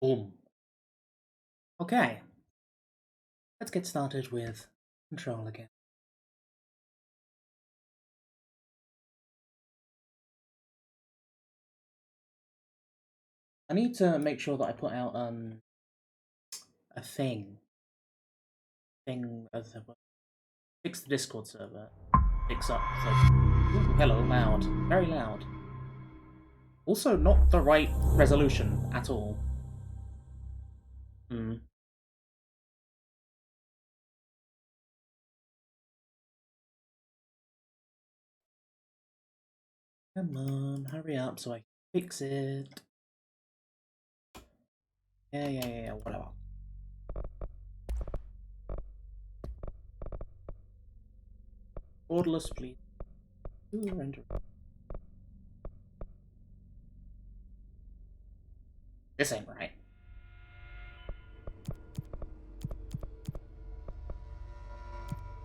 Boom. Okay, let's get started with control again. I need to make sure that I put out a thing as a fix the Discord server. Fix up the ooh, hello, loud. Very loud. Also not the right resolution at all. Hmm. Come on, hurry up so I can fix it. Yeah, whatever. Borderless, please. Ooh, render. This ain't right.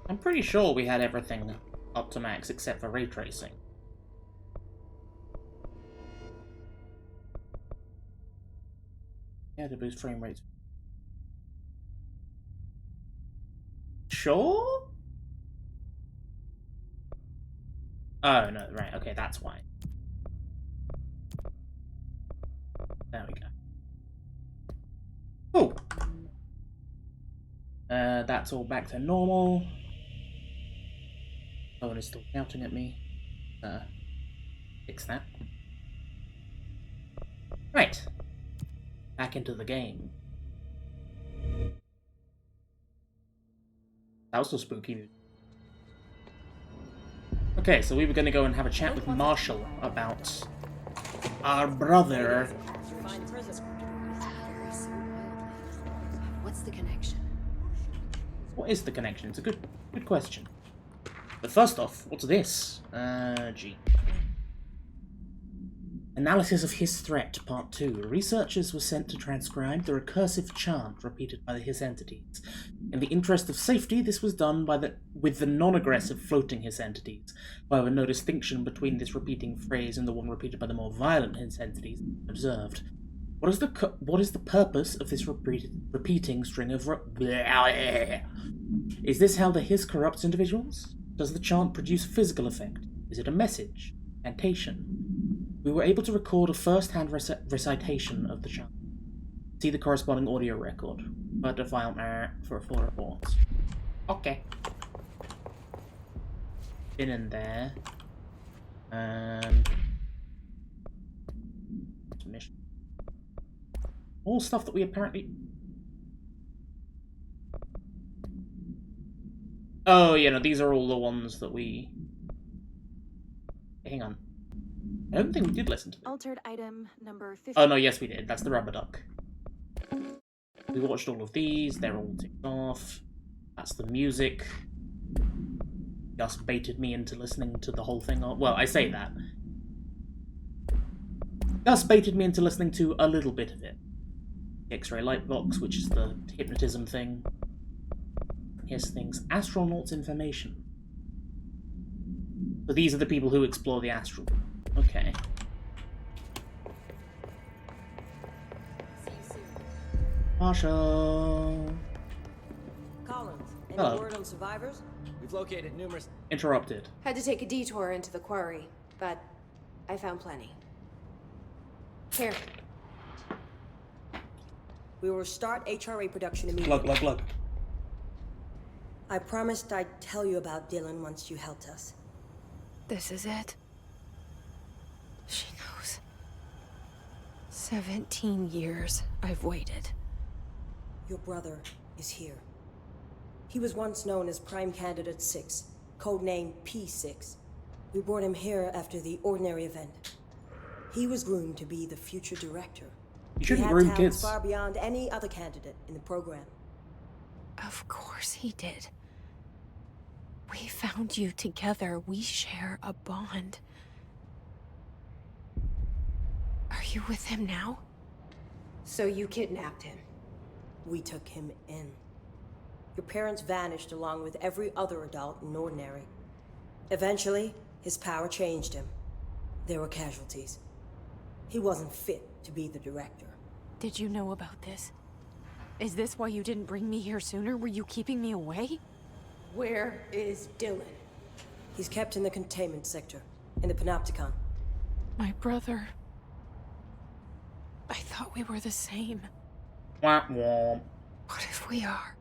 I'm pretty sure we had everything up to max except for ray tracing. Yeah, to boost frame rates. Sure? Oh, no, right, okay, that's why. There we go. Oh! That's all back to normal. Oh, and it's still shouting at me. Fix that. Right. Back into the game. That was still spooky. Okay, so we were going to go and have a chat with Marshall about our brother. What's the connection? What is the connection? It's a good question. But first off, what's this? Gee. Analysis of His Threat, Part 2. Researchers were sent to transcribe the recursive chant repeated by the His entities. In the interest of safety, this was done with the non-aggressive floating His entities. However, no distinction between this repeating phrase and the one repeated by the more violent His entities observed. What is the purpose of this repeating string of Is this how the His corrupts individuals? Does the chant produce a physical effect? Is it a message? Incantation? We were able to record a first-hand recitation of the chant. See the corresponding audio record. But a file for a full report. Okay. Been in there. Mission. All stuff that we apparently... Oh, yeah, no, these are all the ones that we... Hang on. I don't think we did listen to them. Altered item number 50. Oh, no, yes, we did. That's the rubber duck. We watched all of these. They're all ticked off. That's the music. Gus baited me into listening to the whole thing. Well, I say that. Gus baited me into listening to a little bit of it. X-ray light box, which is the hypnotism thing. Here's things. Astronauts information. So these are the people who explore the astral. Okay. See you soon. Marshall. Collins, any Hello. word on survivors? We've located numerous... Interrupted. Had to take a detour into the quarry, but I found plenty. Here. We will start HRA production immediately. Glug. I promised I'd tell you about Dylan once you helped us. This is it. She knows. 17 years I've waited. Your brother is here. He was once known as Prime Candidate 6, codename P6. We brought him here after the ordinary event. He was groomed to be the future director. You shouldn't he had groom talents kids. far beyond any other candidate in the program. Of course he did. We found you together. We share a bond. Are you with him now? So you kidnapped him? We took him in. Your parents vanished along with every other adult in Ordinary. Eventually, his power changed him. There were casualties. He wasn't fit to be the director. Did you know about this? Is this why you didn't bring me here sooner? Were you keeping me away? Where is Dylan? He's kept in the containment sector, in the Panopticon. My brother. I thought we were the same. Womp womp. What if we are?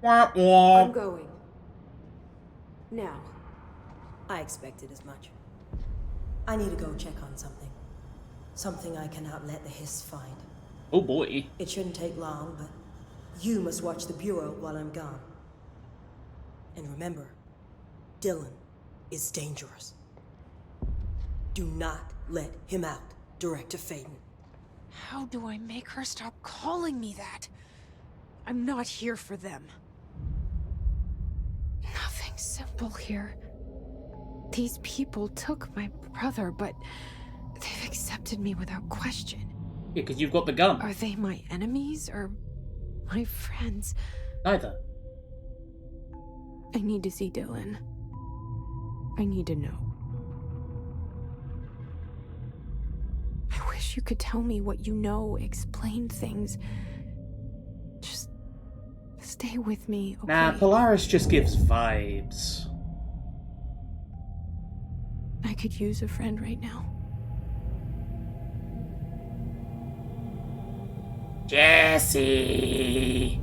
Womp I'm womp. going. Now. I expected as much. I need to go check on something. Something I cannot let the Hiss find. Oh boy. It shouldn't take long, but you must watch the Bureau while I'm gone. And remember, Dylan is dangerous. Do not let him out, Director Faden. How do I make her stop calling me that? I'm not here for them. Nothing simple here. These people took my brother, but they've accepted me without question. Yeah, because you've got the gun. Are they my enemies or my friends? Neither. I need to see Dylan. I need to know. I wish you could tell me what you know, explain things. Just stay with me, okay? Nah, Polaris just gives vibes. I could use a friend right now. Jesse!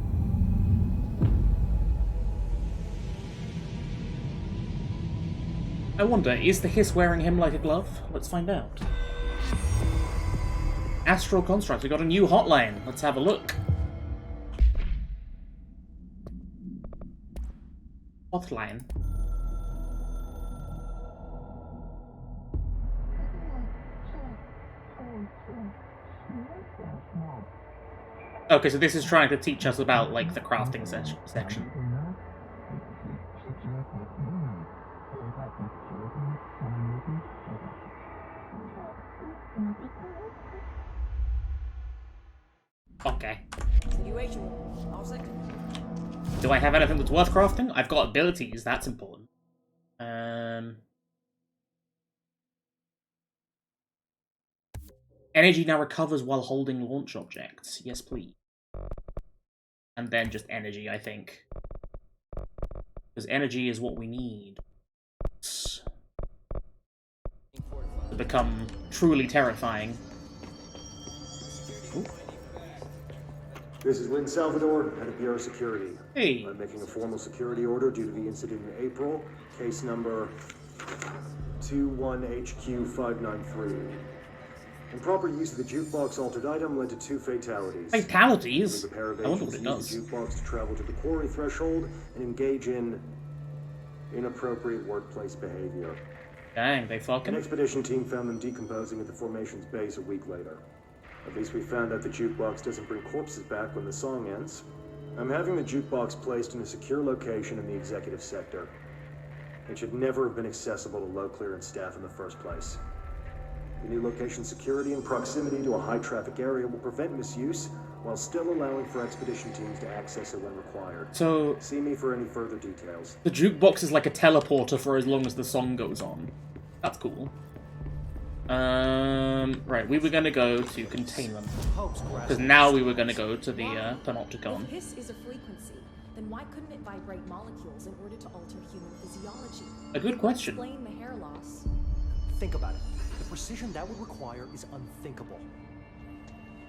I wonder, is the Hiss wearing him like a glove? Let's find out. Astral Construct, we got a new hotline. Let's have a look. Hotline. Okay, so this is trying to teach us about, like, the crafting section. Okay. Situation. All set. Do I have anything that's worth crafting? I've got abilities, that's important. Energy now recovers while holding launch objects. Yes, please. And then just energy, I think. Because energy is what we need to become truly terrifying. Ooh. This is Lynn Salvador, head of Bureau Security. Hey. I'm making a formal security order due to the incident in April. Case number 21HQ593. Improper use of the jukebox altered item led to 2 fatalities. Fatalities? The pair of I wonder what agents it does. used the jukebox to travel to the quarry threshold and engage in inappropriate workplace behavior. Dang, they An fucking... expedition team found them decomposing at the formation's base a week later. At least we found out the jukebox doesn't bring corpses back when the song ends. I'm having the jukebox placed in a secure location in the executive sector. It should never have been accessible to low clearance staff in the first place. The new location security and proximity to a high-traffic area will prevent misuse, while still allowing for expedition teams to access it when required. So, See me for any further details. the jukebox is like a teleporter for as long as the song goes on. That's cool. Right, we were gonna go to containment. Because now we were gonna go to the Panopticon. If Hiss is a frequency, then why couldn't it vibrate molecules in order to alter human physiology? A good question. Explain the hair loss. Think about it. The precision that would require is unthinkable.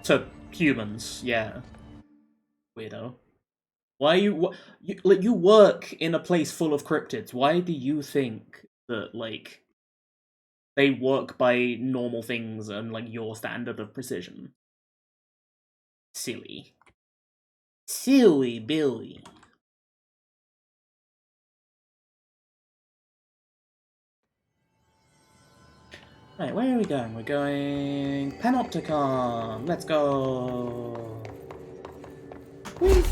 To humans, yeah. Weirdo. Why you work in a place full of cryptids. Why do you think that, like, they work by normal things and, like, your standard of precision? Silly. Silly Billy. Right, where are we going? We're going... Panopticon! Let's go! Whee!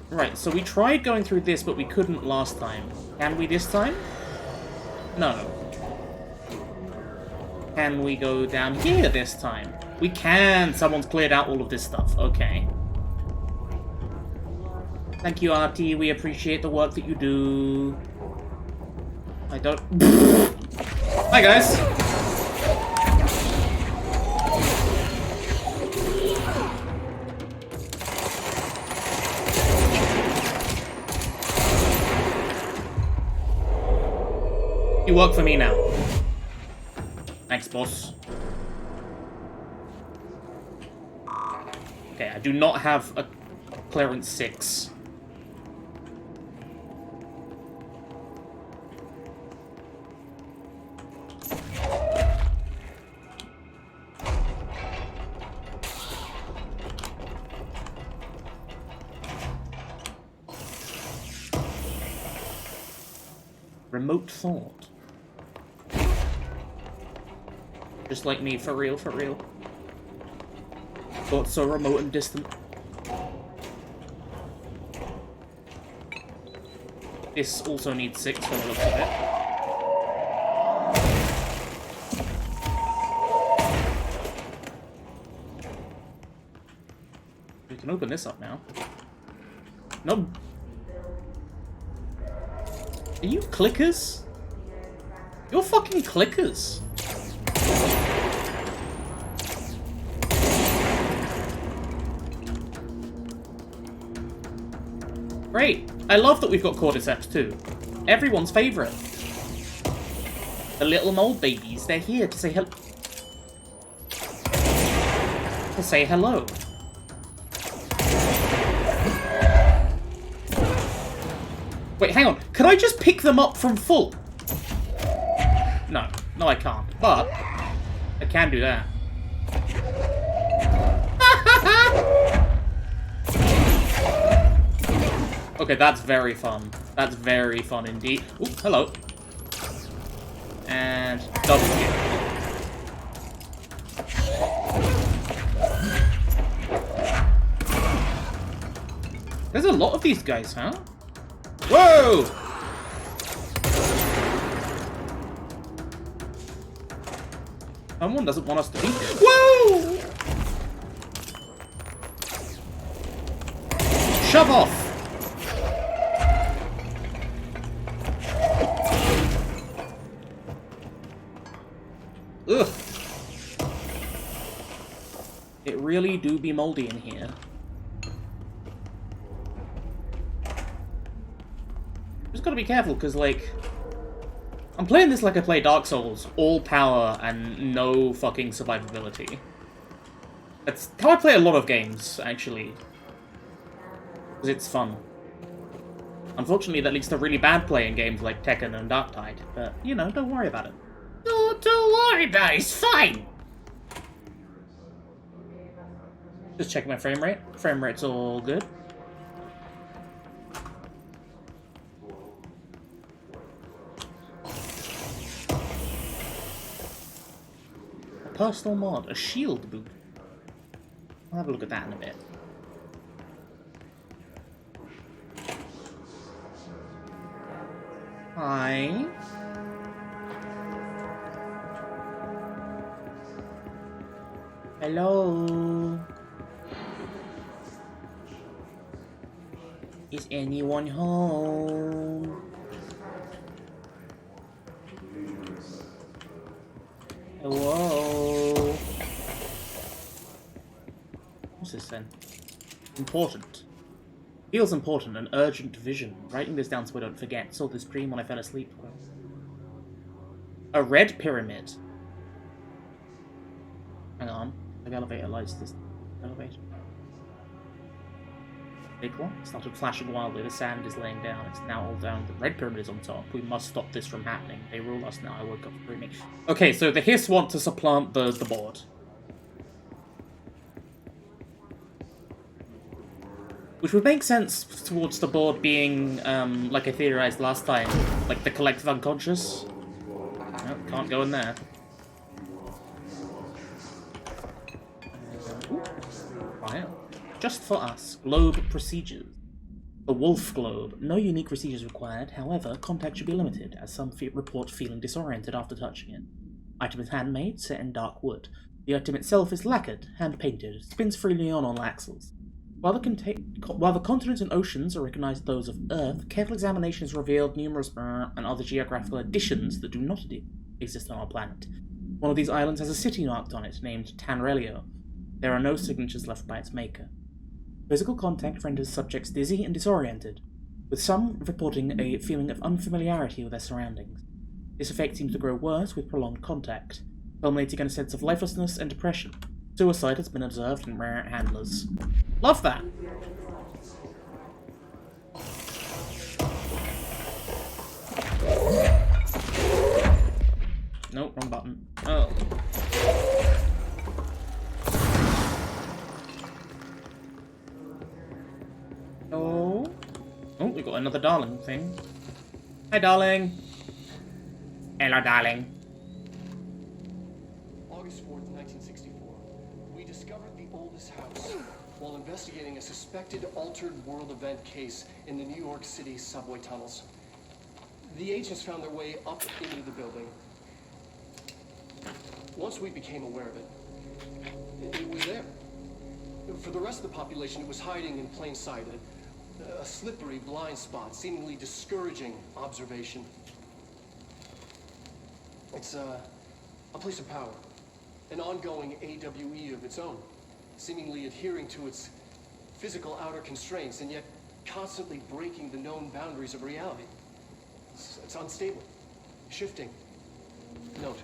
Right, so we tried going through this, but we couldn't last time. Can we this time? No. Can we go down here this time? We can! Someone's cleared out all of this stuff. Okay. Thank you, RT. We appreciate the work that you do. I don't... Hi, guys! You work for me now. Thanks, boss. Okay, I do not have a clearance 6. Remote thought. Just like me, for real, for real. Thoughts so remote and distant. This also needs 6 from the looks of it. We can open this up now. No. Are you clickers? You're fucking clickers. Great. I love that we've got cordyceps too. Everyone's favourite. The little mold babies, they're here to say hello. To say hello. Wait, hang on. Can I just pick them up from full? No. No, I can't. But I can do that. Okay, that's very fun. That's very fun indeed. Ooh, hello. And double kick. There's a lot of these guys, huh? Whoa! Someone doesn't want us to be. Whoa! Shove off! Ugh. It really do be moldy in here. Just gotta be careful, because, like, I'm playing this like I play Dark Souls. All power and no fucking survivability. That's how I play a lot of games, actually. Because it's fun. Unfortunately, that leads to really bad play in games like Tekken and Darktide. But, you know, don't worry about it. Don't worry about it, it's fine! Just checking my frame rate. Frame rate's all good. A personal mod, a shield boot. I'll have a look at that in a bit. Hi. Hello. Is anyone home? Hello. What's this then? Important. Feels important, an urgent vision. Writing this down so I don't forget. Saw this dream when I fell asleep. A red pyramid. Hang on. The elevator lights this elevator. Big one started flashing wildly. The sand is laying down. It's now all down. The red pyramid is on top. We must stop this from happening. They rule us now. I woke up screaming. Okay, so the Hiss want to supplant the board. Which would make sense towards the board being, like I theorized last time, like the collective unconscious. No, can't go in there. Right. Just for us. Globe procedures. The Wolf Globe. No unique procedures required. However, contact should be limited, as some report feeling disoriented after touching it. Item is handmade, set in dark wood. The item itself is lacquered, hand-painted, spins freely on all axles. While the continents and oceans are recognized as those of Earth, careful examination has revealed numerous and other geographical additions that do not exist on our planet. One of these islands has a city marked on it, named Tanrelio. There are no signatures left by its maker. Physical contact renders subjects dizzy and disoriented, with some reporting a feeling of unfamiliarity with their surroundings. This effect seems to grow worse with prolonged contact, culminating in a sense of lifelessness and depression. Suicide has been observed in rare handlers. Love that! Nope, wrong button. Oh. Oh. Oh, we got another darling thing. Hi, darling. Hello, darling. August 4th, 1964. We discovered the oldest house while investigating a suspected altered world event case in the New York City subway tunnels. The agents found their way up into the building. Once we became aware of it, it was there. For the rest of the population, it was hiding in plain sight. A slippery blind spot, seemingly discouraging observation. It's a place of power, an ongoing AWE of its own, seemingly adhering to its physical outer constraints and yet constantly breaking the known boundaries of reality. It's unstable, shifting. Note,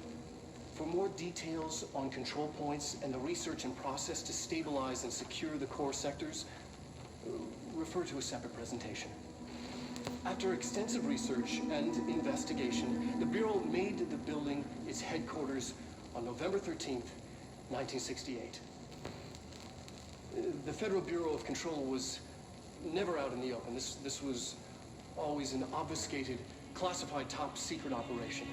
for more details on control points and the research and process to stabilize and secure the core sectors, refer to a separate presentation. After extensive research and investigation, the Bureau made the building its headquarters on November 13th, 1968. The Federal Bureau of Control was never out in the open. This was always an obfuscated, classified top-secret operation.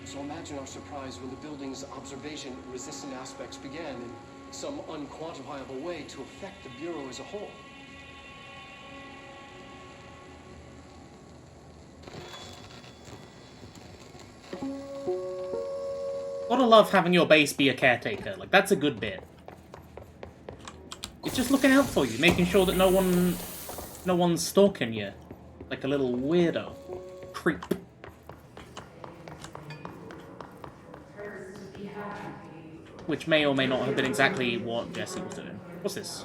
So imagine our surprise when the building's observation-resistant aspects began in some unquantifiable way to affect the Bureau as a whole. Gotta love having your base be a caretaker. Like, that's a good bit. It's just looking out for you, making sure that no one's stalking you. Like a little weirdo. Creep. Which may or may not have been exactly what Jesse was doing. What's this?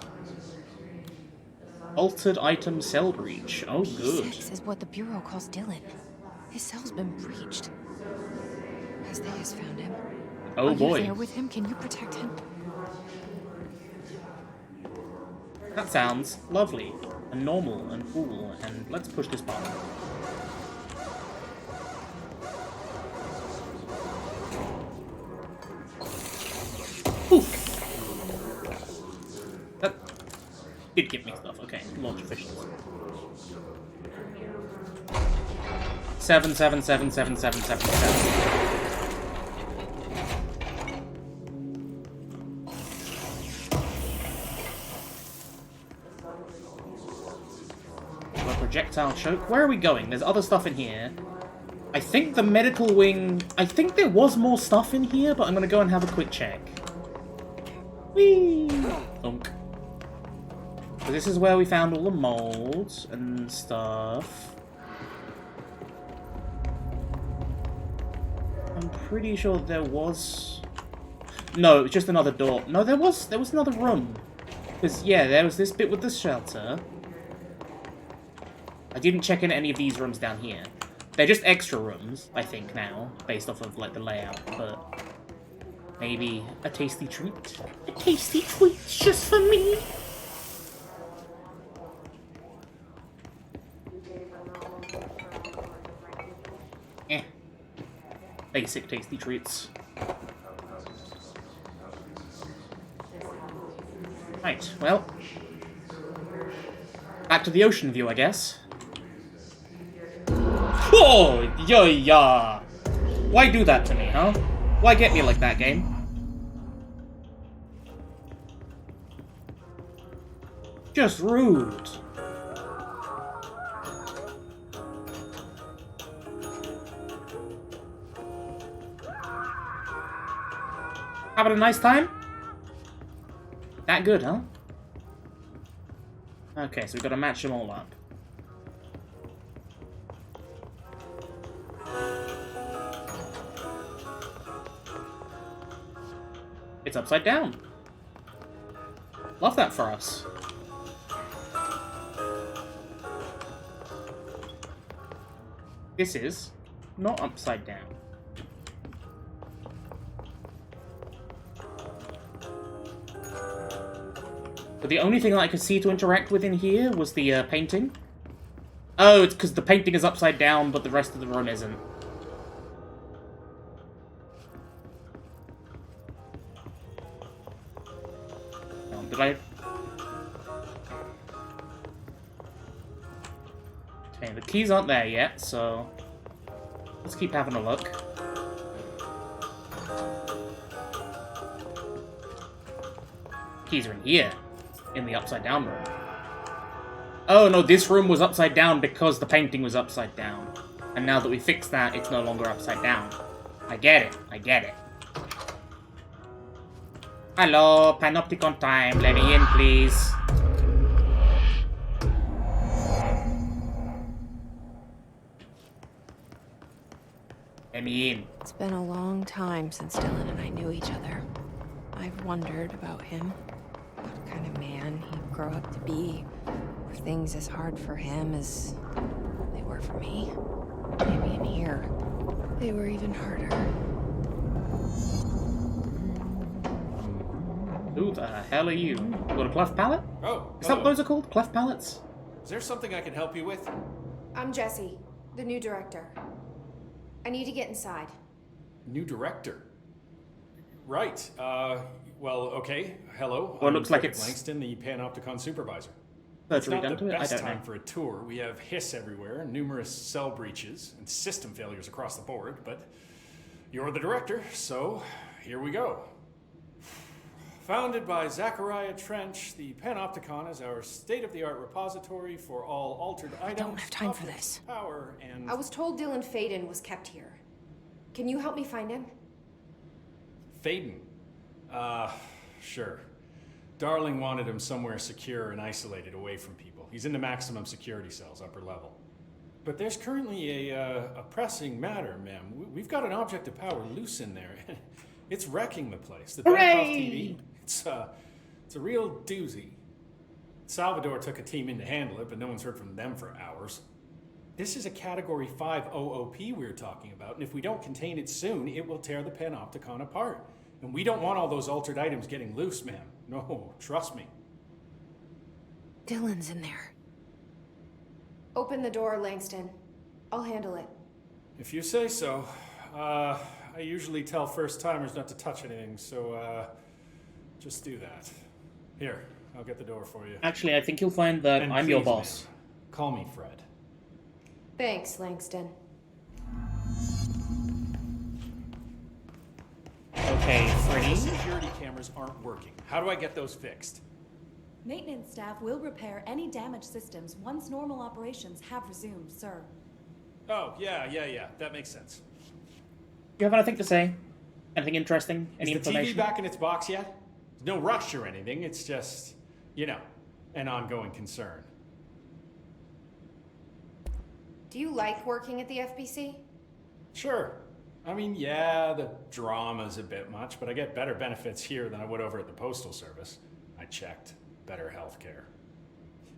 Altered item cell breach. Oh, good. P6 is what the Bureau calls Dylan. His cell's been breached. Has Theus found him? Oh, boy. Are you there with him? Can you protect him? That sounds lovely and normal and cool. And let's push this button. Oof. That did give me stuff. Okay, launch efficiency. 7777777. Projectile choke. Where are we going? There's other stuff in here. I think the medical wing... I think there was more stuff in here, but I'm going to go and have a quick check. Whee! Thunk. So this is where we found all the molds and stuff. I'm pretty sure there was... No, it was just another door. No, there was another room. Because, yeah, there was this bit with the shelter. I didn't check in any of these rooms down here. They're just extra rooms, I think, now, based off of, like, the layout, but maybe a tasty treat? A tasty treat just for me? Eh. Basic tasty treats. Right, well. Back to the ocean view, I guess. Oh, yeah. Why do that to me, huh? Why get me like that, game? Just rude. Having a nice time? That good, huh? Okay, so we've got to match them all up. It's upside down. Love that for us. This is not upside down. But the only thing I could see to interact with in here was the painting. Oh, it's because the painting is upside down, but the rest of the room isn't. Oh, did I... Okay, the keys aren't there yet, so... Let's keep having a look. Keys are in here. In the upside down room. Oh no, this room was upside down because the painting was upside down. And now that we fixed that, it's no longer upside down. I get it. I get it. Hello, Panopticon time. Let me in, please. Let me in. It's been a long time since Dylan and I knew each other. I've wondered about him. What kind of man he'd grow up to be. Were things as hard for him as they were for me? Maybe in here, they were even harder. Who the hell are you? Got a cleft palate? Oh, Is that what those are called? Cleft palates? Is there something I can help you with? I'm Jessie, the new director. I need to get inside. New director. Right. Well, okay. Hello. Well, it I'm looks like Frederick it's- Langston, the Panopticon supervisor. Surgery It's done not to the it? I best don't know. time for a tour. We have hiss everywhere, numerous cell breaches, and system failures across the board, but you're the director, so here we go. Founded by Zachariah Trench, the Panopticon is our state-of-the-art repository for all altered items. don't have time for objects this. of Power and I was told Dylan Faden was kept here. Can you help me find him? Faden. Sure. Darling wanted him somewhere secure and isolated away from people. He's in the maximum security cells, upper level. But there's currently a pressing matter, ma'am. We've got an object of power loose in there. It's wrecking the place. The back off TV. It's a real doozy. Salvador took a team in to handle it, but no one's heard from them for hours. This is a Category 5 OOP we're talking about, and if we don't contain it soon, it will tear the Panopticon apart. And we don't want all those altered items getting loose, ma'am. No, trust me. Dylan's in there. Open the door, Langston. I'll handle it. If you say so. I usually tell first-timers not to touch anything, so, just do that. Here, I'll get the door for you. Actually, I think you'll find that And I'm your please, boss. ma'am, call me Fred. Thanks, Langston. Okay, The Freddy. security cameras aren't working. How do I get those fixed? Maintenance staff will repair any damaged systems once normal operations have resumed, sir. Oh, yeah. That makes sense. You have anything to say? Anything interesting? Any Is the information? TV back in its box yet? There's no rush or anything. It's just, an ongoing concern. Do you like working at the FBC? Sure. I mean, yeah, the drama's a bit much, but I get better benefits here than I would over at the Postal Service. I checked. Better healthcare.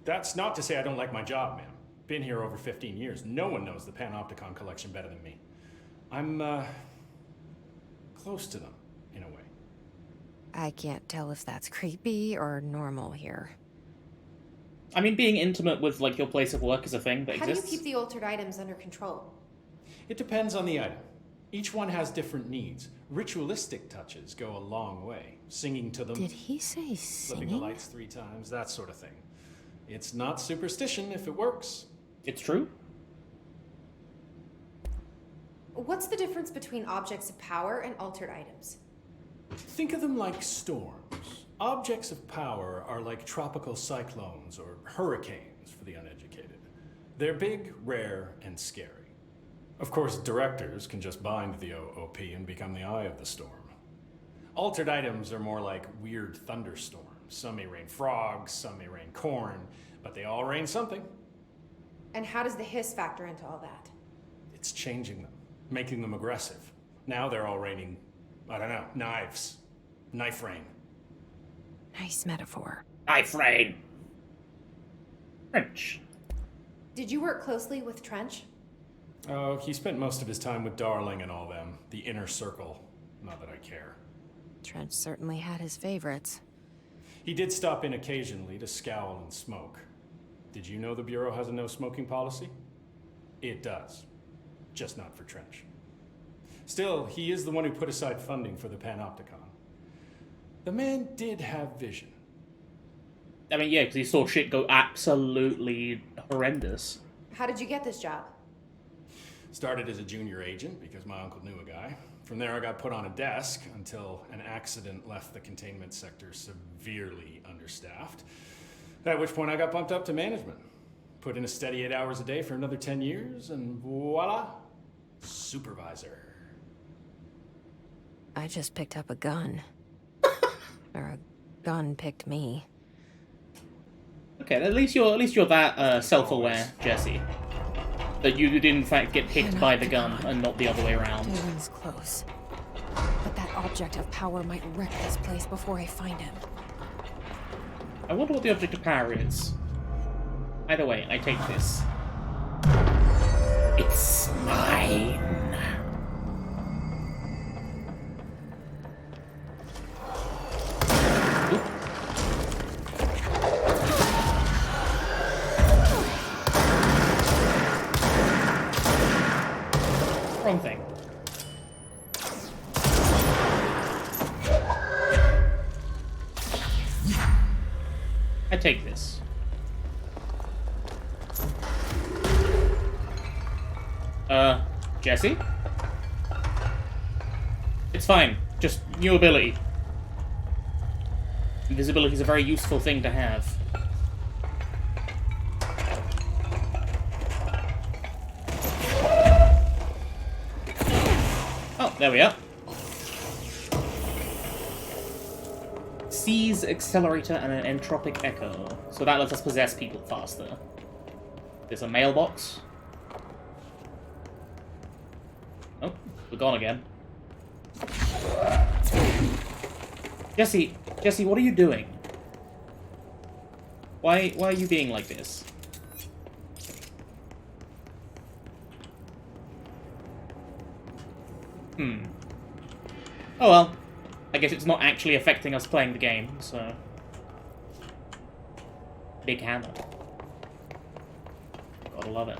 That's not to say I don't like my job, ma'am. Been here over 15 years. No one knows the Panopticon collection better than me. I'm, close to them, in a way. I can't tell if that's creepy or normal here. I mean, being intimate with, like, your place of work is a thing that How do you exists. keep the altered items under control? It depends on the item. Each one has different needs. Ritualistic touches go a long way. Singing to them, Did he say flipping the singing? lights 3 times, that sort of thing. It's not superstition if it works. It's true. What's the difference between objects of power and altered items? Think of them like storms. Objects of power are like tropical cyclones or hurricanes for the uneducated. They're big, rare, and scary. Of course, directors can just bind the OOP and become the eye of the storm. Altered items are more like weird thunderstorms. Some may rain frogs, some may rain corn, but they all rain something. And how does the hiss factor into all that? It's changing them, making them aggressive. Now they're all raining, knives. Knife rain. Nice metaphor. Knife rain. French. Did you work closely with Trench? Oh, he spent most of his time with Darling and all them. The inner circle. Not that I care. Trent certainly had his favorites. He did stop in occasionally to scowl and smoke. Did you know the Bureau has a no-smoking policy? It does. Just not for Trench. Still, he is the one who put aside funding for the Panopticon. The man did have vision. I mean, yeah, because he saw shit go absolutely horrendous. How did you get this job? Started as a junior agent because my uncle knew a guy. From there, I got put on a desk until an accident left the containment sector severely understaffed. At which point I got bumped up to management. Put in a steady 8 hours a day for another 10 years, and voila, supervisor. I just picked up a gun. Or a gun picked me. Okay, at least you're that self-aware, Jesse. That you did in fact get picked by the gun and not the other way around. Dylan's close. But that object of power might wreck this place before I find him. I wonder what the object of power is. Either way, I take this. It's mine. Wrong thing. I take this. Jesse? It's fine. Just new ability. Invisibility is a very useful thing to have. Oh, there we are. Seize accelerator and an entropic echo. So that lets us possess people faster. There's a mailbox. Oh, we're gone again. Jesse, what are you doing? Why are you being like this? Oh well. I guess it's not actually affecting us playing the game, so... Big hammer. Gotta love it.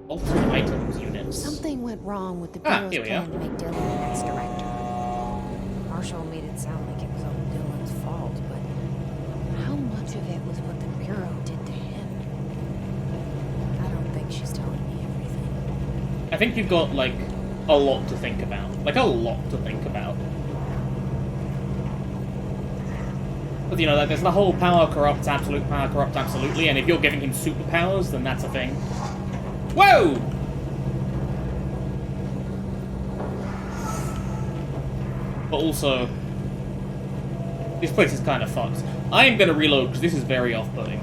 Alternate items units. Something went wrong with the Bureau's here we plan are. to make Dylan the next director. Marshall made it sound like it was all Dylan's fault, but how much of it was what the Bureau did to him? I don't think she's telling me everything. I think you've got, like, a lot to think about. Like, a lot to think about. But, you know, like, there's the whole power corrupts absolutely, and if you're giving him superpowers, then that's a thing. Whoa! But also, this place is kind of fucked. I am going to reload, because this is very off-putting.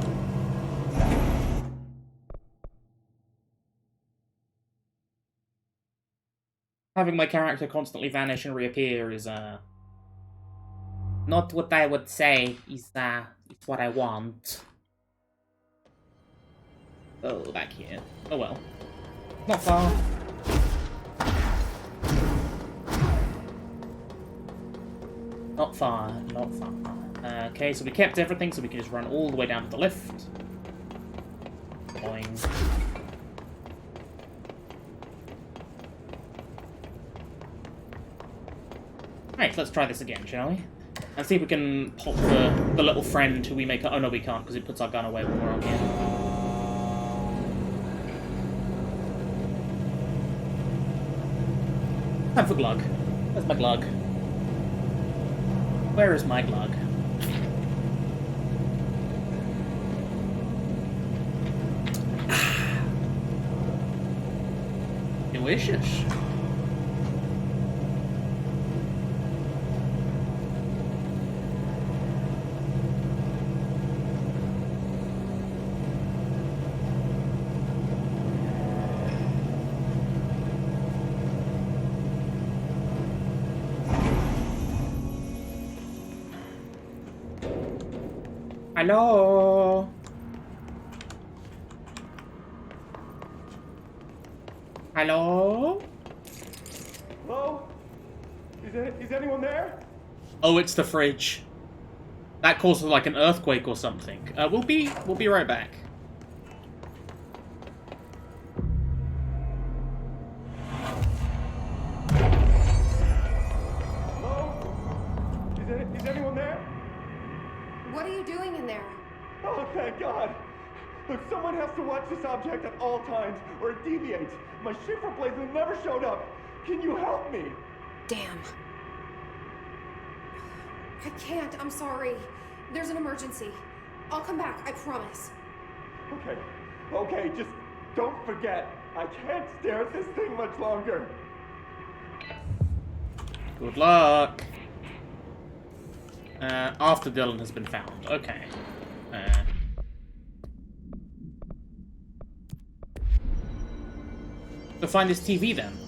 Having my character constantly vanish and reappear is, not what I would say is, it's what I want. Oh, back here. Oh well. Not far. Not far, not far. Okay, so we kept everything, so we can just run all the way down to the lift. Boing. Alright, let's try this again, shall we? And see if we can pop the little friend who we make... Oh, no, we can't, because it puts our gun away when we're on here. Time for Glug. Where's my Glug? Where is my Glug? Delicious. Hello. Hello? Hello? Is anyone there? Oh, it's the fridge. That causes like an earthquake or something. We'll be right back. Hello? Is anyone there? What are you doing in there? Oh, thank God! Look, someone has to watch this object at all times, or it deviates. My shift replacement never showed up. Can you help me? Damn. I can't, I'm sorry. There's an emergency. I'll come back, I promise. Okay, just don't forget. I can't stare at this thing much longer. Good luck. After Dylan has been found. Okay. Go find this TV then.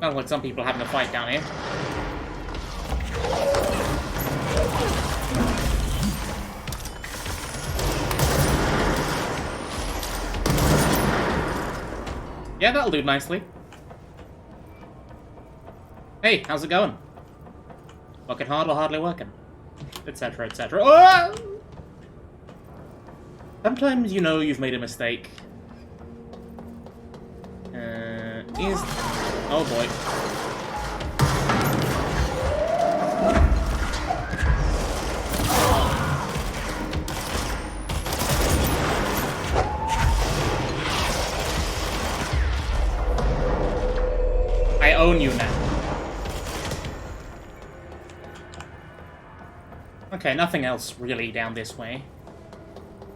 Sounds like some people are having a fight down here. Yeah, that'll do nicely. Hey, how's it going? Working hard or hardly working? Etc, etc. Oh! Sometimes you know you've made a mistake. Oh boy. I own you now. Okay, nothing else really down this way.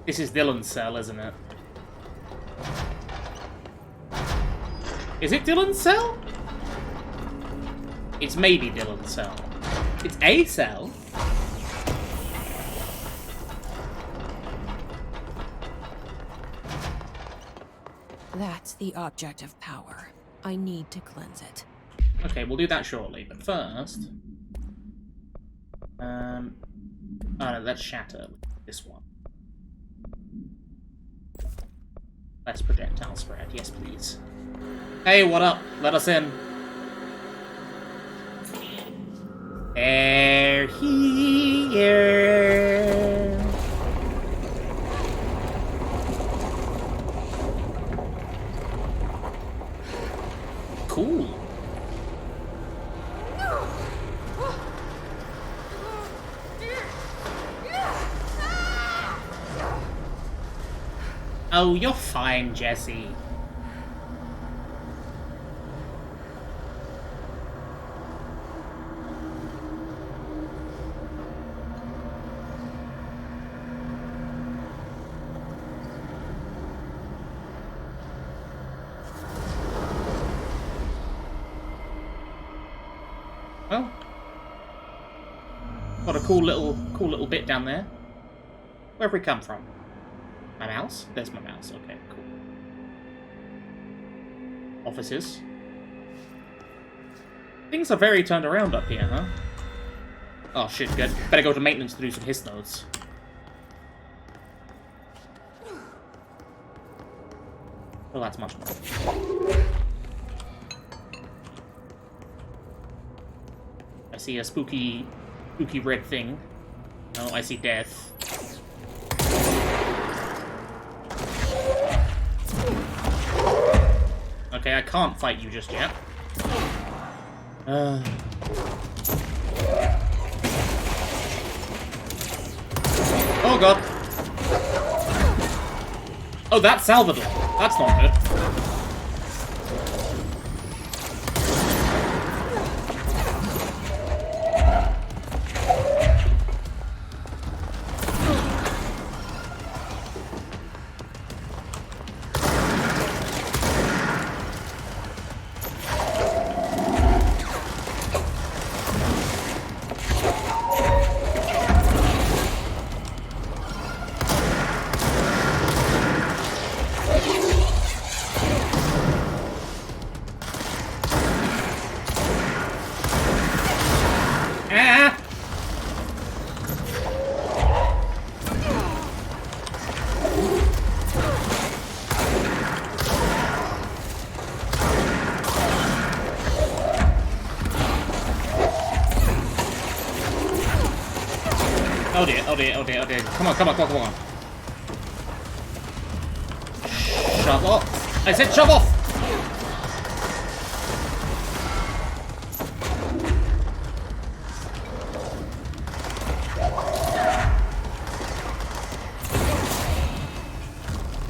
This is Dylan's cell, isn't it? Is it Dylan's cell? It's maybe Dylan's cell. It's a cell. That's the object of power. I need to cleanse it. Okay, we'll do that shortly, but first... Oh no, that's Shatter. This one. Less projectile spread, yes please. Hey, what up? Let us in. They're here. Cool. Oh, you're fine, Jesse. Well, got a cool little bit down there. Where'd we come from? My mouse? There's my mouse. Okay, cool. Offices. Things are very turned around up here, huh? Oh shit, good. Better go to maintenance to do some hiss notes. Well, that's much more. I see a spooky red thing. Oh, I see death. Okay, I can't fight you just yet. Oh god. Oh, that's Salvador. That's not good. Oh dear, oh dear, oh dear, oh dear. Come on, come on, come on, come on. Shove off. I said shove off!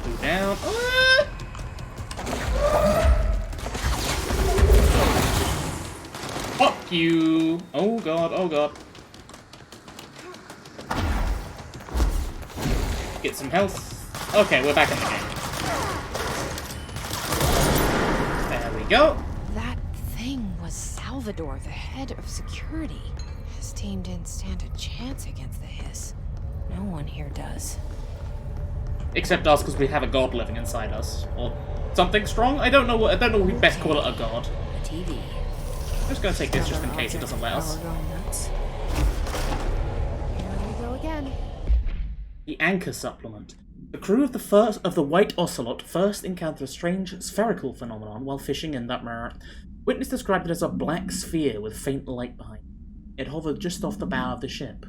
Go down. Fuck you! Oh god, oh god. Get some health. Okay, we're back in the game. There we go. That thing was Salvador, the head of security. His team didn't stand a chance against the Hiss. No one here does. Except us, because we have a god living inside us, or something strong. I don't know what. I don't know what we best call it a god. The TV. I'm just gonna take this just in case it doesn't let us. Here we go again. The Anchor Supplement. The crew of the White Ocelot first encountered a strange spherical phenomenon while fishing in that mirror. Witness described it as a black sphere with faint light behind it. It hovered just off the bow of the ship.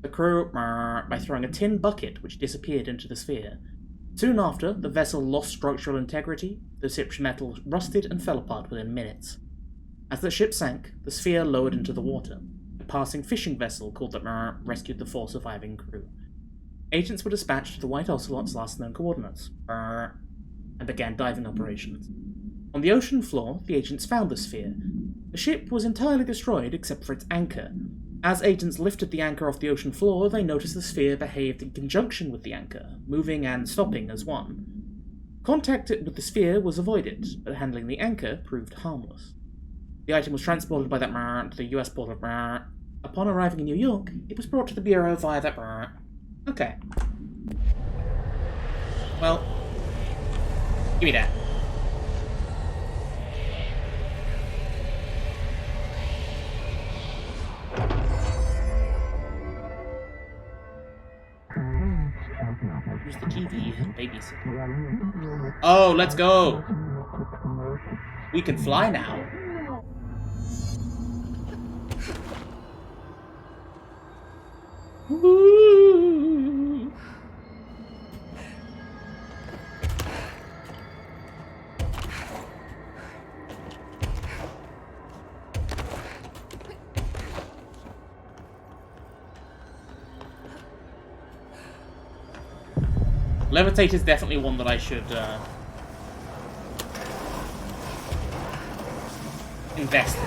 The crew by throwing a tin bucket which disappeared into the sphere. Soon after, the vessel lost structural integrity, the ship's metal rusted and fell apart within minutes. As the ship sank, the sphere lowered into the water. A passing fishing vessel called the rescued the 4 surviving crew. Agents were dispatched to the White Ocelot's last known coordinates, and began diving operations. On the ocean floor, the agents found the sphere. The ship was entirely destroyed except for its anchor. As agents lifted the anchor off the ocean floor, they noticed the sphere behaved in conjunction with the anchor, moving and stopping as one. Contact with the sphere was avoided, but handling the anchor proved harmless. The item was transported by that to the US port of Upon arriving in New York, it was brought to the Bureau via that Okay. Well, give me that. Here's the TV and babysitter. Oh, let's go! We can fly now. Woo! Levitate is definitely one that I should invest in.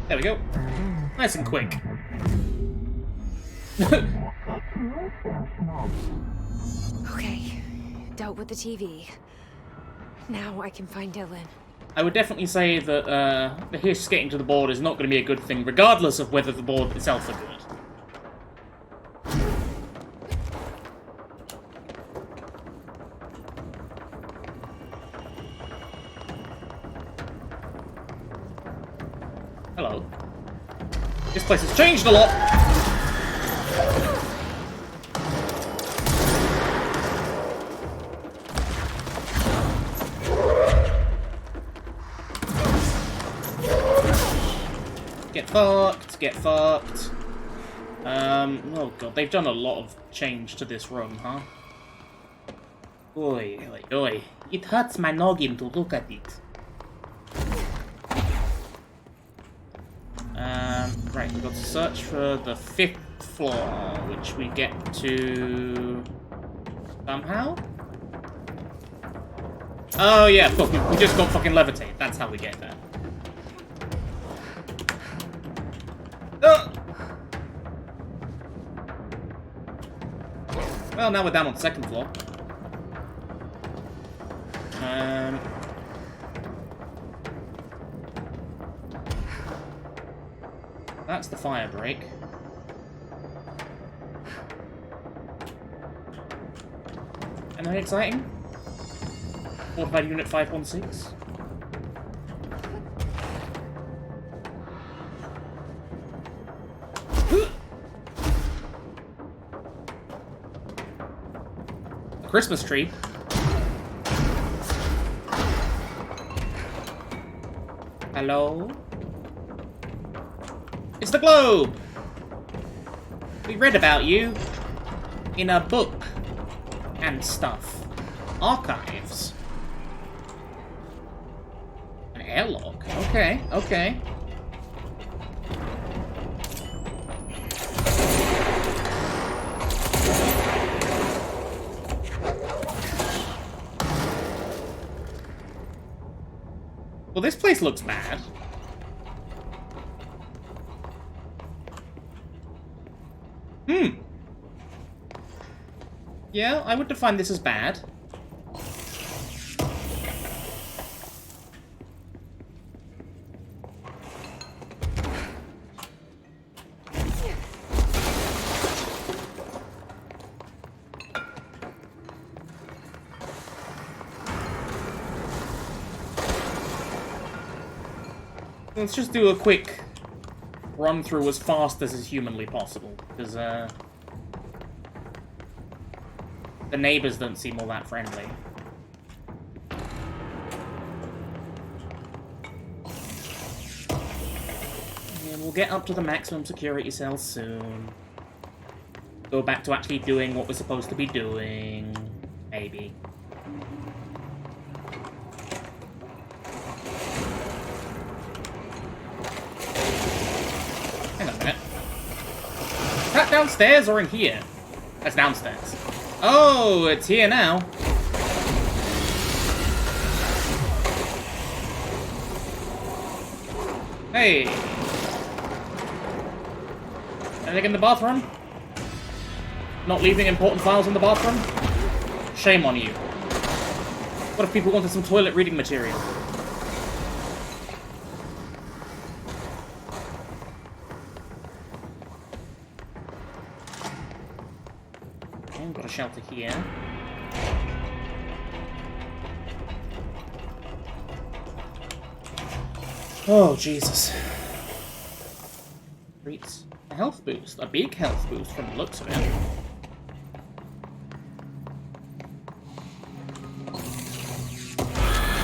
There we go. Nice and quick. Okay, dealt with the TV. Now I can find Dylan. I would definitely say that the Hiss getting to the board is not going to be a good thing, regardless of whether the board itself are good. Hello. This place has changed a lot! Get fucked, get fucked. Oh god, they've done a lot of change to this room, huh? Oi, oi, oi. It hurts my noggin to look at it. Right, we've got to search for the 5th floor, which we get to somehow? Oh yeah, of course, we just got fucking levitate. That's how we get there. Well, now we're down on the 2nd floor. That's the fire break. Anything exciting? Fortified Unit 516. A Christmas tree. Hello? It's the Globe! We read about you in a book and stuff. Archives. An airlock. Okay, okay. Well, this place looks bad. Yeah, I would define this as bad. Let's just do a quick run through as fast as is humanly possible, because the neighbors don't seem all that friendly. And we'll get up to the maximum security cell soon. Go back to actually doing what we're supposed to be doing. Maybe. Hang on a minute. Is that downstairs or in here? That's downstairs. Oh, it's here now. Hey. Anything in the bathroom? Not leaving important files in the bathroom? Shame on you. What if people wanted some toilet reading material? Okay, got a shelter here. Oh, Jesus. Treats. A health boost. A big health boost from the looks of it.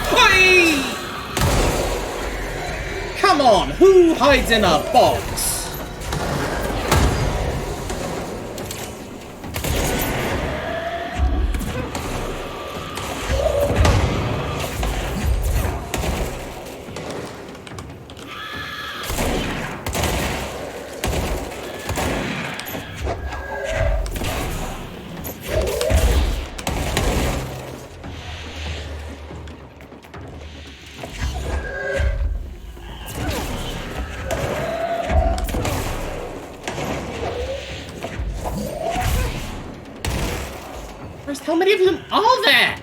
Hey! Come on, who hides in a box? How many of them are there?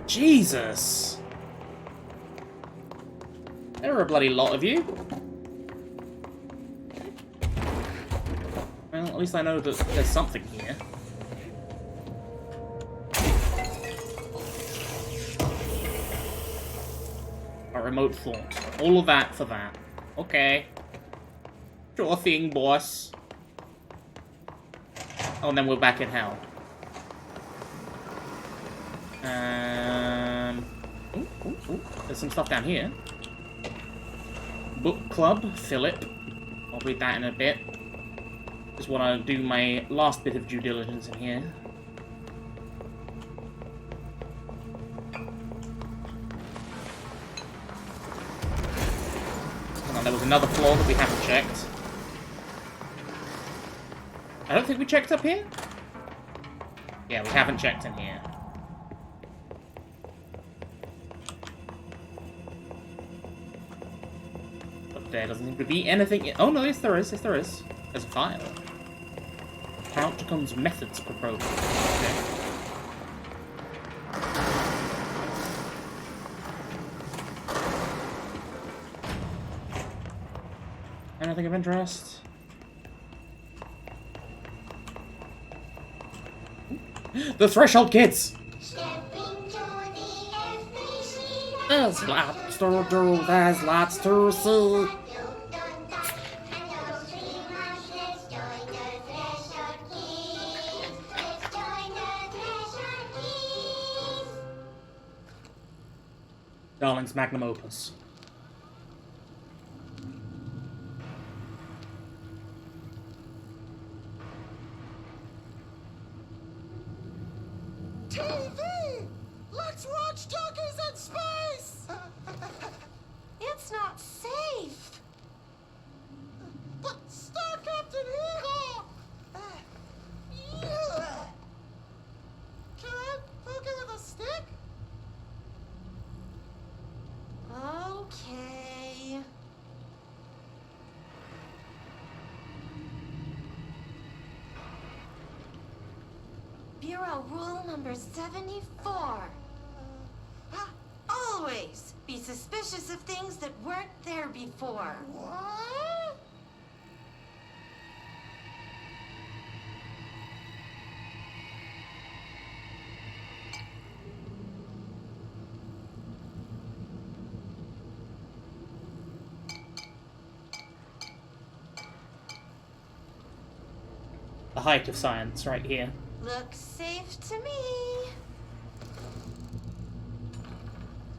Jesus. There are a bloody lot of you. Well, at least I know that there's something here. Remote thought. All of that for that. Okay. Sure thing, boss. Oh, and then we're back in hell. Ooh. There's some stuff down here. Book club, Philip. I'll read that in a bit. Just want to do my last bit of due diligence in here. There was another floor that we haven't checked. I don't think we checked up here. Yeah, we haven't checked in here. But There doesn't seem to be anything. Oh no, yes there is. Yes there is. There's a file. Practicum's methods proposal. Okay. Anything of interest? The Threshold Kids! There's lots to do, there's lots to see. Darling's magnum opus. TV! Let's watch Donkeys in Space! It's not safe. But Star Captain Eagle! Can I poke it with a stick? Okay. Bureau rule number 74. Always be suspicious of things that weren't there before. What? The height of science, right here. Looks safe to me.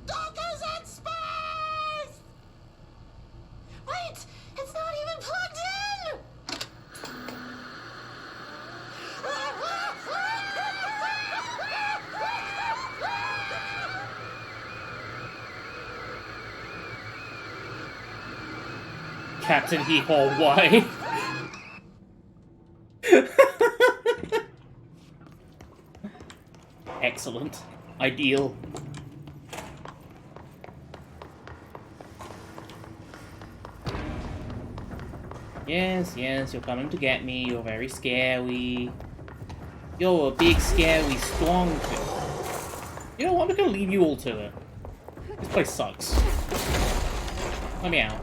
Donkeys in Space! Wait! It's not even plugged in! Captain Hee-Haw, why? Excellent. Ideal. Yes, yes, you're coming to get me. You're very scary. You're a big, scary stonker. You know what? I'm gonna leave you all to it. This place sucks. Let me out.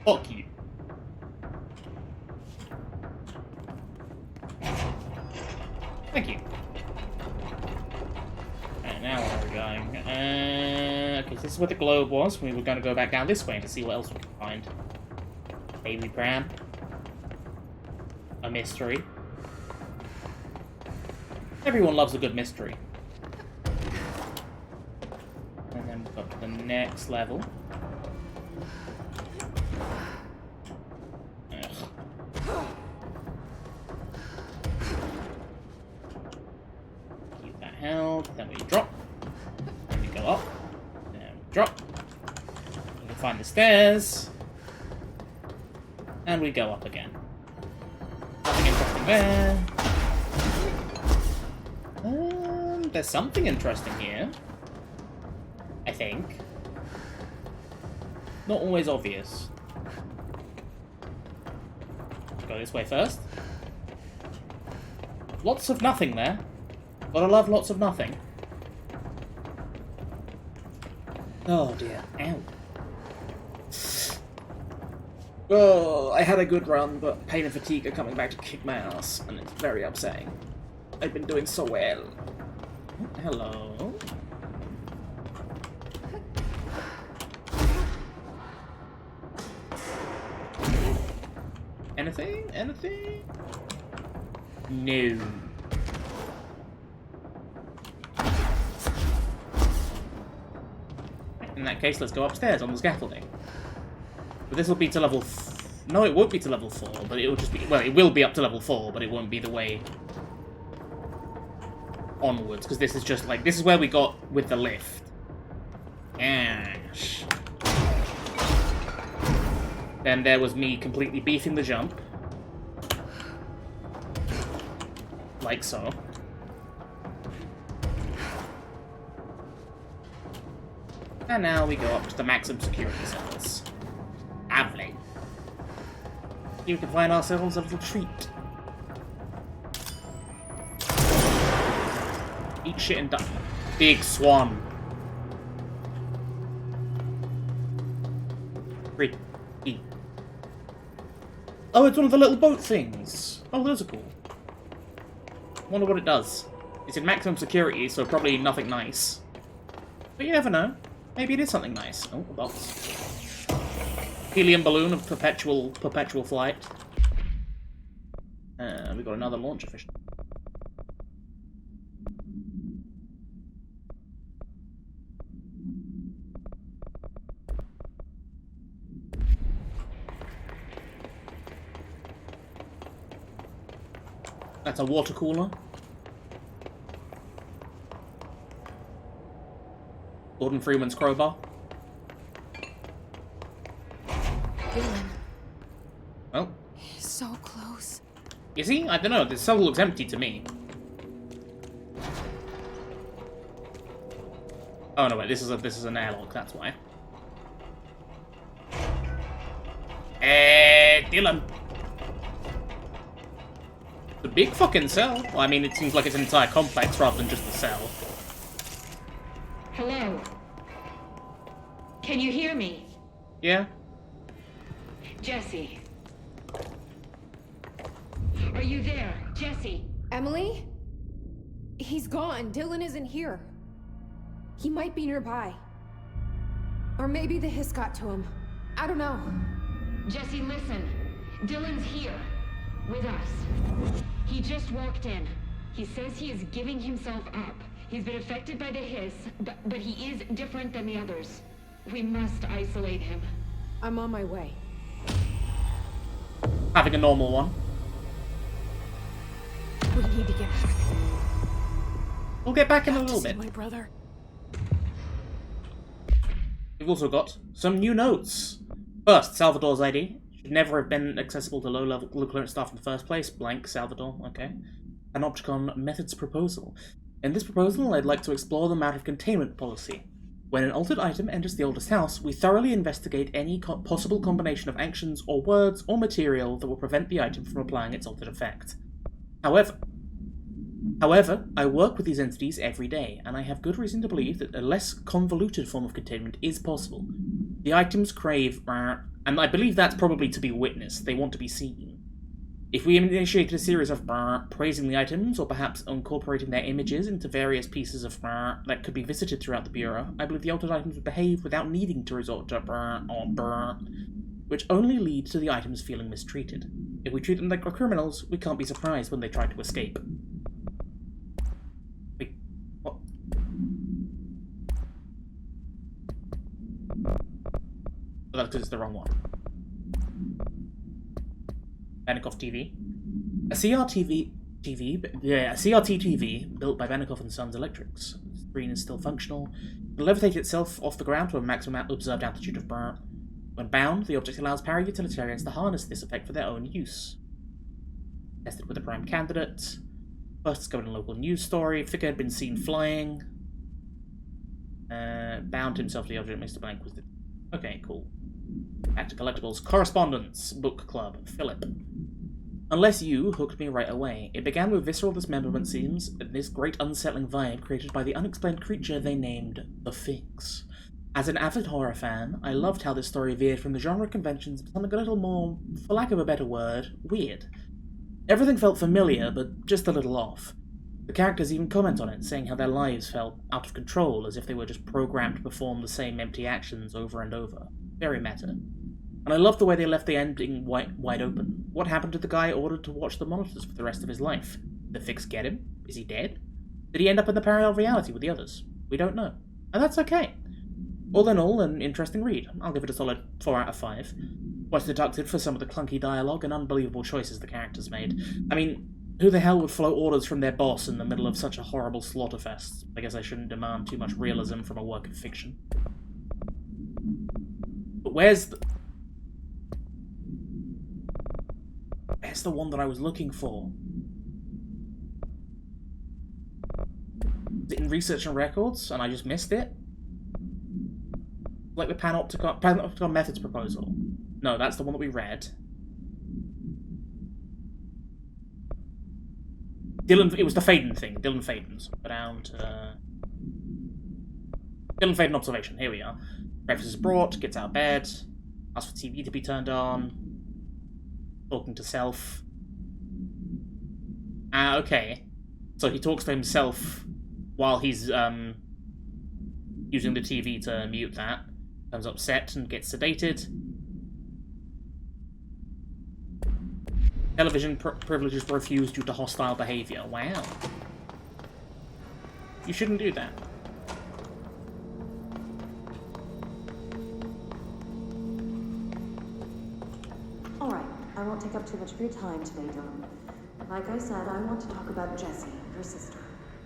Fuck you. Thank you. And now where are we going? Okay, so this is where the globe was. We were going to go back down this way to see what else we can find. Baby Bram. A mystery. Everyone loves a good mystery. And then we've got to the next level. Keep that held, then we drop. Then we go up. Then we drop. We can find the stairs. And we go up again. Nothing interesting there. There's something interesting here. I think. Not always obvious. Go this way first. Lots of nothing there. Gotta love lots of nothing. Oh dear. Ow. Oh, I had a good run, but pain and fatigue are coming back to kick my ass, and it's very upsetting. I've been doing so well. Hello. Anything? Anything? No. In that case, let's go upstairs on the scaffolding. But this will be to level... No, it won't be to level 4, but it will just be... Well, it will be up to level 4, but it won't be the way onwards, because this is just like... This is where we got with the lift. Ash. Then there was me completely beefing the jump. Like so. And now we go up to the maximum security cells. Lovely. You can find ourselves a little treat. Eat shit and die. Big swan. Read. Eat. Oh, it's one of the little boat things. Oh, those are cool. Wonder what it does. It's in maximum security, so probably nothing nice. But you never know. Maybe it is something nice. Oh, a box. Helium balloon of perpetual flight. We got another launch official. That's a water cooler. Gordon Freeman's crowbar. Dylan. Oh. He's so close. You see? I don't know. This cell looks empty to me. Oh no, wait. This is an airlock. That's why. Dylan. The big fucking cell. Well, I mean, it seems like it's an entire complex rather than just a cell. Hello? Can you hear me? Yeah? Jesse. Are you there? Jesse? Emily? He's gone. Dylan isn't here. He might be nearby. Or maybe the hiss got to him. I don't know. Jesse, listen. Dylan's here. With us. He just walked in. He says he is giving himself up. He's been affected by the hiss, but he is different than the others. We must isolate him. I'm on my way. Having a normal one. We need to get back. We'll get back in a little bit. My brother. We've also got some new notes. First, Salvador's ID. Should never have been accessible to low-level clearance staff in the first place. Blank Salvador, okay. An Opticon methods proposal. In this proposal, I'd like to explore the matter of containment policy. When an altered item enters the oldest house, we thoroughly investigate any possible combination of actions or words or material that will prevent the item from applying its altered effect. However, I work with these entities every day, and I have good reason to believe that a less convoluted form of containment is possible. The items crave, and I believe that's probably to be witnessed. They want to be seen. If we initiated a series of praising the items, or perhaps incorporating their images into various pieces of that could be visited throughout the Bureau, I believe the altered items would behave without needing to resort to or which only leads to the items feeling mistreated. If we treat them like criminals, we can't be surprised when they try to escape. Wait, what? Oh, that's because it's the wrong one. Benikoff TV. A CRT TV built by Benikoff and Sons Electrics. The screen is still functional. It will levitate itself off the ground to a maximum observed altitude of burn. When bound, the object allows para-utilitarians to harness this effect for their own use. Tested with a prime candidate. First discovered in a local news story. Figure had been seen flying. Bound himself to the object. Mr. Blank was the... Okay, cool. Back to collectibles. Correspondence. Book club. Philip. Unless you hooked me right away. It began with visceral dismemberment scenes and this great unsettling vibe created by the unexplained creature they named the Sphinx. As an avid horror fan, I loved how this story veered from the genre conventions to something a little more, for lack of a better word, weird. Everything felt familiar, but just a little off. The characters even comment on it, saying how their lives felt out of control, as if they were just programmed to perform the same empty actions over and over. Very meta. And I love the way they left the ending wide open. What happened to the guy ordered to watch the monitors for the rest of his life? Did the Fix get him? Is he dead? Did he end up in the parallel reality with the others? We don't know. And that's okay. All in all, an interesting read. I'll give it a solid 4 out of 5. Was deducted for some of the clunky dialogue and unbelievable choices the characters made. I mean, who the hell would follow orders from their boss in the middle of such a horrible slaughterfest? I guess I shouldn't demand too much realism from a work of fiction. But where's the one that I was looking for? Is it in Research and Records and I just missed it? Like the panopticon methods proposal. No, that's the one that we read. Dylan, it was the Faden thing. Dylan Faden's. Go down to Dylan Faden observation. Here we are. Breakfast is brought. Gets out of bed. Asks for TV to be turned on. Talking to self. Ah, okay. So he talks to himself while he's using the TV to mute that. Becomes upset and gets sedated. Television privileges were refused due to hostile behavior. Wow. You shouldn't do that. Alright, I won't take up too much of your time today, Dylan. Like I said, I want to talk about Jessie, your sister.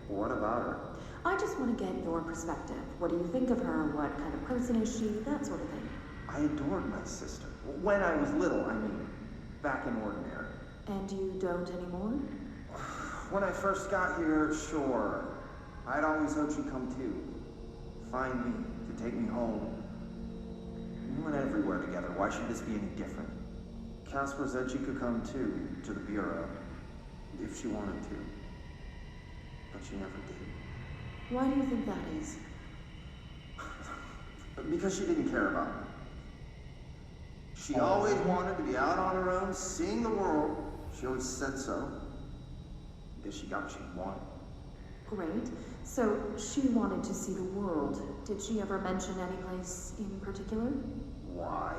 What about her? I just want to get your perspective. What do you think of her? What kind of person is she? That sort of thing. I adored my sister. When I was little, I mean. Back in Ordinary. And you don't anymore? When I first got here, sure. I'd always hoped she'd come too. Find me, to take me home. We went everywhere together. Why should this be any different? Casper said she could come too, to the Bureau. If she wanted to. But she never did. Why do you think that is? Because she didn't care about me. She always wanted to be out on her own, seeing the world. She always said so. I guess she got what she wanted. Great. So, she wanted to see the world. Did she ever mention any place in particular? Why?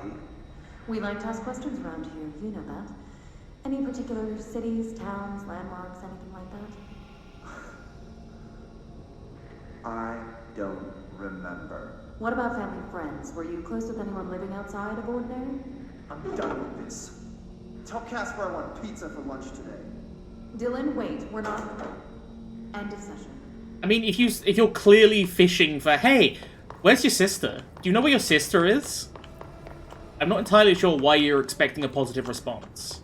We like to ask questions around here, you know that. Any particular cities, towns, landmarks, anything like that? I don't remember. What about family and friends? Were you close with anyone living outside of Ordinary? I'm done with this. Tell Casper I want pizza for lunch today. Dylan, wait. We're not... End of session. I mean, if you're clearly fishing for, hey, where's your sister? Do you know where your sister is? I'm not entirely sure why you're expecting a positive response.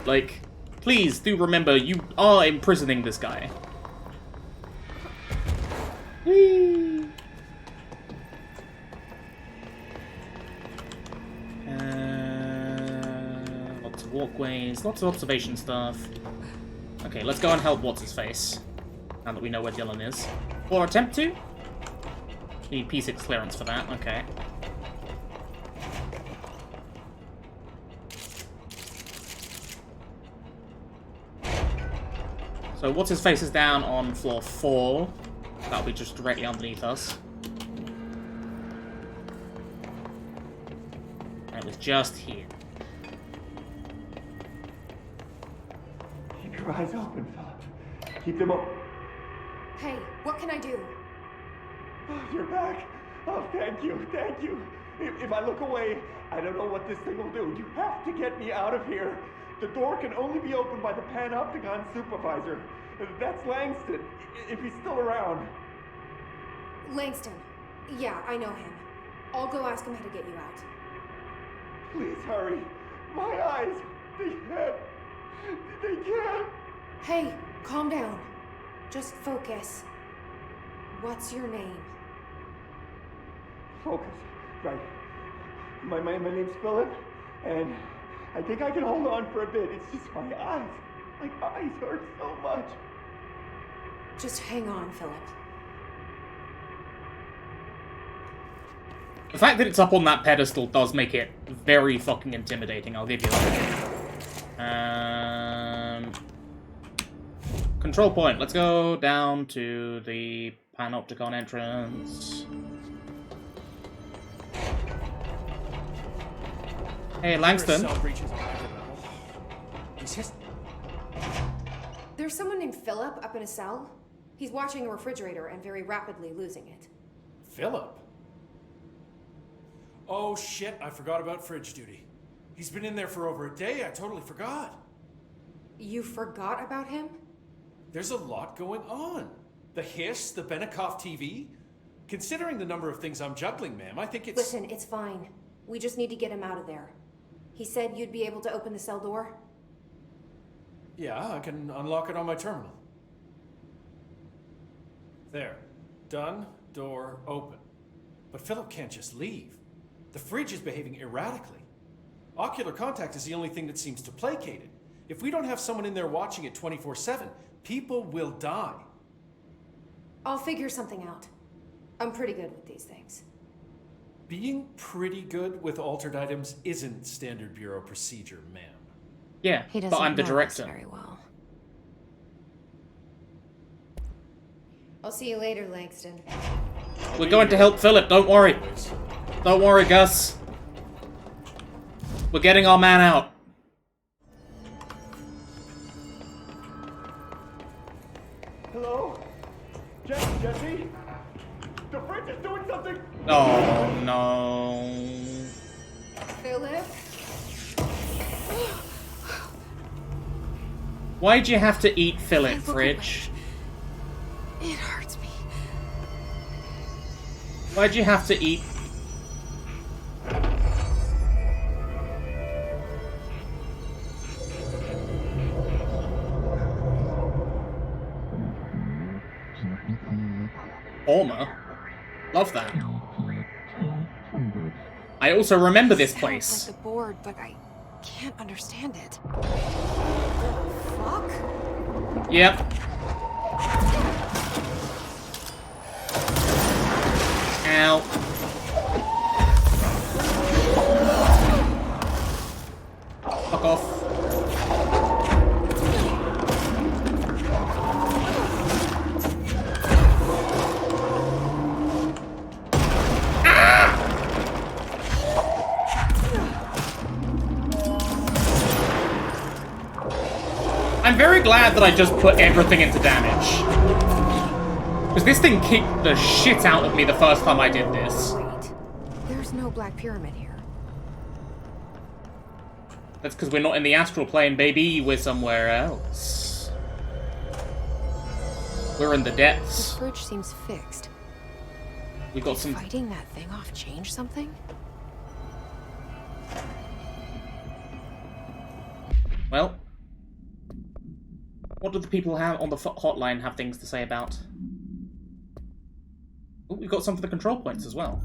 Like, please do remember you are imprisoning this guy. Whee! Lots of walkways, lots of observation stuff. Okay, let's go and help What's-His-Face. Now that we know where Dylan is. Or attempt to? Need P6 clearance for that, okay. So What's-His-Face is down on floor 4. That'll be just directly underneath us. And it was just here. Keep your eyes open, Philip. Keep them open. Hey, what can I do? Oh, you're back. Oh, thank you, thank you. If I look away, I don't know what this thing will do. You have to get me out of here. The door can only be opened by the Panopticon supervisor. That's Langston, if he's still around. Langston. Yeah, I know him. I'll go ask him how to get you out. Please hurry. My eyes, they can't. Hey, calm down. Just focus. What's your name? Focus. Right. My name's Philip, and I think I can hold on for a bit. It's just my eyes. My eyes hurt so much. Just hang on, Philip. The fact that it's up on that pedestal does make it very fucking intimidating, I'll give you that. Control point. Let's go down to the Panopticon entrance. Hey, Langston. There's someone named Philip up in a cell. He's watching a refrigerator and very rapidly losing it. Philip? Oh shit, I forgot about fridge duty. He's been in there for over a day, I totally forgot. You forgot about him? There's a lot going on. The hiss, the Benikoff TV. Considering the number of things I'm juggling, ma'am, I think it's... Listen, it's fine. We just need to get him out of there. He said you'd be able to open the cell door? Yeah, I can unlock it on my terminal. There. Done. Door open. But Philip can't just leave. The fridge is behaving erratically. Ocular contact is the only thing that seems to placate it. If we don't have someone in there watching it 24/7, people will die. I'll figure something out. I'm pretty good with these things. Being pretty good with altered items isn't standard bureau procedure, ma'am. Yeah, He but doesn't I'm the know director. us very well. I'll see you later, Langston. We're going to help Philip, don't worry. Don't worry, Gus. We're getting our man out. Hello? Jesse? The fridge is doing something! Oh, no. Philip? Why'd you have to eat Philip, Fridge? It hurts me. Why'd you have to eat? Orma? Love that. I also remember this place. Sounds like the board, but I can't understand it. Fuck? Yep. Ow. Fuck off. I'm very glad that I just put everything into damage. Because this thing kicked the shit out of me the first time I did this. Wait, there's no Black Pyramid here. That's because we're not in the astral plane, baby. We're somewhere else. We're in the The depths. fridge seems fixed. We got Did some... fighting that thing off change something? Well... What do the people have on the hotline have things to say about? Oh, we've got some for the control points as well.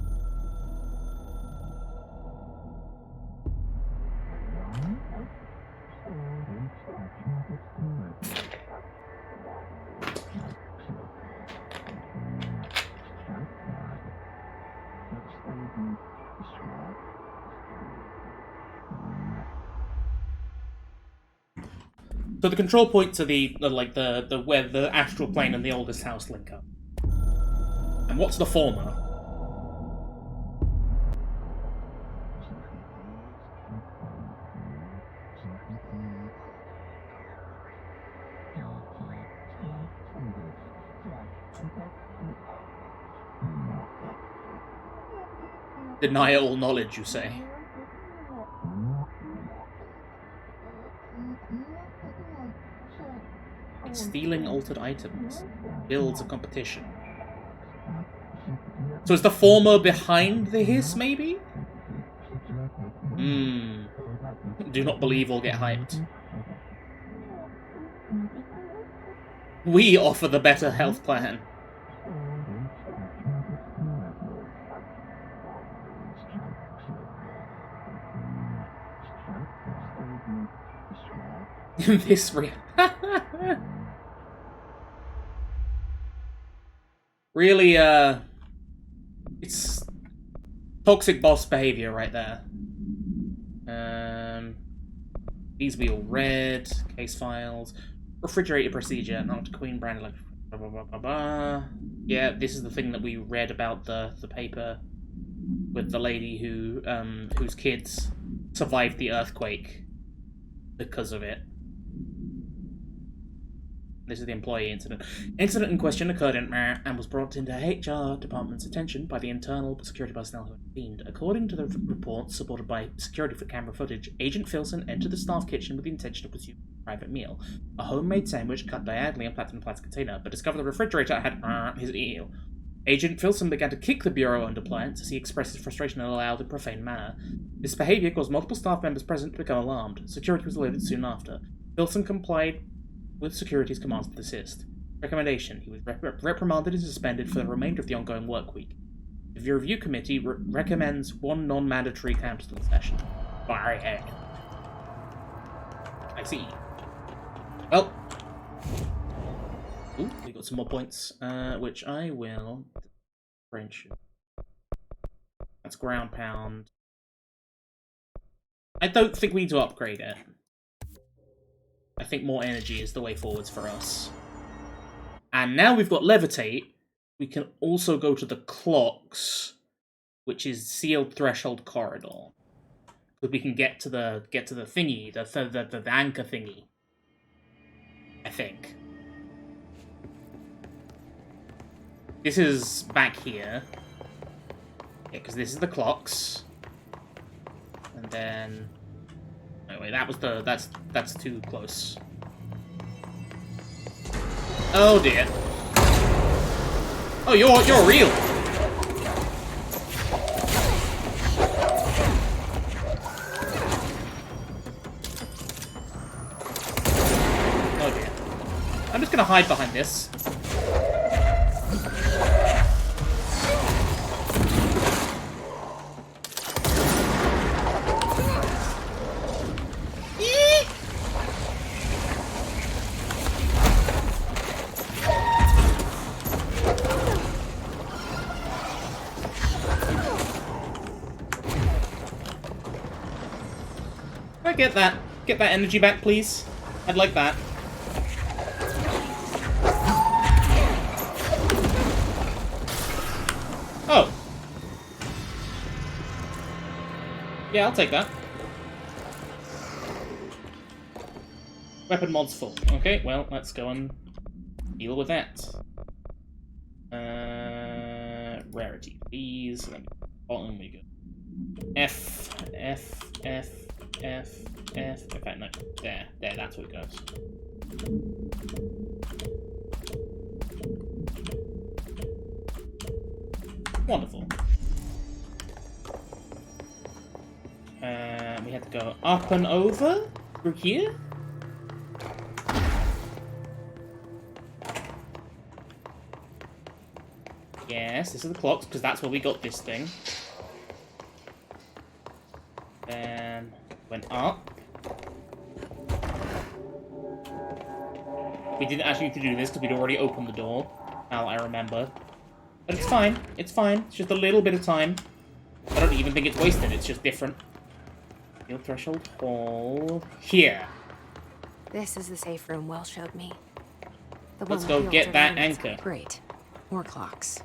So the control points are the where the astral plane and the oldest house link up. And what's the former? Deny all knowledge, you say? Stealing altered items. Builds a competition. So is the former behind the hiss, maybe? Do not believe or get hyped. We offer the better health plan. This really, it's toxic boss behavior right there. These we all read. Case files. Refrigerator procedure. Not Queen brand like blah, blah, blah, blah, blah. Yeah, this is the thing that we read about the paper with the lady who whose kids survived the earthquake because of it. This is the employee incident. Incident in question occurred in and was brought into HR department's attention by the internal security personnel who intervened. According to the report, supported by security camera footage, Agent Filson entered the staff kitchen with the intention of consuming a private meal. A homemade sandwich cut diagonally and packed in a plastic container, but discovered the refrigerator had his eel. Agent Filson began to kick the bureau under plants as he expressed his frustration in a loud and profane manner. This behavior caused multiple staff members present to become alarmed. Security was alerted soon after. Filson complied with security's commands to desist. Recommendation. He was reprimanded and suspended for the remainder of the ongoing work week. The review committee recommends one non-mandatory counseling session. Fire ahead. I see. Well. Ooh, we got some more points, which I will... Friendship. That's ground pound. I don't think we need to upgrade it. I think more energy is the way forwards for us. And now we've got levitate, we can also go to the clocks, which is sealed threshold corridor. But we can get to the thingy, the anchor thingy. I think. This is back here. Yeah, because this is the clocks. And then... Oh, wait, that was the... That's too close. Oh, dear. Oh, you're real! Oh, dear. I'm just gonna hide behind this. Get that energy back, please. I'd like that. Oh. Yeah, I'll take that. Weapon mod's full. Okay, well, let's go and deal with that. Rarity, please. Bottom we go. F. Okay, no. There, that's where it goes. Wonderful. We have to go up and over through here. Yes, this is the clocks, because that's where we got this thing. Then went up. We didn't actually need to do this because we'd already opened the door. Now I remember. But it's fine. It's fine. It's just a little bit of time. I don't even think it's wasted. It's just different. Steel threshold hall. Here. This is the safe room Will showed me. Let's go get that anchor. Great. More clocks.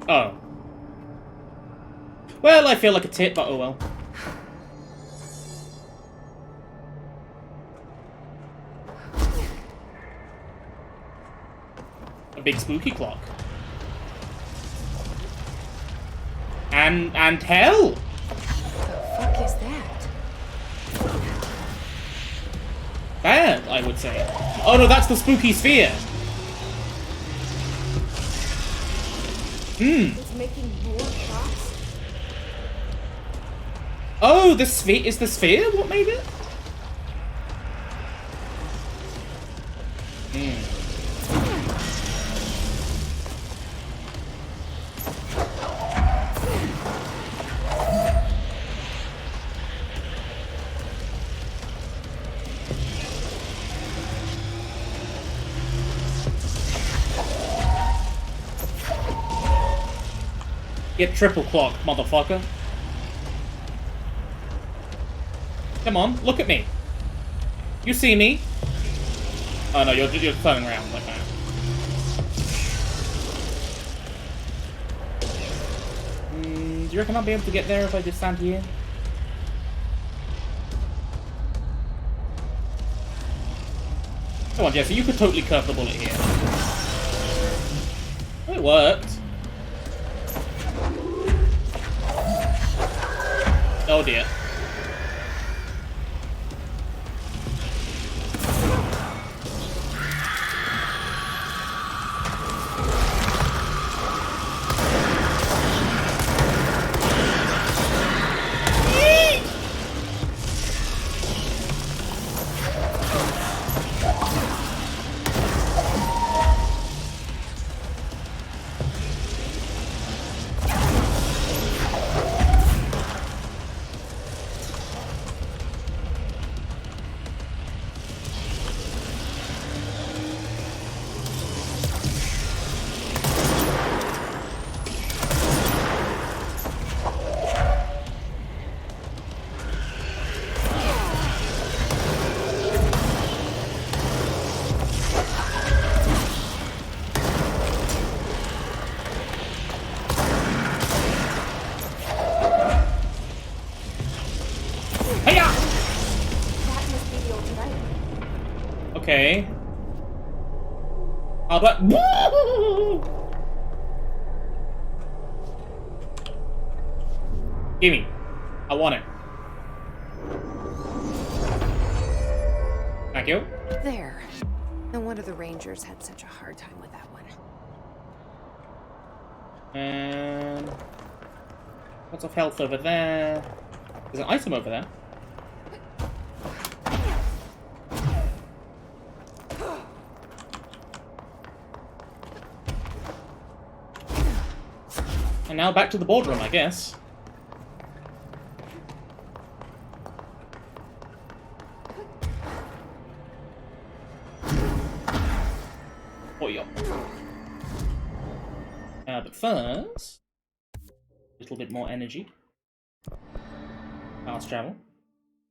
Oh. Well, I feel like a tit, but oh well. A big spooky clock. And hell! What the fuck is that? Bad, I would say. Oh no, that's the spooky sphere. It's making more shots. Oh, the sphere is the sphere what made it? Get triple clock, motherfucker. Come on, look at me. You see me? Oh no, you're turning around like that. Do you reckon I'll be able to get there if I just stand here? Come on, Jesse, you could totally curve the bullet here. Oh, it worked. Oh dear. Hiya! That must be the altered item. Okay. Oh, but gimme. I want it. Thank you. There. No wonder the Rangers had such a hard time with that one. And lots of health over there. There's an item over there. And now back to the boardroom, I guess. Oh, yeah. But first, a little bit more energy. Fast travel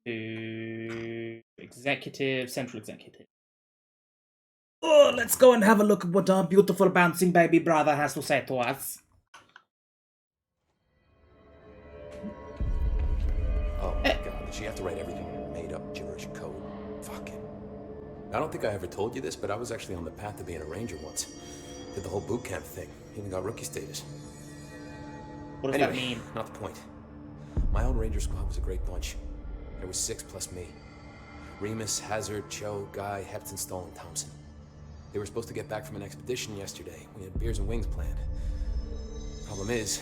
to central executive. Oh, let's go and have a look at what our beautiful bouncing baby brother has to say to us. Oh my god, did she have to write everything in a made-up gibberish code? Fuck it. I don't think I ever told you this, but I was actually on the path to being a ranger once. Did the whole boot camp thing. Even got rookie status. What does that mean? Not the point. My own ranger squad was a great bunch. There was 6 plus me. Remus, Hazard, Cho, Guy, Hepton, Stoll, and Thompson. They were supposed to get back from an expedition yesterday. We had beers and wings planned. Problem is,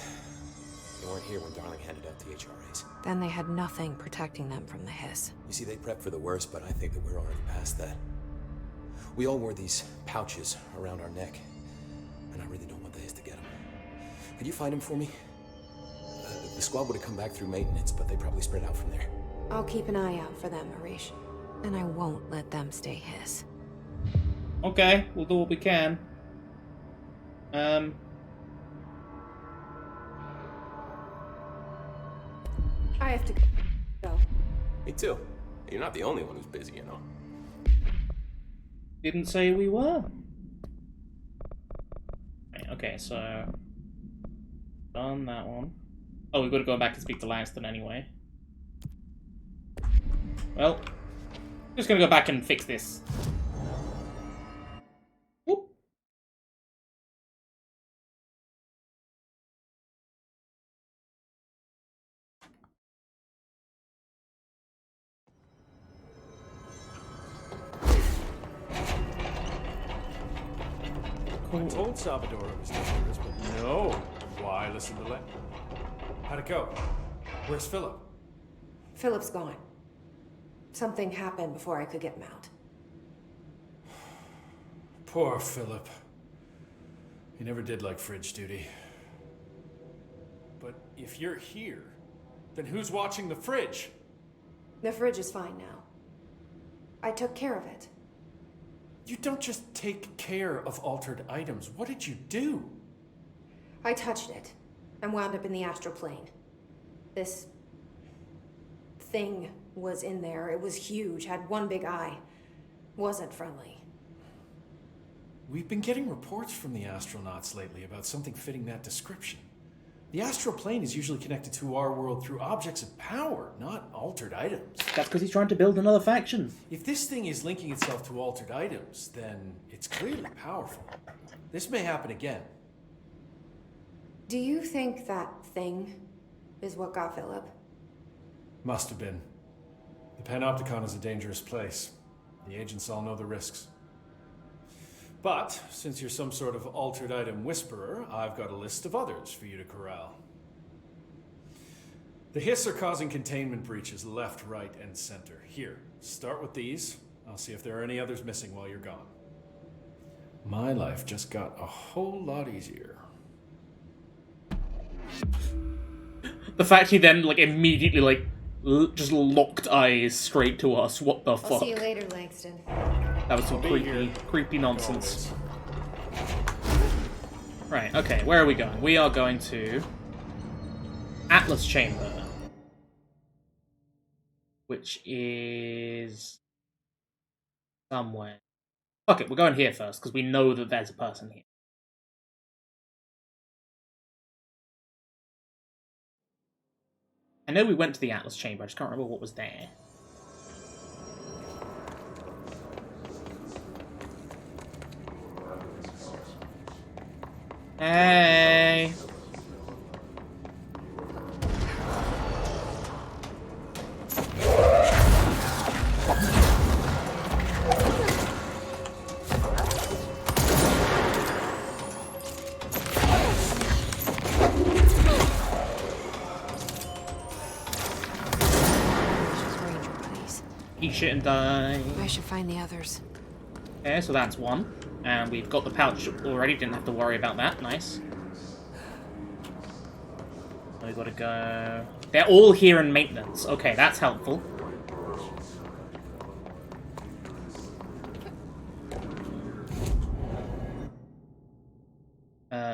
they weren't here when Darling handed out the HRAs. Then they had nothing protecting them from the hiss. You see, they prepped for the worst, but I think that we're already past that. We all wore these pouches around our neck, and I really don't want the hiss to get them. Could you find them for me? The squad would have come back through maintenance, but they probably spread out from there. I'll keep an eye out for them, Arish. And I won't let them stay hiss. Okay, we'll do what we can. I have to go. Me too. You're not the only one who's busy, you know. Didn't say we were. Okay, so done that one. Oh, we've got to go back and speak to Langston anyway. Well, just gonna go back and fix this. Whoop. I told Salvador it was dangerous, but no. Why listen to Len? How'd it go? Where's Philip? Philip's gone. Something happened before I could get him out. Poor Philip. He never did like fridge duty. But if you're here, then who's watching the fridge? The fridge is fine now. I took care of it. You don't just take care of altered items. What did you do? I touched it and wound up in the astral plane. This thing was in there. It was huge, had one big eye. Wasn't friendly. We've been getting reports from the astronauts lately about something fitting that description. The astral plane is usually connected to our world through objects of power, not altered items. That's because he's trying to build another faction. If this thing is linking itself to altered items, then it's clearly powerful. This may happen again. Do you think that thing is what got Philip? Must have been. The Panopticon is a dangerous place. The agents all know the risks. But, since you're some sort of altered item whisperer, I've got a list of others for you to corral. The Hiss are causing containment breaches left, right, and center. Here, start with these. I'll see if there are any others missing while you're gone. My life just got a whole lot easier. The fact he then, immediately, just locked eyes straight to us. What the fuck? I'll see you later, Langston. That was some creepy nonsense. Right, okay, where are we going? We are going to Atlas Chamber, which is somewhere. Okay, we're going here first, because we know that there's a person here. I know we went to the Atlas Chamber, I just can't remember what was there. Hey! Eat shit and die. I should find the others. Okay, so that's one. And we've got the pouch already, didn't have to worry about that. Nice. We gotta go... They're all here in maintenance. Okay, that's helpful.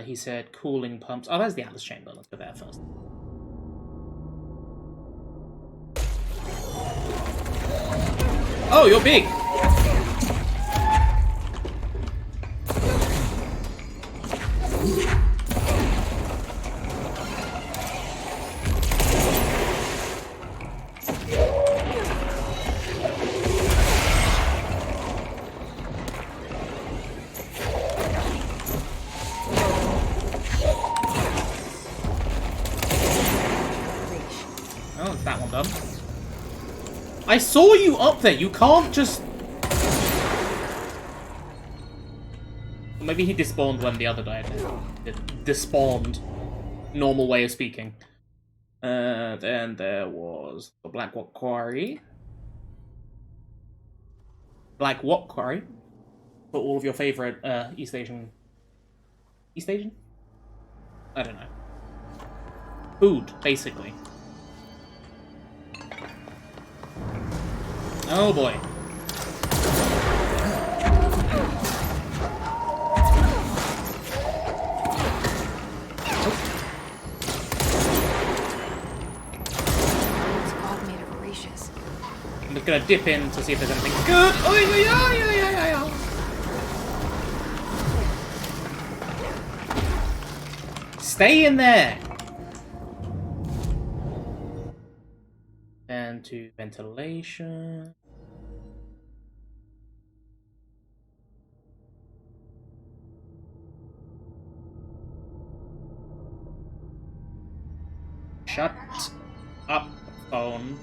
He said cooling pumps. Oh, there's the Atlas Chamber. Let's go there first. Oh, you're big! Oh, that one done. I saw you up there. You can't just... Maybe he despawned when the other died. Despawned. Normal way of speaking. Then there was the Black Rock Quarry. Black Rock Quarry. For all of your favorite East Asian... East Asian? I don't know. Food, basically. Oh boy. I'm just gonna dip in to see if there's anything good. Oh, yeah. Stay in there. And to ventilation. Shut up, phone.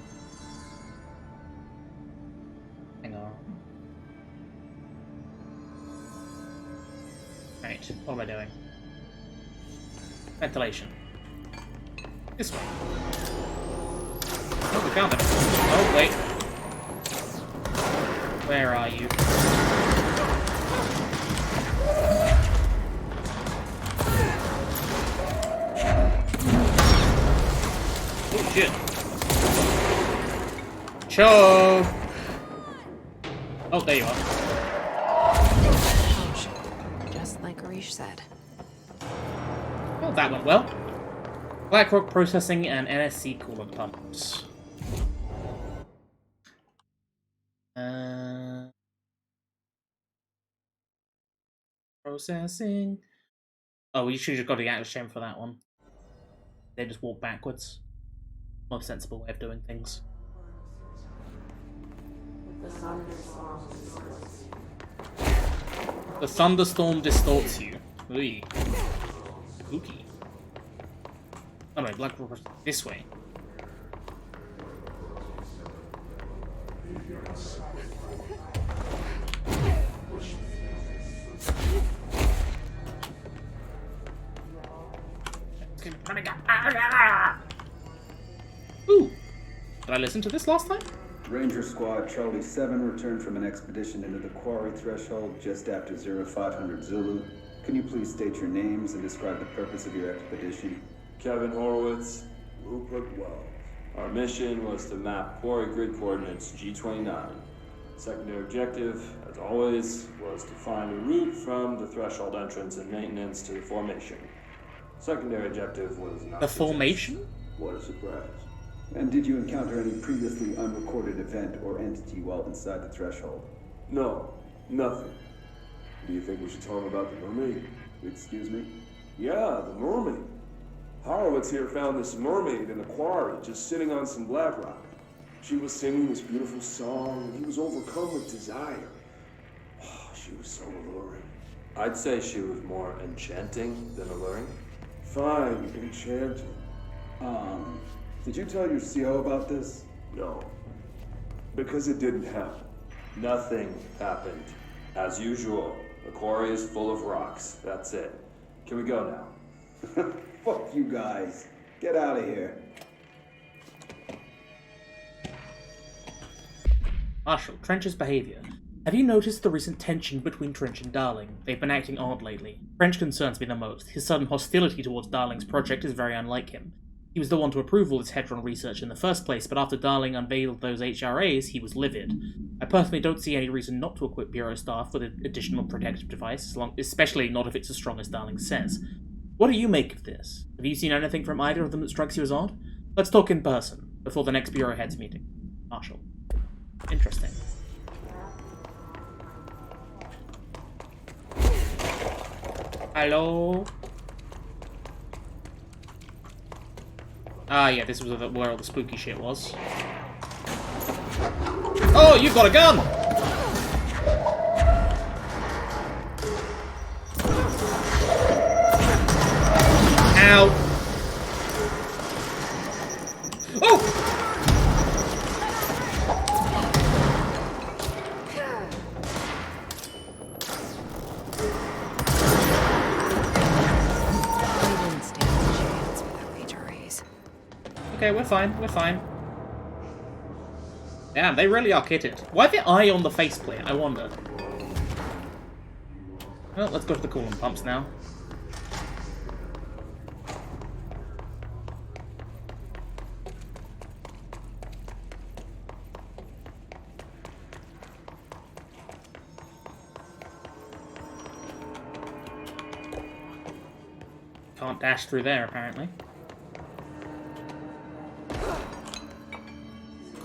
Hang on. Right, what am I doing? Ventilation. This way. Oh, we found it. Oh, wait. Where are you? Oh, shit. Cho! Oh, there you are. Just like Arish said. Oh, that went well. BlackRock processing and NSC coolant pumps. Processing. Oh, we should have got the Atlas Chamber for that one. They just walk backwards. More sensible way of doing things. The thunderstorm distorts you. Ooh. Spooky. Oh no, Black Rock this way. Ooh! Did I listen to this last time? Ranger Squad Charlie 7 returned from an expedition into the quarry threshold just after 0500 Zulu. Can you please state your names and describe the purpose of your expedition? Kevin Horowitz, Rupert Wells. Our mission was to map quarry grid coordinates G29. Secondary objective, as always, was to find a route from the threshold entrance and maintenance to the formation. Secondary objective was not... The formation? What a surprise. And did you encounter any previously unrecorded event or entity while inside the threshold? No, nothing. Do you think we should tell him about the mermaid? Excuse me? Yeah, the mermaid. Horowitz here found this mermaid in the quarry, just sitting on some black rock. She was singing this beautiful song, and he was overcome with desire. Oh, she was so alluring. I'd say she was more enchanting than alluring. Fine, enchanting. Did you tell your CO about this? No. Because it didn't happen. Nothing happened. As usual, the quarry is full of rocks. That's it. Can we go now? Fuck you guys. Get out of here. Marshall, Trench's behavior. Have you noticed the recent tension between Trench and Darling? They've been acting odd lately. Trench concerns me the most. His sudden hostility towards Darling's project is very unlike him. He was the one to approve all this Hedron research in the first place, but after Darling unveiled those HRAs, he was livid. I personally don't see any reason not to equip Bureau staff with an additional protective device, especially not if it's as strong as Darling says. What do you make of this? Have you seen anything from either of them that strikes you as odd? Let's talk in person, before the next Bureau heads meeting. Marshall. Interesting. Hello? Ah, yeah, this was where all the spooky shit was. Oh, you've got a gun! Ow! Oh! Okay, we're fine, we're fine. Damn, they really are kitted. Why the eye on the faceplate, I wonder? Well, let's go to the coolant pumps now. Can't dash through there, apparently.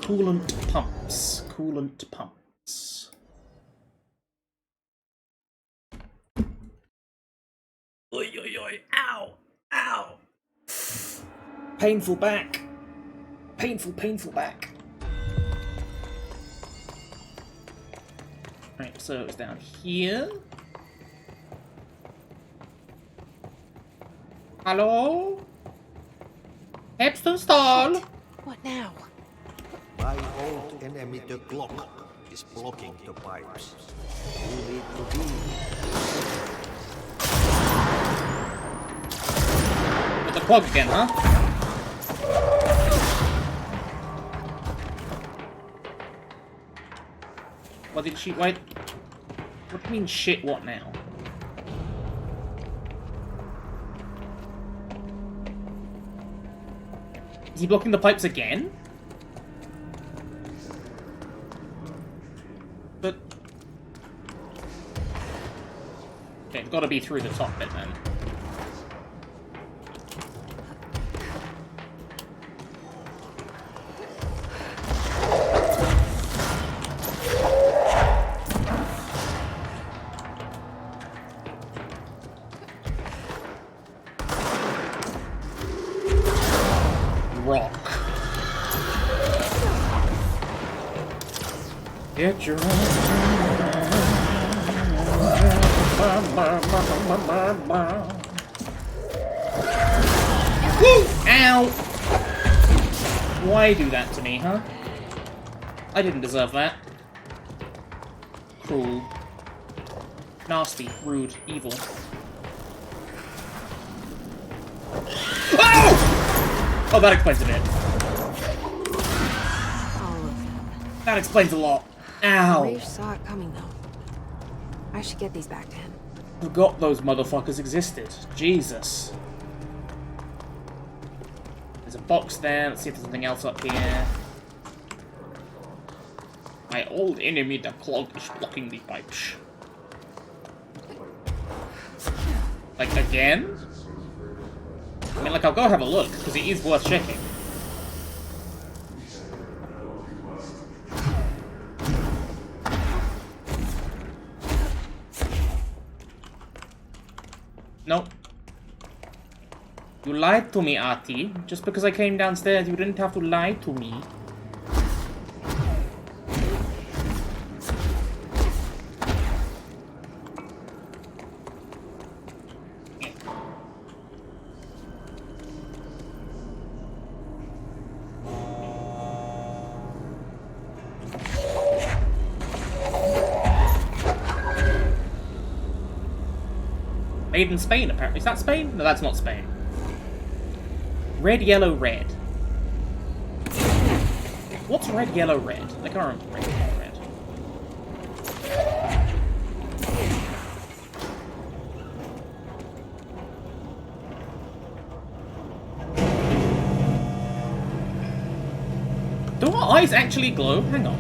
Coolant pumps. Coolant pumps. Oi, oi, oi. Ow! Ow! Painful back. Painful, painful back. Right, so it's down here. Hello? Epstein stall. What now? My old enemy, the Glock, is blocking the pipes. You need to be... With the plug again, huh? What did she... Wait... What do you mean shit what now? Is he blocking the pipes again? But... Okay, it's gotta be through the top bit then. Get your Woo! Ow! Why do that to me, huh? I didn't deserve that. Cruel. Nasty, rude, evil. Oh! Oh, that explains a bit. That explains a lot. Ow! Rage saw it coming, though. I should get these back to him. Forgot those motherfuckers existed. Jesus. There's a box there. Let's see if there's something else up here. My old enemy, the clog, is blocking the pipes. Like, again? I mean, like, I'll go have a look, because it is worth checking. Nope. You lied to me, Artie. Just because I came downstairs, you didn't have to lie to me. Made in Spain, apparently. Is that Spain? No, that's not Spain. Red, yellow, red. What's red, yellow, red? I can't remember red, yellow, red. Do our eyes actually glow? Hang on.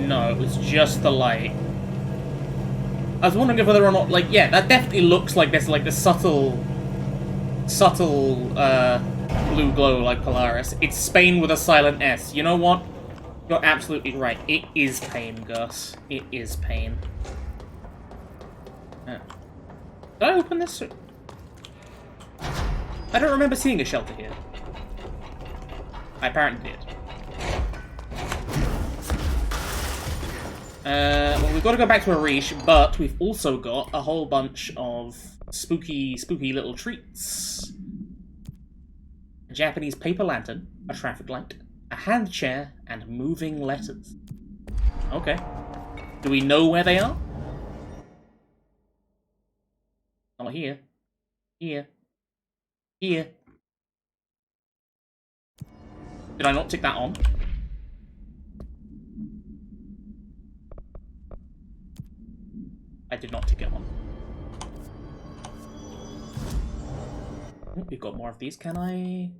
No, it's just the light. I was wondering whether or not, like, yeah, that definitely looks like there's, like, the subtle, blue glow like Polaris. It's Spain with a silent S. You know what? You're absolutely right. It is pain, Gus. It is pain. Did I open this? I don't remember seeing a shelter here. I apparently did. Well, we've got to go back to Arish, but we've also got a whole bunch of spooky little treats. A Japanese paper lantern, a traffic light, a hand chair, and moving letters. Okay. Do we know where they are? Oh, here. Here. Here. Did I not tick that on? I did not tick it on. Oh, we've got more of these. Can I?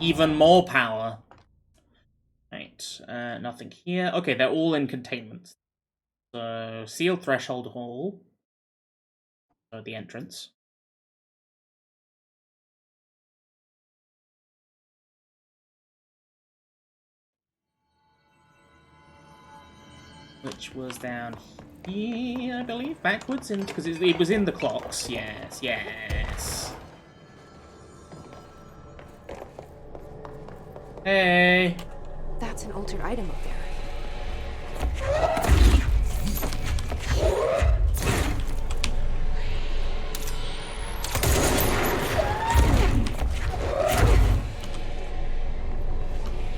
Even more power. Right. Nothing here. Okay, they're all in containment. So, sealed threshold hall. So, the entrance. Which was down here, I believe, backwards, because it was in the clocks. Yes, yes. Hey. That's an altered item up there.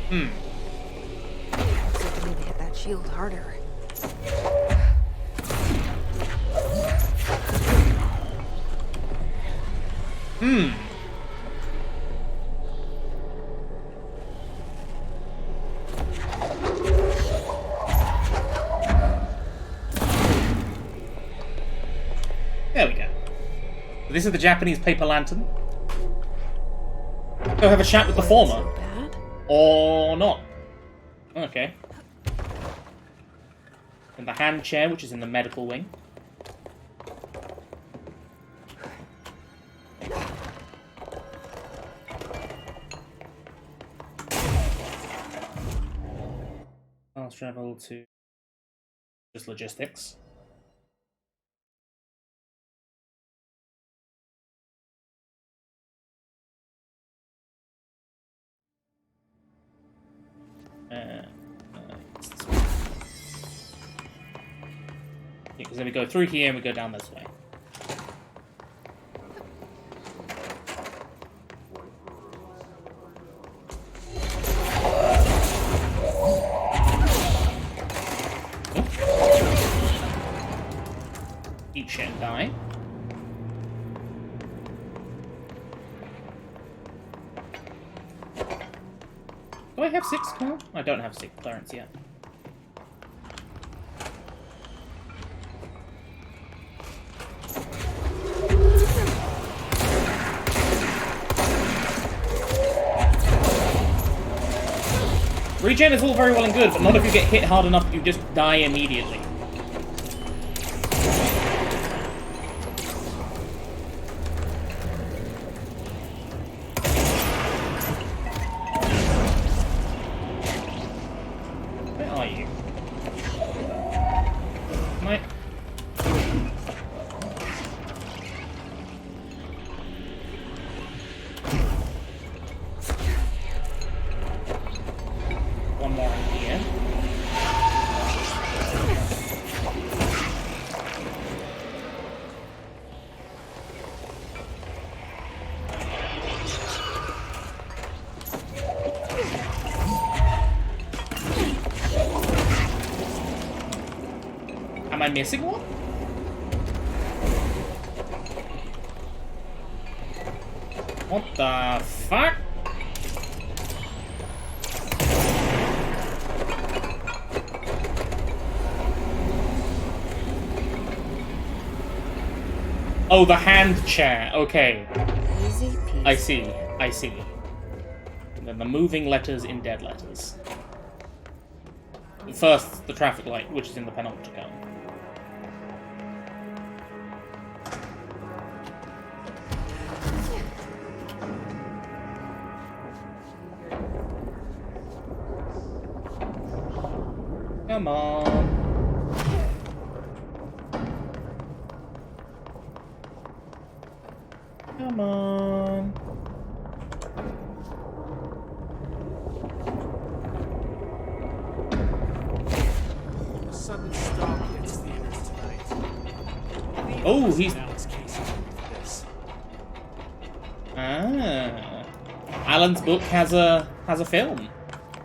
Hmm. So we need to hit that shield harder. Hmm. There we go. This is the Japanese paper lantern. Go have a chat with the former. Or not. Okay. And the hand chair, which is in the medical wing. Fast travel to just logistics. Because then we go through here and we go down this way. Eat shit and die. Do I have 6 clearance? I don't have 6 clearance yet. Regen is all very well and good, but not if you get hit hard enough you just die immediately. Where are you? I missing one? What the fuck? Oh, the hand chair. Okay. Easy peasy. I see. I see. And then the moving letters in dead letters. First, the traffic light, which is in the panopticon. Come on. Come on. A sudden stop hits theaters tonight. Oh, he's... Alan's book has a film.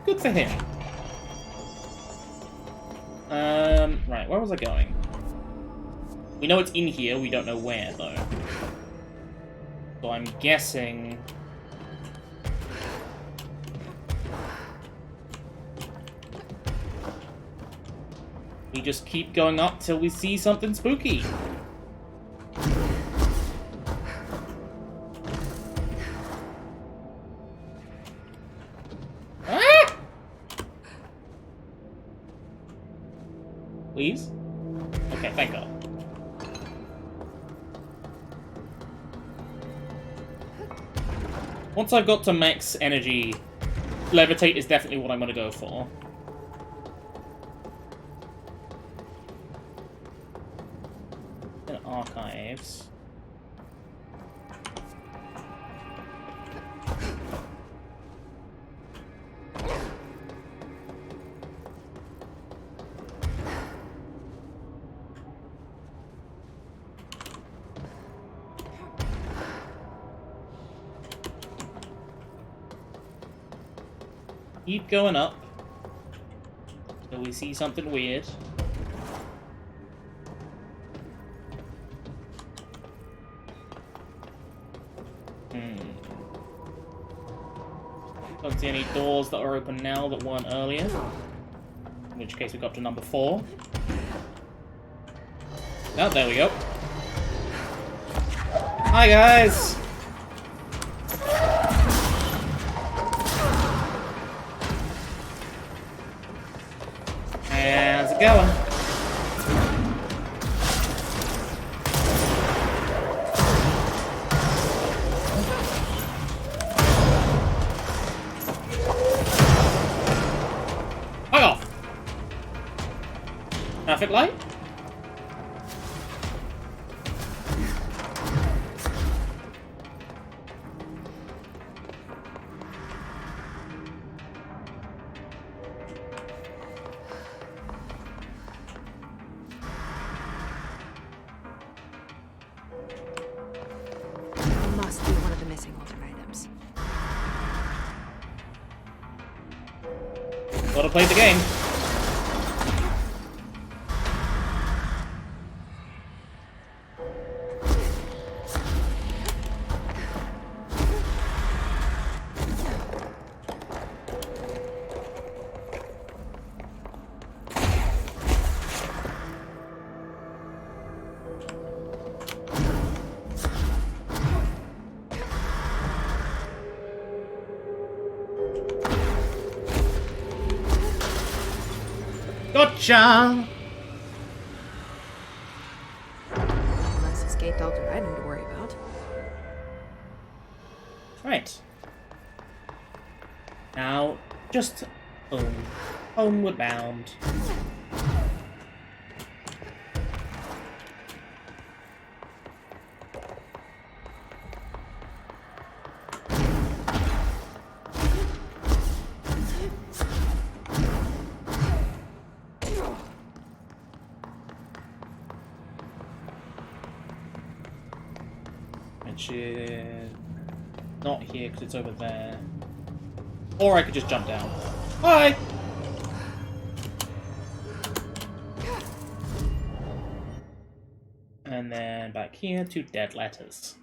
Good for him. Right, where was I going? We know it's in here, we don't know where, though. So I'm guessing... we just keep going up till we see something spooky. Ah! Please? Okay, thank God. Once I've got to max energy, levitate is definitely what I'm going to go for. In archives. Keep going up till we see something weird. Don't see any doors that are open now that weren't earlier. In which case we got to number 4. Oh, there we go. Hi guys! How's it going? Fuck off! Traffic light? Must be one of the missing altar items. Gotta play the game. Gotcha! Less escaped altar item to worry about. Right. Now, just home. Homeward bound. Which is not here because it's over there. Or I could just jump down. Hi! And then back here, 2 dead letters.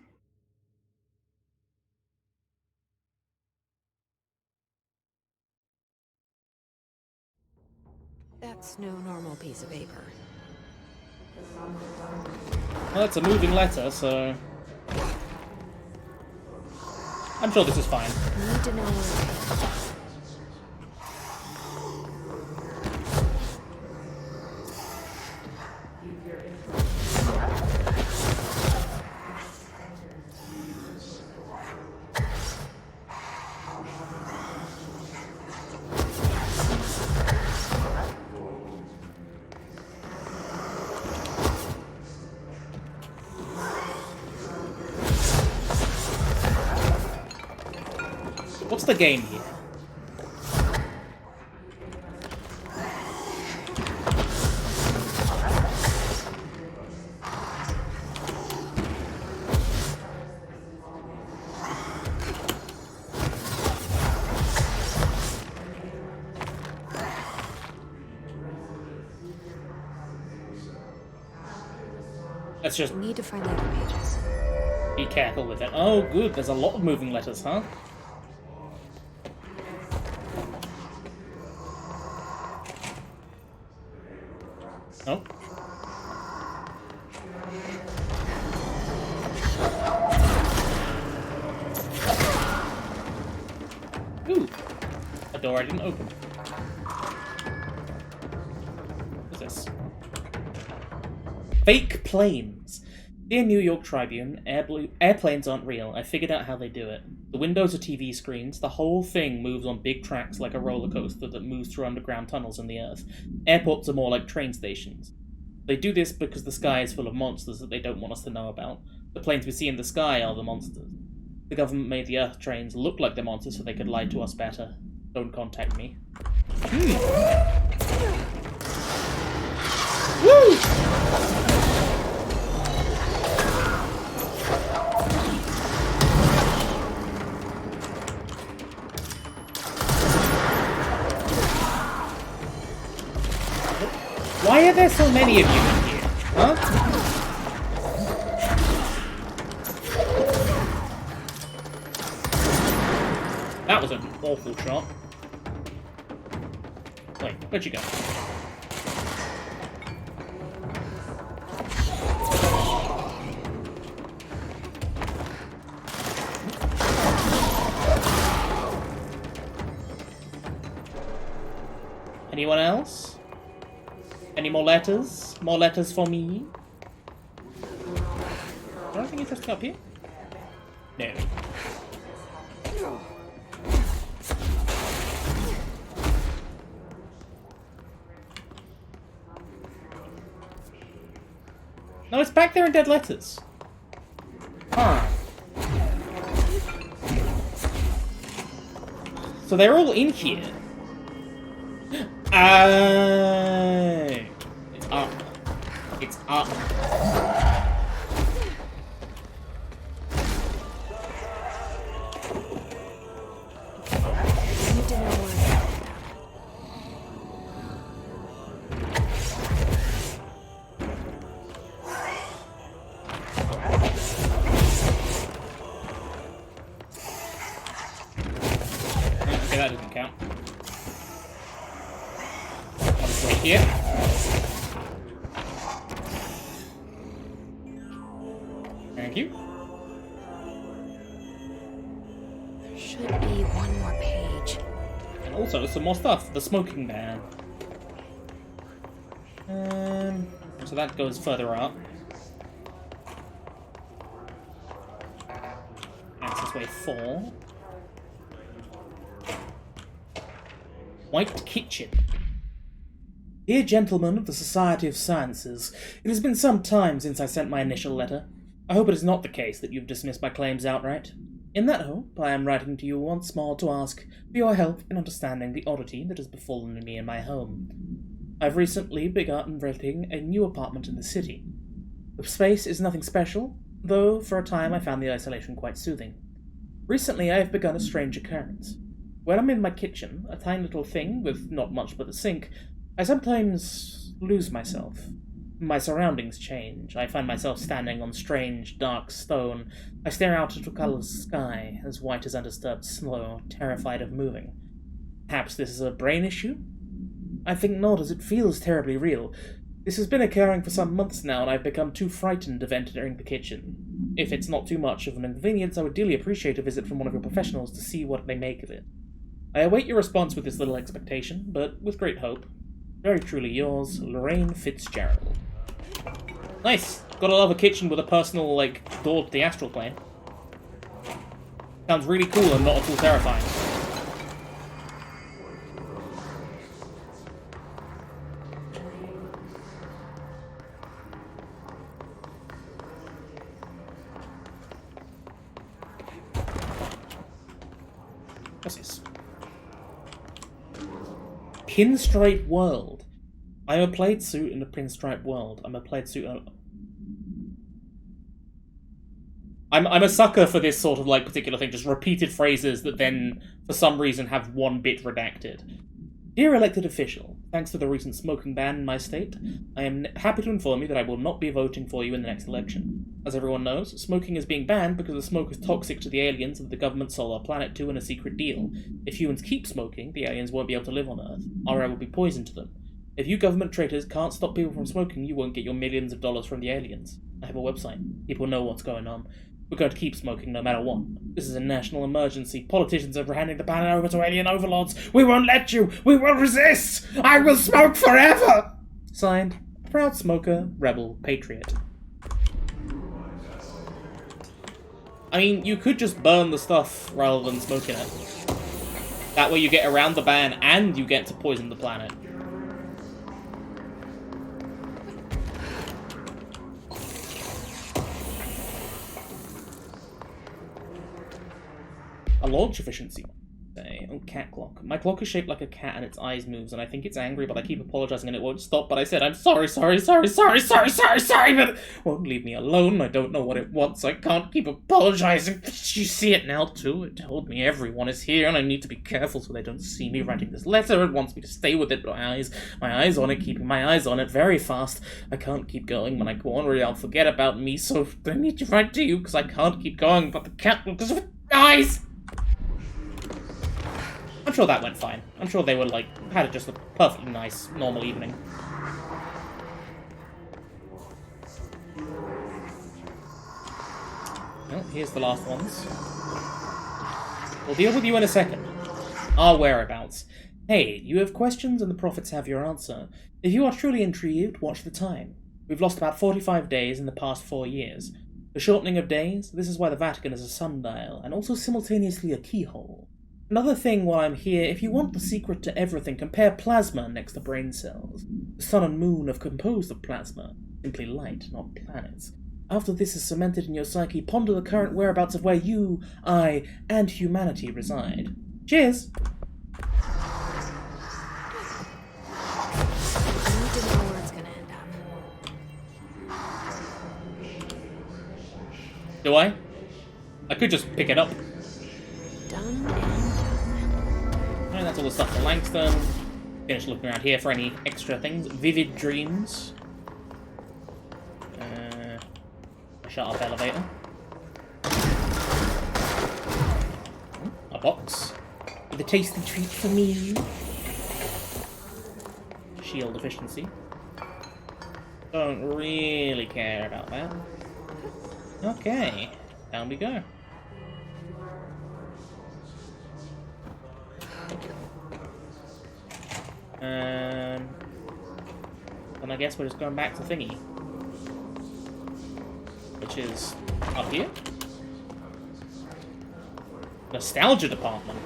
That's no normal piece of paper. Well, it's a moving letter, so I'm sure this is fine. Need to know where. What's the game here? Let's just need to find the other pages. Be careful with it. Oh, good. There's a lot of moving letters, huh? Oh. Ooh. A door I didn't open. What's this? Fake planes. Dear New York Tribune, airplanes aren't real. I figured out how they do it. The windows are TV screens. The whole thing moves on big tracks like a roller coaster that moves through underground tunnels in the earth. Airports are more like train stations. They do this because the sky is full of monsters that they don't want us to know about. The planes we see in the sky are the monsters. The government made the earth trains look like the monsters so they could lie to us better. Don't contact me. Woo! Why are there so many of you in here? Huh? That was an awful shot. Wait, where'd you go? Anyone else? Any more letters? More letters for me? Do I think it's just up here? No. No, it's back there in dead letters. Huh. So they're all in here. It's up. It's up. Need to know where. Okay, that doesn't count. Right here. Thank you. There should be one more page. And also some more stuff. The smoking ban. So that goes further up. Access way 4. White kitchen. Dear gentlemen of the Society of Sciences, it has been some time since I sent my initial letter. I hope it is not the case that you've dismissed my claims outright. In that hope, I am writing to you once more to ask for your help in understanding the oddity that has befallen me in my home. I've recently begun renting a new apartment in the city. The space is nothing special, though for a time I found the isolation quite soothing. Recently I have begun a strange occurrence. When I'm in my kitchen, a tiny little thing with not much but a sink, I sometimes lose myself. My surroundings change. I find myself standing on strange, dark stone. I stare out at a colourless sky, as white as undisturbed snow, terrified of moving. Perhaps this is a brain issue? I think not, as it feels terribly real. This has been occurring for some months now, and I've become too frightened of entering the kitchen. If it's not too much of an inconvenience, I would dearly appreciate a visit from one of your professionals to see what they make of it. I await your response with this little expectation, but with great hope. Very truly yours, Lorraine Fitzgerald. Nice! Gotta love a kitchen with a personal, door to the astral plane. Sounds really cool and not at all terrifying. What's this? Pinstripe World. I'm a plaid suit in a pinstripe world. I'm a plaid suit. I'm a sucker for this sort of particular thing, just repeated phrases that then, for some reason, have one bit redacted. Dear elected official, thanks to the recent smoking ban in my state, I am happy to inform you that I will not be voting for you in the next election. As everyone knows, smoking is being banned because the smoke is toxic to the aliens that the government sold our planet to in a secret deal. If humans keep smoking, the aliens won't be able to live on Earth. Our air will be poisoned to them. If you government traitors can't stop people from smoking, you won't get your millions of dollars from the aliens. I have a website. People know what's going on. We're going to keep smoking no matter what. This is a national emergency. Politicians are handing the planet over to alien overlords. We won't let you! We will resist! I will smoke forever! Signed, Proud Smoker, Rebel, Patriot. I mean, you could just burn the stuff rather than smoking it. That way you get around the ban and you get to poison the planet. A launch efficiency. Oh, cat clock. My clock is shaped like a cat and its eyes moves, and I think it's angry, but I keep apologizing and it won't stop. But I said, I'm sorry, but it won't leave me alone. I don't know what it wants. I can't keep apologizing. You see it now, too. It told me everyone is here, and I need to be careful so they don't see me writing this letter. It wants me to stay with it. My eyes on it, keeping my eyes on it very fast. I can't keep going. When I go on, really, I'll forget about me, so I need to write to you, because I can't keep going, but the cat because of its eyes! I'm sure that went fine. I'm sure they were, had just a perfectly nice, normal evening. Well, here's the last ones. We'll deal with you in a second. Our whereabouts. Hey, you have questions and the prophets have your answer. If you are truly intrigued, watch the time. We've lost about 45 days in the past 4 years. The shortening of days, this is why the Vatican is a sundial, and also simultaneously a keyhole. Another thing while I'm here, if you want the secret to everything, compare plasma next to brain cells. The sun and moon are composed of plasma, simply light, not planets. After this is cemented in your psyche, ponder the current whereabouts of where you, I, and humanity reside. Cheers! I need to know where it's gonna end up. Do I? I could just pick it up. And that's all the stuff for Langston. Finish looking around here for any extra things. Vivid Dreams. Shut up, elevator. A box. With a tasty treat for me. Shield efficiency. Don't really care about that. Okay. Down we go. And I guess we're just going back to Thingy. Which is up here. Nostalgia department.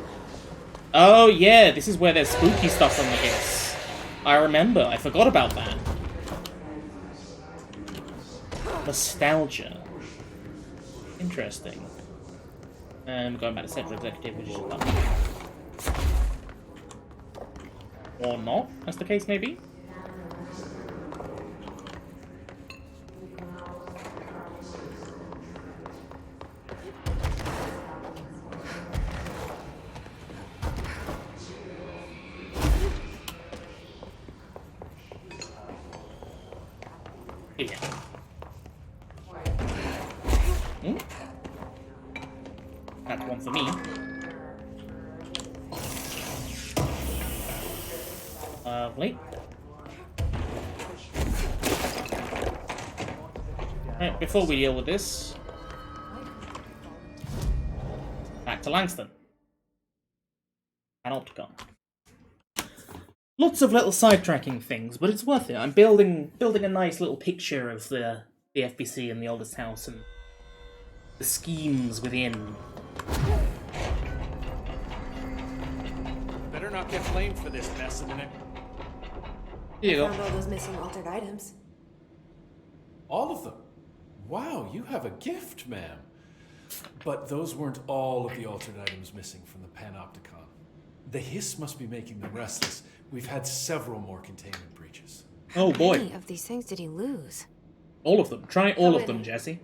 Oh yeah, this is where there's spooky stuff from the Hiss. I remember, I forgot about that. Nostalgia. Interesting. And going back to Central Executive, which is up here. Or not, as the case may be. Here. That's one for me. Lovely. Right, before we deal with this, back to Langston. Panopticon. Lots of little sidetracking things, but it's worth it. I'm building a nice little picture of the FBC and the oldest house and the schemes within. Better not get blamed for this mess in a minute. Here you go. Found all those missing altered items. All of them? Wow, you have a gift, ma'am. But those weren't all of the altered items missing from the Panopticon. The hiss must be making them restless. We've had several more containment breaches. Oh boy. How many of these things did he lose? All of them. Try all of them, Jesse.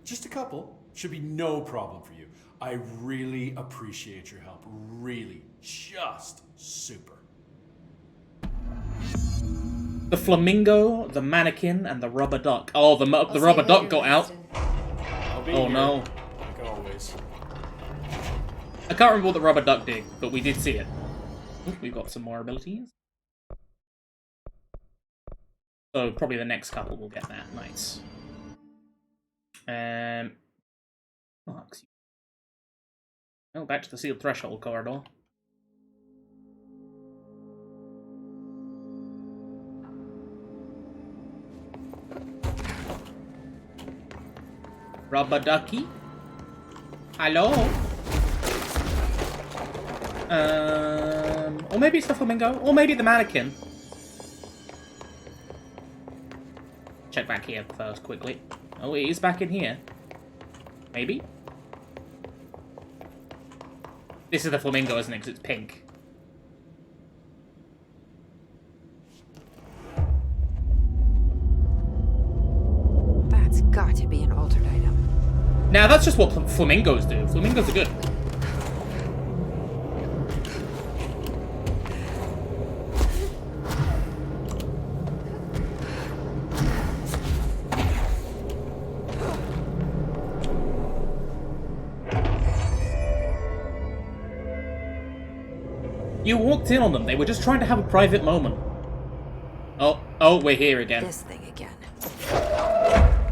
Just a couple. Should be no problem for you. I really appreciate your help. Really. Just super. The flamingo, the mannequin, and the rubber duck. Oh, the rubber duck got out. Oh no. Like always. I can't remember what the rubber duck did, but we did see it. Ooh, we've got some more abilities. So probably the next couple will get that. Nice. Oh, back to the sealed threshold corridor. Rubber ducky? Hello? Or maybe it's the flamingo, or maybe the mannequin. Check back here first, quickly. Oh, it is back in here. Maybe? This is the flamingo, isn't it? Because it's pink. That's got to be an altered item. Now, that's just what flamingos do. Flamingos are good. You walked in on them. They were just trying to have a private moment. Oh, we're here again. This thing again.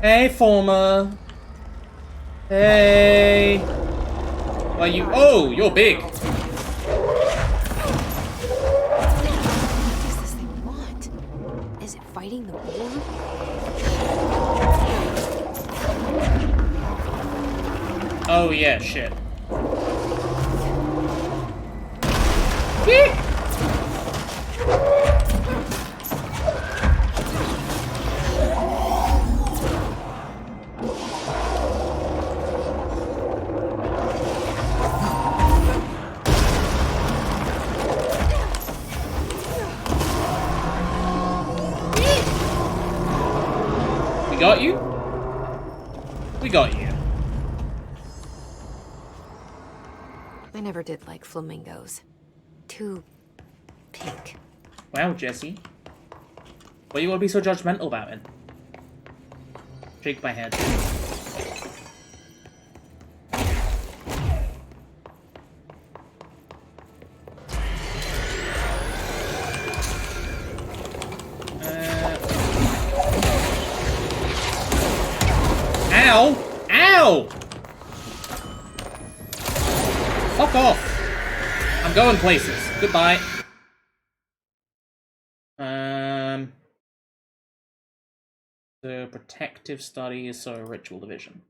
Hey, Former. Hey. Are you? Oh, you're big. What does this thing want? Is it fighting the boar? Oh yeah, shit. We got you? We got you. I never did like flamingos. Too pink. Wow, Jesse. What do you want to be so judgmental about it? Shake my head. Ow! Ow! Fuck off! I'm going places. Goodbye. The protective studies, so ritual division.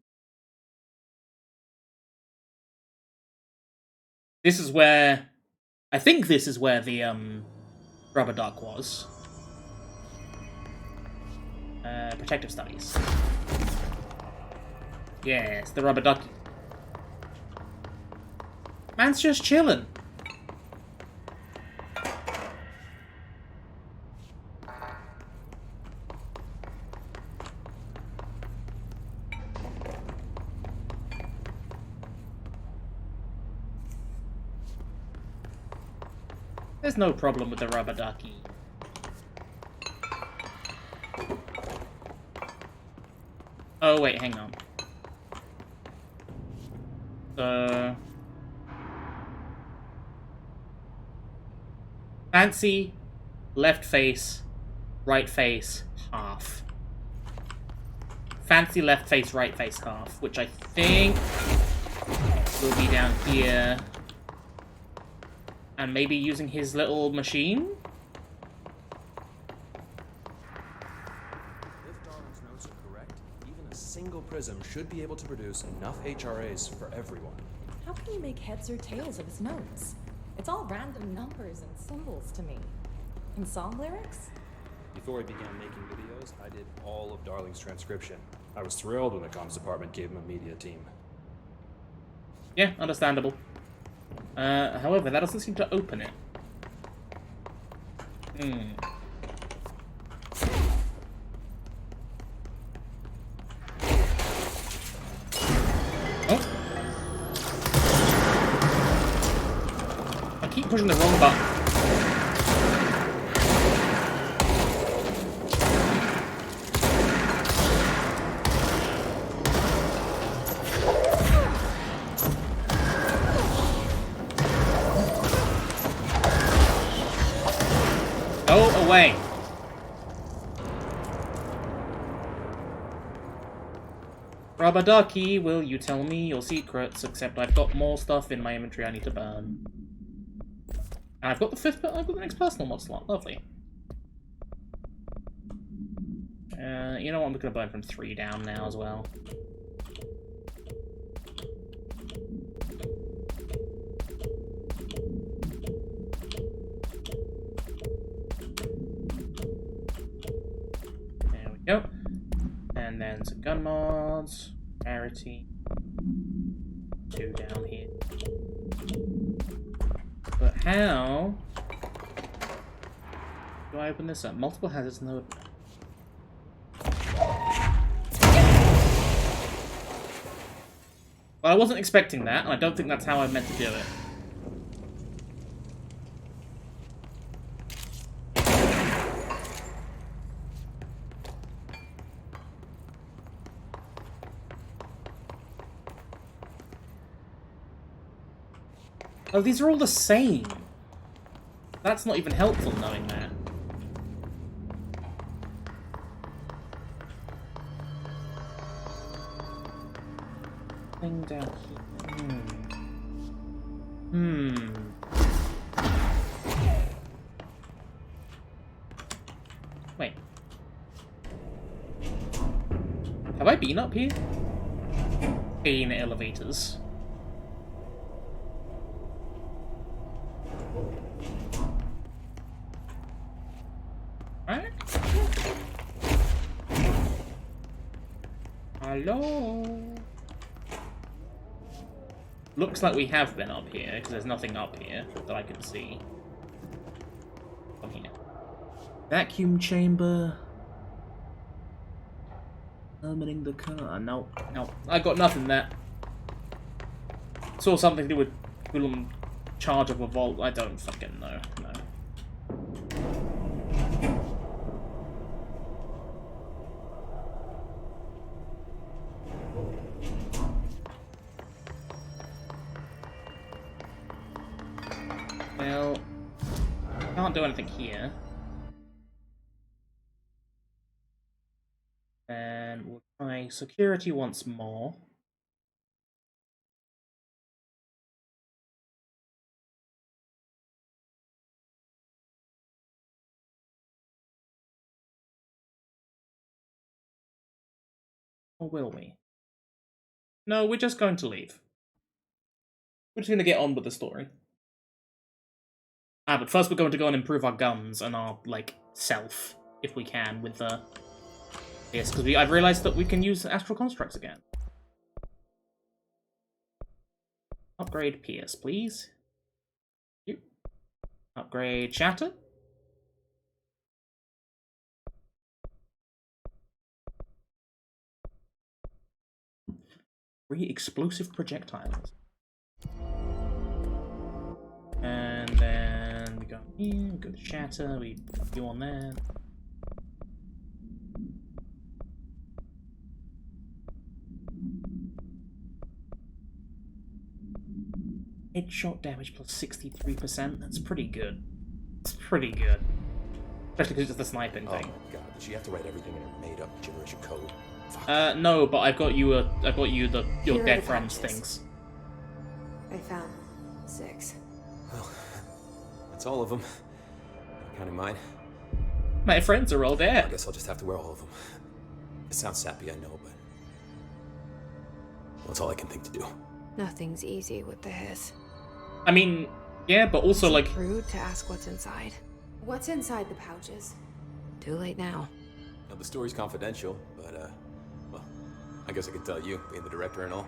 This is where... I think this is where the, rubber duck was. Protective studies. Yes, the rubber ducky. Man's just chilling. There's no problem with the rubber ducky. Oh, wait, hang on. Fancy, left face, right face, half. Fancy, left face, right face, half. Which I think will be down here. And maybe using his little machine? If Darling's notes are correct, even a single prism should be able to produce enough HRAs for everyone. How can you make heads or tails of his notes? It's all random numbers and symbols to me. And song lyrics? Before I began making videos, I did all of Darling's transcription. I was thrilled when the comms department gave him a media team. Yeah, understandable. However, that doesn't seem to open it. Oh. I keep pushing the wrong button. Go away. Rubber ducky, will you tell me your secrets? Except I've got more stuff in my inventory I need to burn. And I've got I've got the next personal mod slot. Lovely. You know what? I'm gonna burn from 3 down now as well. There we go. And then some gun mods. Rarity. 2 down here. But how do I open this up? Multiple hazards in the opener. Well, I wasn't expecting that, and I don't think that's how I meant to do it. Oh, these are all the same. That's not even helpful knowing that. Thing down here. Wait. Have I been up here? In elevators. Right? Hello? Looks like we have been up here, because there's nothing up here that I can see. Come here. Vacuum chamber. Terminating the car. No, no. I got nothing there. Saw something to do with charge of a vault. I don't fucking know. No. Well, can't do anything here. And we'll try security once more. Or will we? No, we're just going to leave. We're just going to get on with the story. But first we're going to go and improve our guns and our, like, self, if we can, with the... Yes, because I've realised that we can use astral constructs again. Upgrade Pierce, please. Thank you. Upgrade Shatter. 3 explosive projectiles. And then we go here, we go to Shatter, we put you on there. Headshot damage plus 63%. That's pretty good. That's pretty good. Especially because it's the sniping thing. Oh god, did she have to write everything in her made-up gibberish code? No, but I've got you your Here are dead the friends patches. things. I found 6. Well, that's all of them. Counting mine. My friends are all dead. I guess I'll just have to wear all of them. It sounds sappy, I know, but... well, it's all I can think to do. Nothing's easy with the hiss. I mean, yeah, but also, like... rude to ask what's inside. What's inside the pouches? Too late now. Now, the story's confidential, but, well, I guess I could tell you, being the director and all.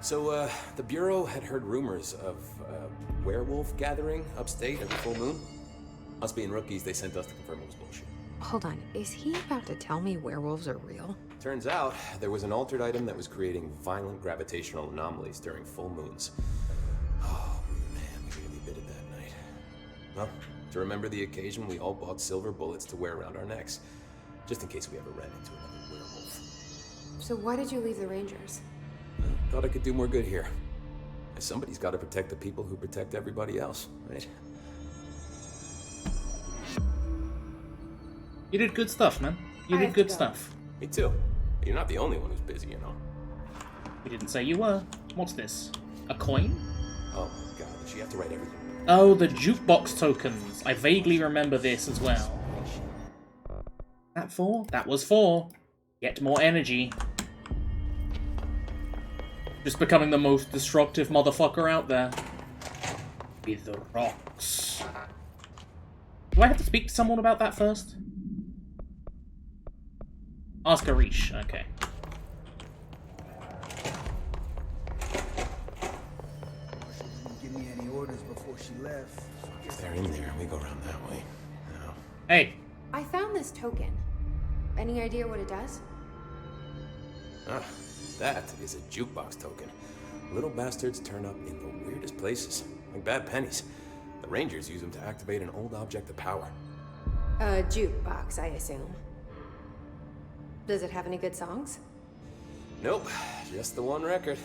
So, the Bureau had heard rumors of a werewolf gathering upstate every full moon. Us being rookies, they sent us to confirm it was bullshit. Hold on, is he about to tell me werewolves are real? Turns out, there was an altered item that was creating violent gravitational anomalies during full moons. Oh, man, we really did it that night. Well, to remember the occasion, we all bought silver bullets to wear around our necks, just in case we ever ran into another werewolf. So why did you leave the Rangers? Thought I could do more good here. Somebody's got to protect the people who protect everybody else, right? You did good stuff, man. You did good stuff. Me too. You're not the only one who's busy, you know. You didn't say you were. What's this? A coin? Oh my god, did she have to write everything? Oh, the jukebox tokens. I vaguely remember this as well. That 4? That was 4. Get more energy. Just becoming the most destructive motherfucker out there. With the rocks. Do I have to speak to someone about that first? Ask Arish, okay. She didn't give me any orders before she left. If they're in there, we go around that way. No. Hey. I found this token. Any idea what it does? Ah, that is a jukebox token. Little bastards turn up in the weirdest places, like bad pennies. The Rangers use them to activate an old object of power. A jukebox, I assume. Does it have any good songs? Nope, just the one record.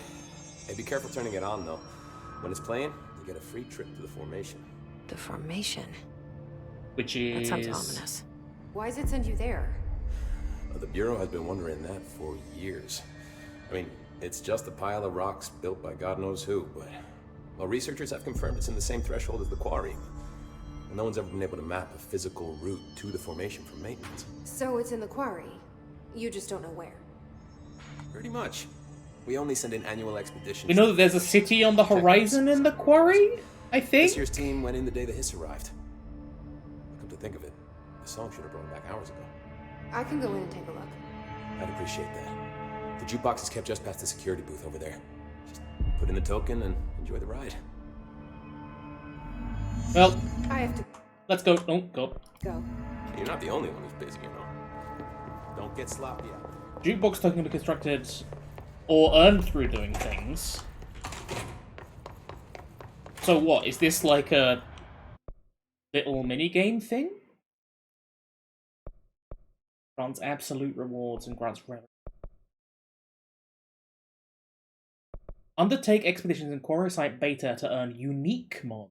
Hey, be careful turning it on, though. When it's playing, you get a free trip to the formation. The formation? Which is... that sounds ominous. Why does it send you there? The Bureau has been wondering that for years. I mean, it's just a pile of rocks built by God knows who, but... well, researchers have confirmed it's in the same threshold as the quarry. And no one's ever been able to map a physical route to the formation for maintenance. So it's in the quarry. You just don't know where. Pretty much. We only send in annual expeditions. We know that there's a city on the horizon in the quarry, I think? This year's team went in the day the hiss arrived. Come to think of it, the song should have brought back hours ago. I can go in and take a look. I'd appreciate that. The jukebox is kept just past the security booth over there. Just put in the token and enjoy the ride. Well, I have to... let's go. Oh, go. Go. You're not the only one who's busy, you know. Don't get sloppy out. Jukebox token can be constructed or earned through doing things. So what, is this like a little mini-game thing? Grants absolute rewards and grants revenue. Undertake expeditions in Quarry Site Beta to earn unique mods.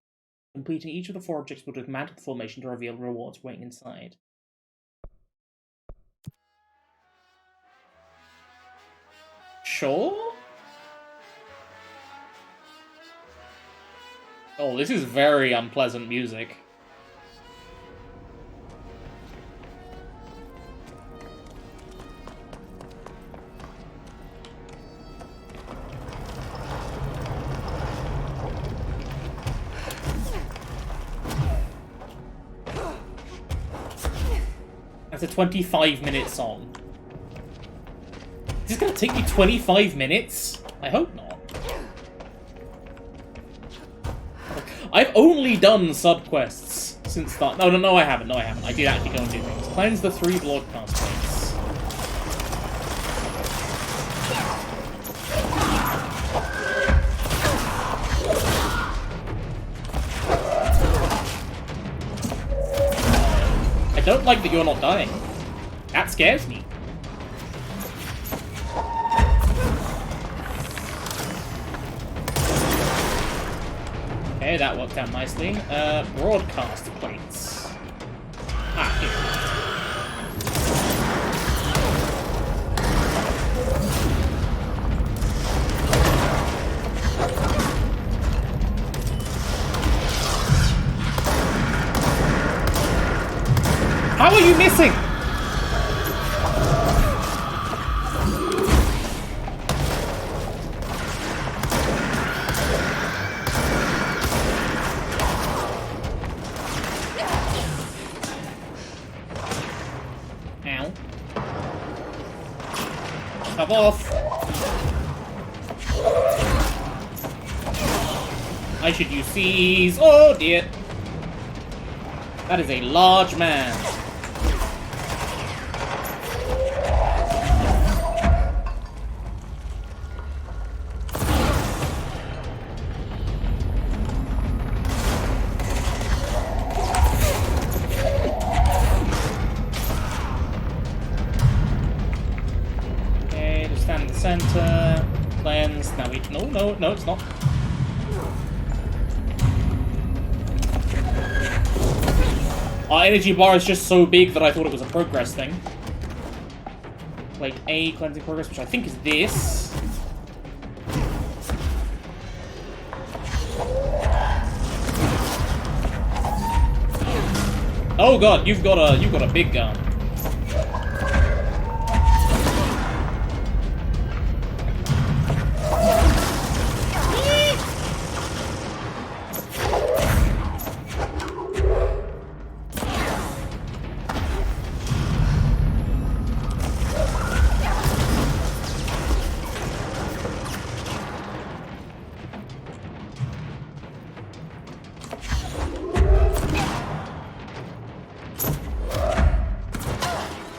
Completing each of the 4 objectives will dismantle the formation to reveal rewards waiting inside. Sure? Oh, this is very unpleasant music. That's a 25-minute song. Is this gonna take me 25 minutes? I hope not. I've only done subquests since start. No, I haven't. No, I haven't. I did actually go and do things. Cleanse the 3 broadcast points. I don't like that you're not dying. That scares me. Okay, that worked out nicely. Broadcast plates. Ah, here. How are you missing? Ow. Stop off. I should use C's. Oh dear. That is a large man. Center, cleanse, now we... No, it's not. Our energy bar is just so big that I thought it was a progress thing. Like A, cleansing progress, which I think is this. Oh god, you've got a big gun.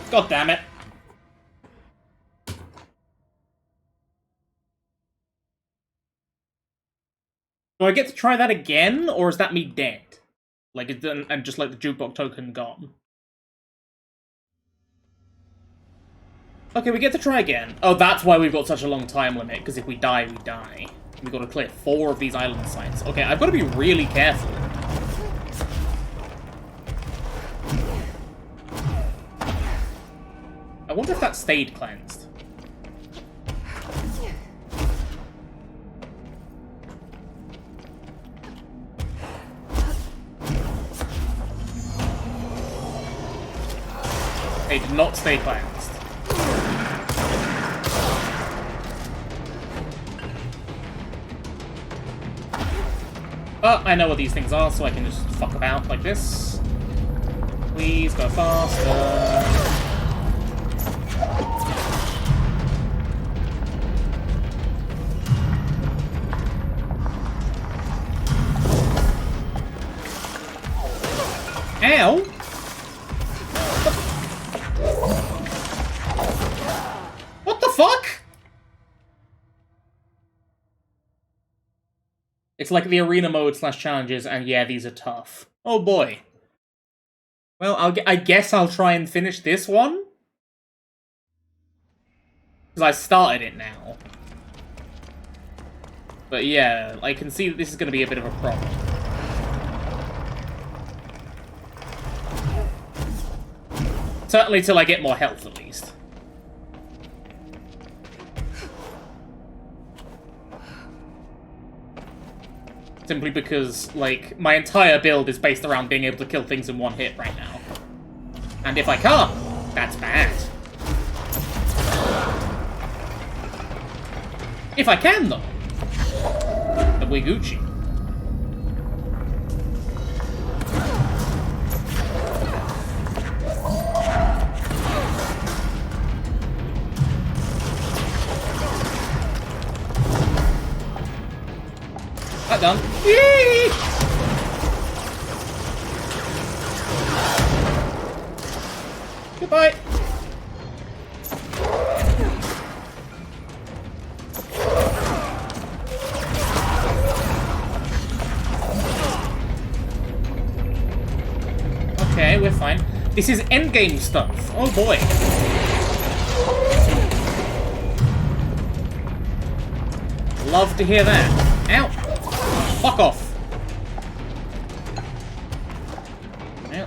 God damn it. Do I get to try that again, or is that me dead? Like, and just like the jukebox token gone? Okay, we get to try again. Oh, that's why we've got such a long time limit, because if we die, we die. We've got to clear 4 of these island sites. Okay, I've got to be really careful. I wonder if that stayed cleansed. They did not stay cleansed. But I know what these things are, so I can just fuck about like this. Please go faster. Ow! What the fuck? It's like the arena mode / challenges, and yeah, these are tough. Oh boy. Well, I guess I'll try and finish this one. Because I started it now. But yeah, I can see that this is going to be a bit of a problem. Certainly till I get more health, at least. Simply because, like, my entire build is based around being able to kill things in one hit right now. And if I can't, that's bad. If I can, though, then we're Gucci. That done. Yee! Goodbye. Okay, we're fine. This is endgame stuff. Oh boy. Love to hear that. Ow. Fuck off. Yeah.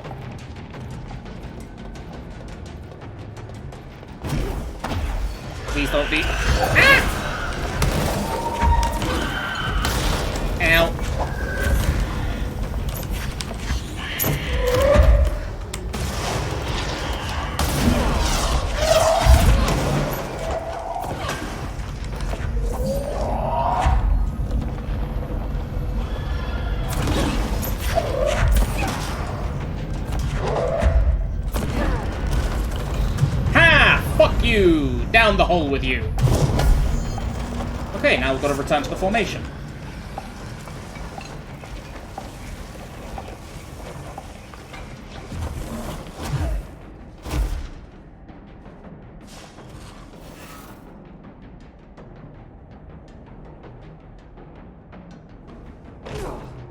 Please don't be. Ah! Ow. Fuck you! Down the hole with you! Okay, now we've got to return to the formation.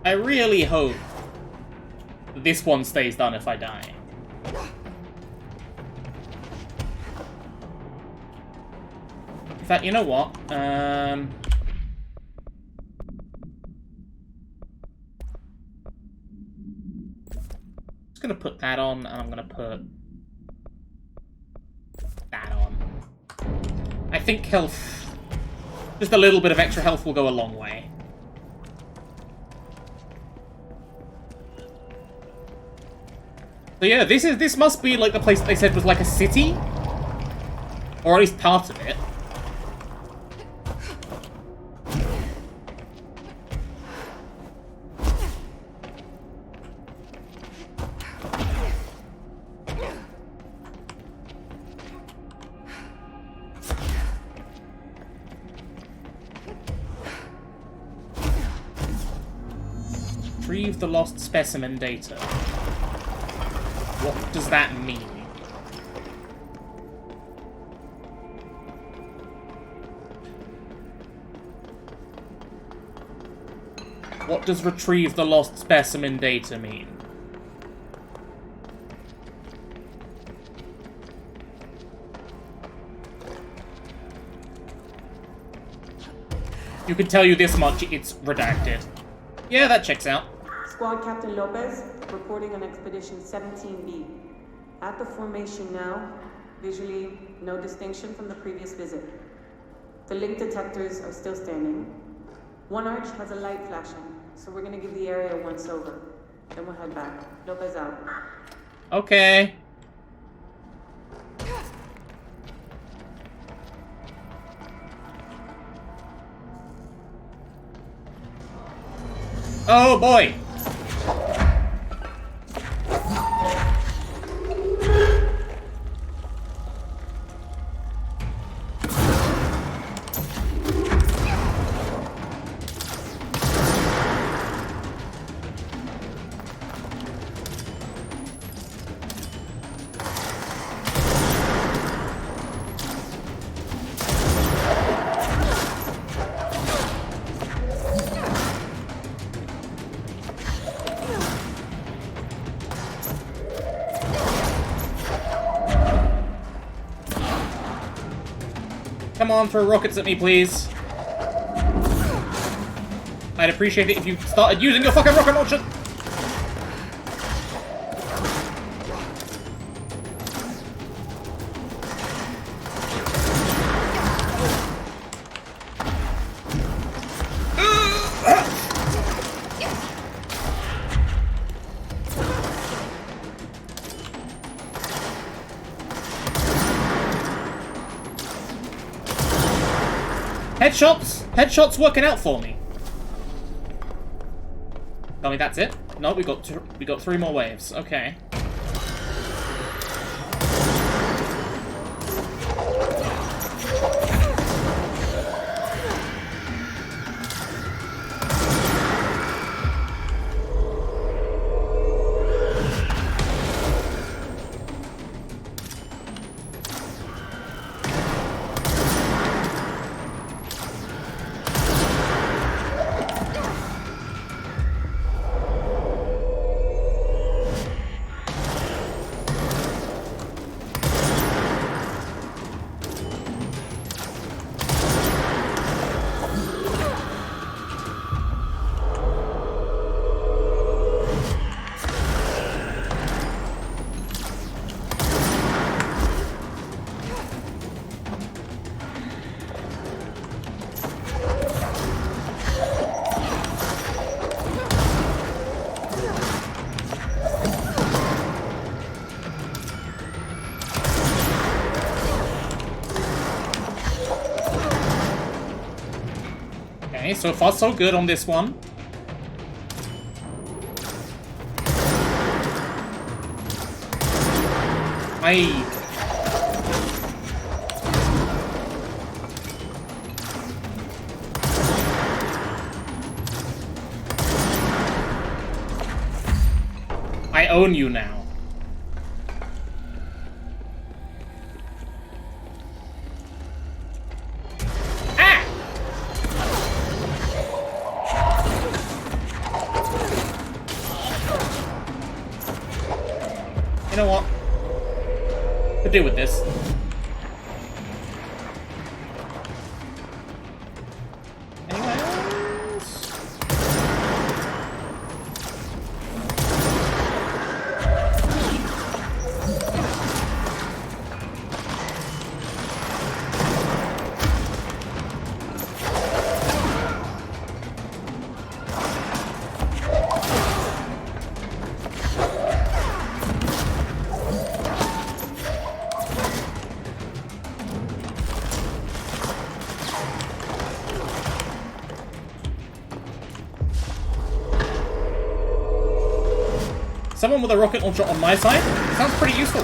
I really hope that this one stays done if I die. In fact, you know what? Just gonna put that on, and I'm gonna put that on. I think health, just a little bit of extra health will go a long way. So yeah, this must be like the place that they said was like a city, or at least part of it. Retrieve the lost specimen data. What does that mean? What does retrieve the lost specimen data mean? You can tell you this much, it's redacted. Yeah, that checks out. Squad Captain Lopez, reporting on Expedition 17B. At the formation now, visually no distinction from the previous visit. The link detectors are still standing. One arch has a light flashing, so we're gonna give the area a once over. Then we'll head back. Lopez out. Okay. Oh boy! Come on, throw rockets at me, please. I'd appreciate it if you started using your fucking rocket launcher. Headshots! Headshots working out for me. Tell me that's it? No, we got 3 more waves. Okay. so far so good on this one. I own you now. You know what? Could do with this. Anyone else? Someone with a rocket launcher on my side? Sounds pretty useful.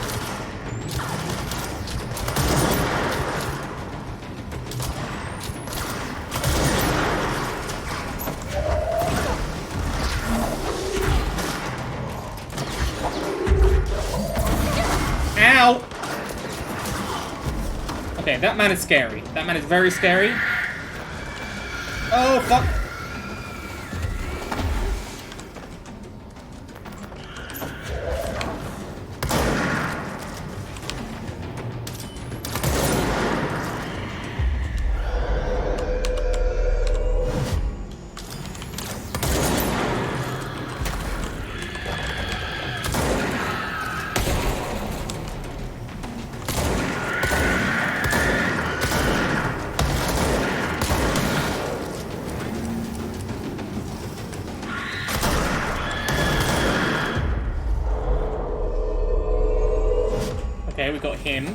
Ow! Okay, that man is scary. That man is very scary. Oh, fuck. Okay, we got him.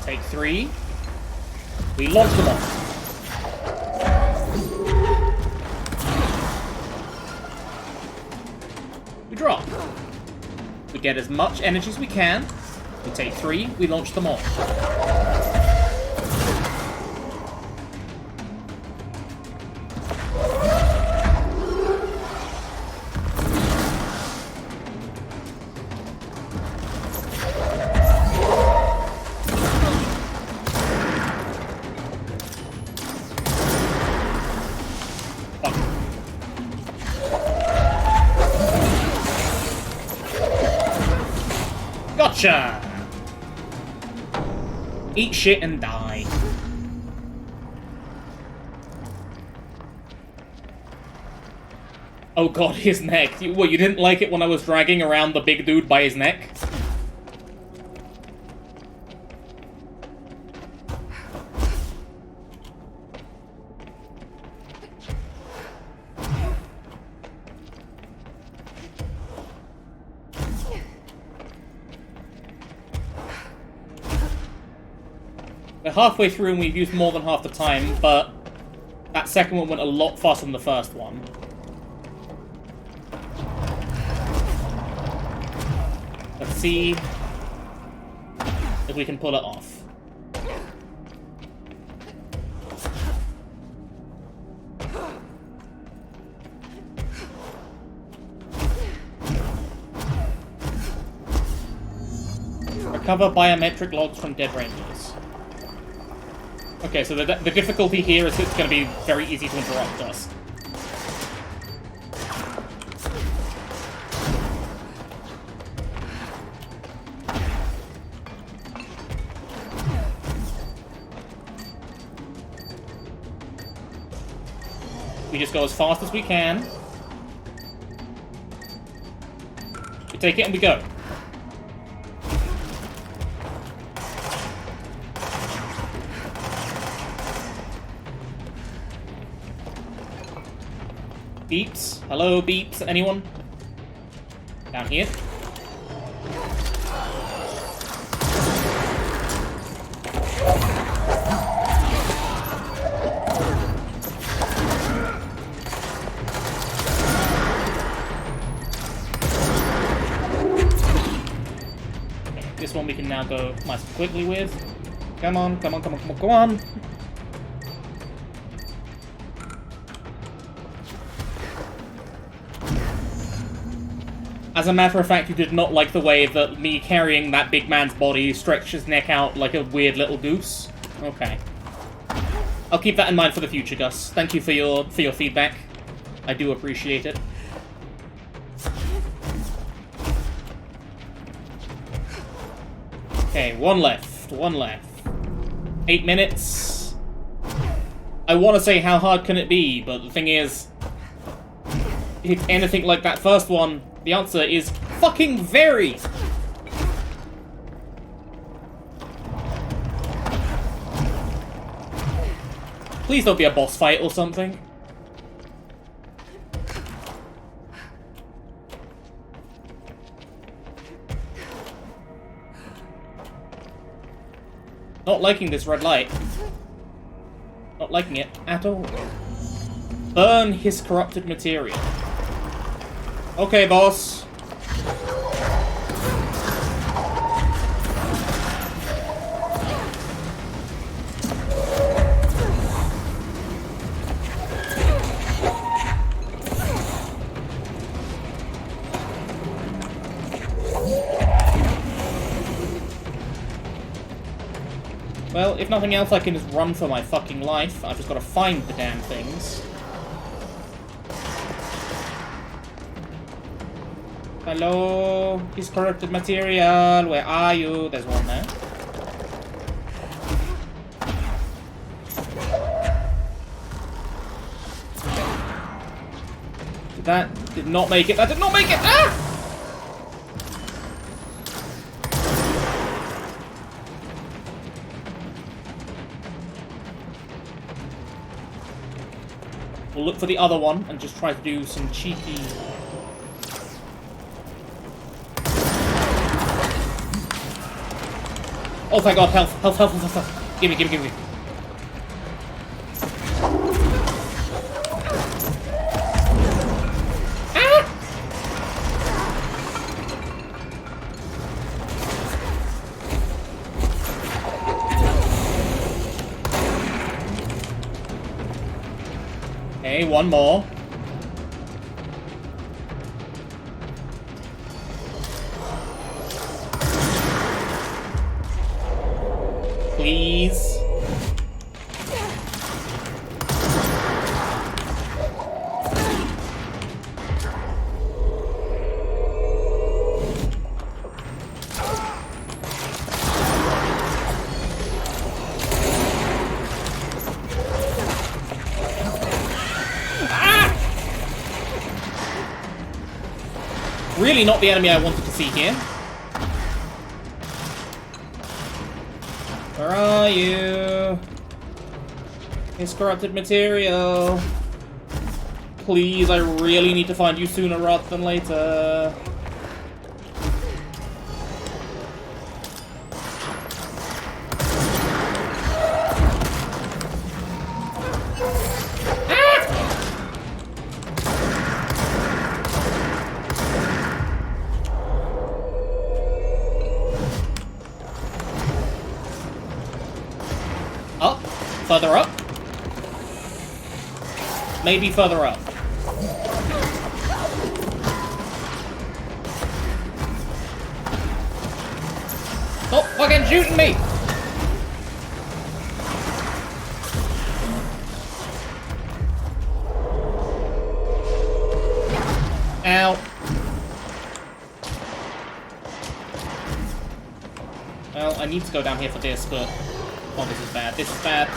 Take 3. We launch them off. Drop. We get as much energy as we can. We take 3, we launch them off. Gotcha! Eat shit and die. Oh god, his neck. What, you didn't like it when I was dragging around the big dude by his neck? We're halfway through and we've used more than half the time, but that second one went a lot faster than the first one. Let's see if we can pull it off. Recover biometric logs from dead rangers. Okay, so the difficulty here is it's going to be very easy to interrupt us. We just go as fast as we can. We take it and we go. Beeps? Hello, beeps? Anyone? Down here? This one we can now go nice and quickly with. Come on, come on, come on, come on, come on! As a matter of fact, you did not like the way that me carrying that big man's body stretched his neck out like a weird little goose. Okay. I'll keep that in mind for the future, Gus. Thank you for your feedback. I do appreciate it. Okay, one left. One left. 8 minutes. I want to say how hard can it be, but the thing is, if anything like that first one, the answer is fucking very. Please don't be a boss fight or something. Not liking this red light. Not liking it at all. Burn his corrupted material. Okay, boss. Well, if nothing else, I can just run for my fucking life. I've just got to find the damn things. Hello? His corrupted material. Where are you? There's one there. That did not make it. That did not make it! Ah! We'll look for the other one and just try to do some cheeky... Oh, thank God, health, health, health, health, health. Gimme, gimme, gimme. Ah! Okay, one more. Please. Really not the enemy I wanted to see here. Where are you? His corrupted material. Please, I really need to find you sooner rather than later. Further up? Maybe further up. Stop fucking shooting me! Ow. Well, I need to go down here for this, but... Oh, this is bad. This is bad.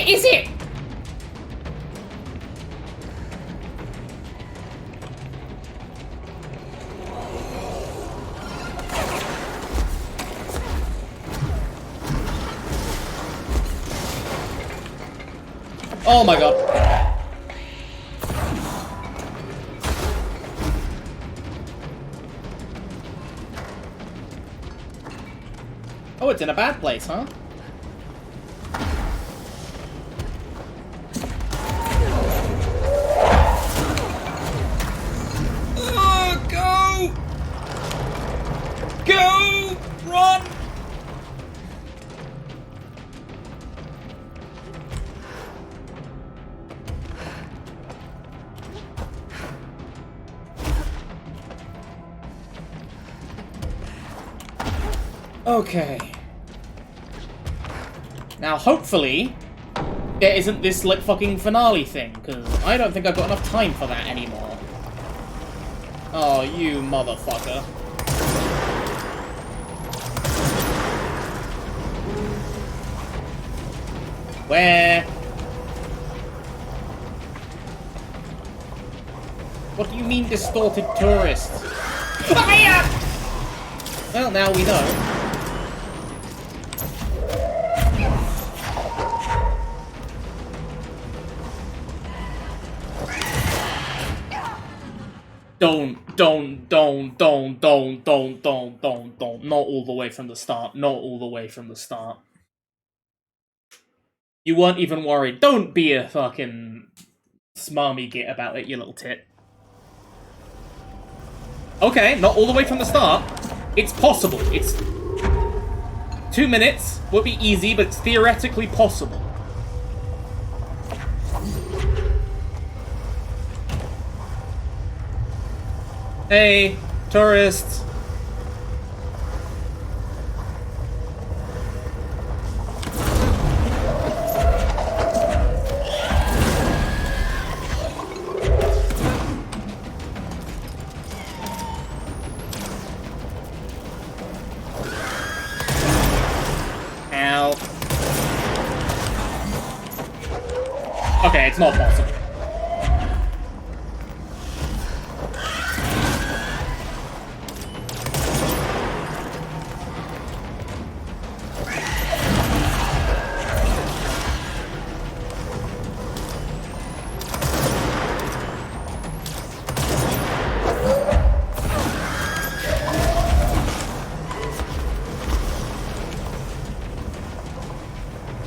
shit is it? Oh my god. Oh, it's in a bad place, huh? Oh, go! Go! Run! Okay. Now, hopefully, there isn't this, like, fucking finale thing, because I don't think I've got enough time for that anymore. Oh, you motherfucker. Where? What do you mean, distorted tourist? Fire! Well, now we know. Don't. Not all the way from the start. Not all the way from the start. You weren't even worried. Don't be a fucking smarmy git about it, you little tit. Okay, not all the way from the start. It's possible. It's 2 minutes. Won't be easy, but it's theoretically possible. Hey, tourists. Ow. Okay, it's not possible.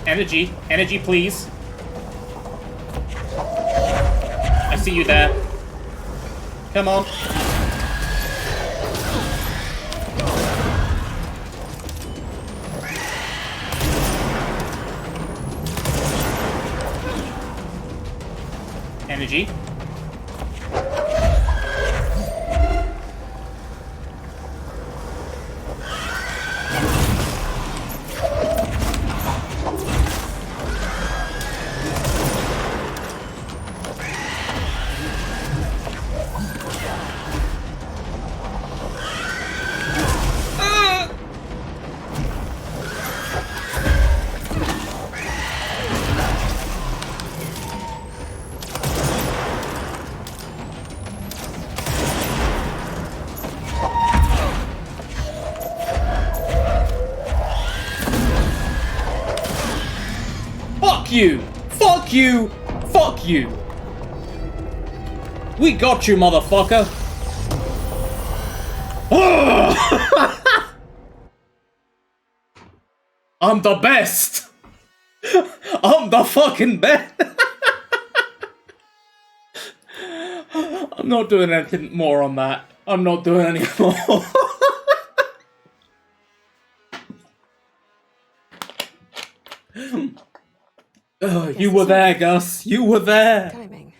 Energy. Energy, please. I see you there. Come on. Energy. Fuck you! Fuck you! Fuck you! We got you, motherfucker! I'm the best! I'm the fucking best! I'm not doing anything more on that. I'm not doing any more. You were there, Gus. You were there. Timing.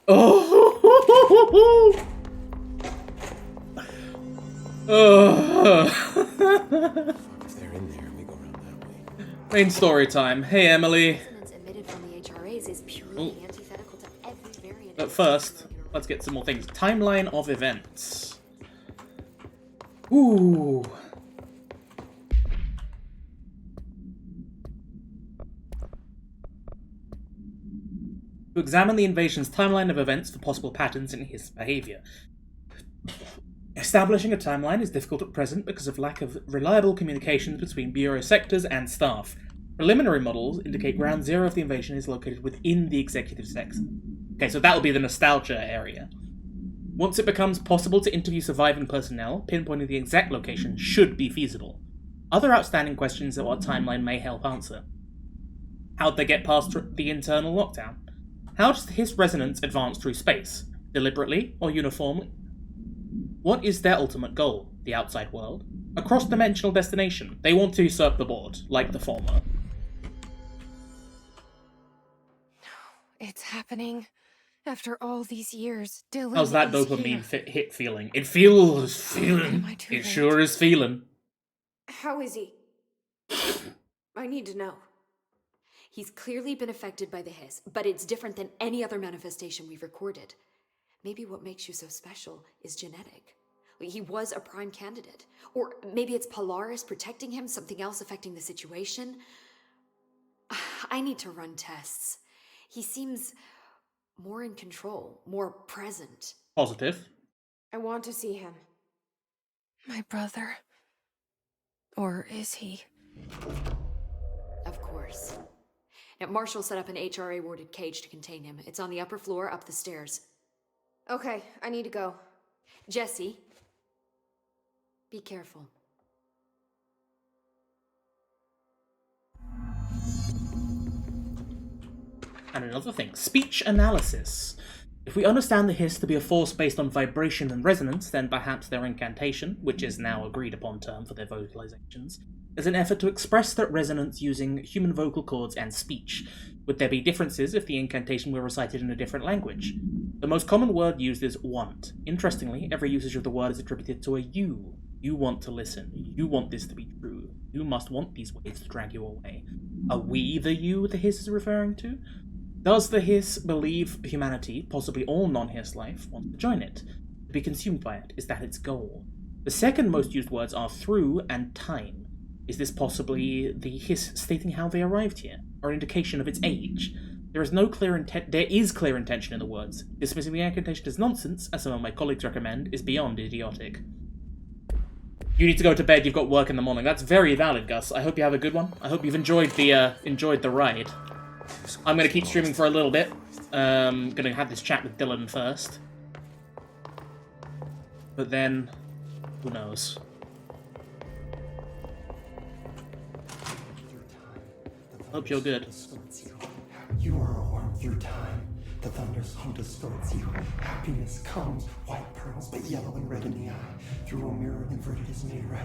Oh. If they're in there, we go around that way. Main story time. Hey, Emily. Ooh. But first, let's get some more things. Timeline of events. Ooh. to examine the invasion's timeline of events for possible patterns in his behavior. Establishing a timeline is difficult at present because of lack of reliable communications between Bureau sectors and staff. Preliminary models indicate ground zero of the invasion is located within the executive section. Okay, so that'll be the nostalgia area. Once it becomes possible to interview surviving personnel, pinpointing the exact location should be feasible. Other outstanding questions that our timeline may help answer. How'd they get past the internal lockdown? How does his resonance advance through space? Deliberately or uniformly? What is their ultimate goal? The outside world? A cross-dimensional destination? They want to usurp the board, like the former. It's happening. After all these years, Dylan How's that is dopamine here. hit feeling? It feels feeling. Am I too It late? sure is feeling. How is he? I need to know. He's clearly been affected by the hiss, but it's different than any other manifestation we've recorded. Maybe what makes you so special is genetic. He was a prime candidate. Or maybe it's Polaris protecting him, something else affecting the situation. I need to run tests. He seems more in control, more present. Positive. I want to see him. My brother. Or is he? Of course. Now, Marshall set up an HRA-warded cage to contain him. It's on the upper floor, up the stairs. Okay, I need to go. Jesse, be careful. And another thing, speech analysis. If we understand the hiss to be a force based on vibration and resonance, then perhaps their incantation, which is now agreed upon term for their vocalizations, is an effort to express that resonance using human vocal cords and speech. Would there be differences if the incantation were recited in a different language? The most common word used is want. Interestingly, every usage of the word is attributed to a you. You want to listen. You want this to be true. You must want these waves to drag you away. Are we the you the hiss is referring to? Does the hiss believe humanity, possibly all non-hiss life, wants to join it? To be consumed by it? Is that its goal? The second most used words are through and time. Is this possibly the hiss stating how they arrived here, or an indication of its age? There is clear intention in the words. Dismissing the incantation as nonsense, as some of my colleagues recommend, is beyond idiotic. You need to go to bed, you've got work in the morning. That's very valid, Gus. I hope you have a good one. I hope you've enjoyed the ride. I'm going to keep streaming for a little bit. Going to have this chat with Dylan first. But then, who knows? Hope you're good. You are a worm through time. The thunderstorm distorts you. Happiness comes, white pearls, but yellow and red in the eye. Through a mirror, inverted is made right.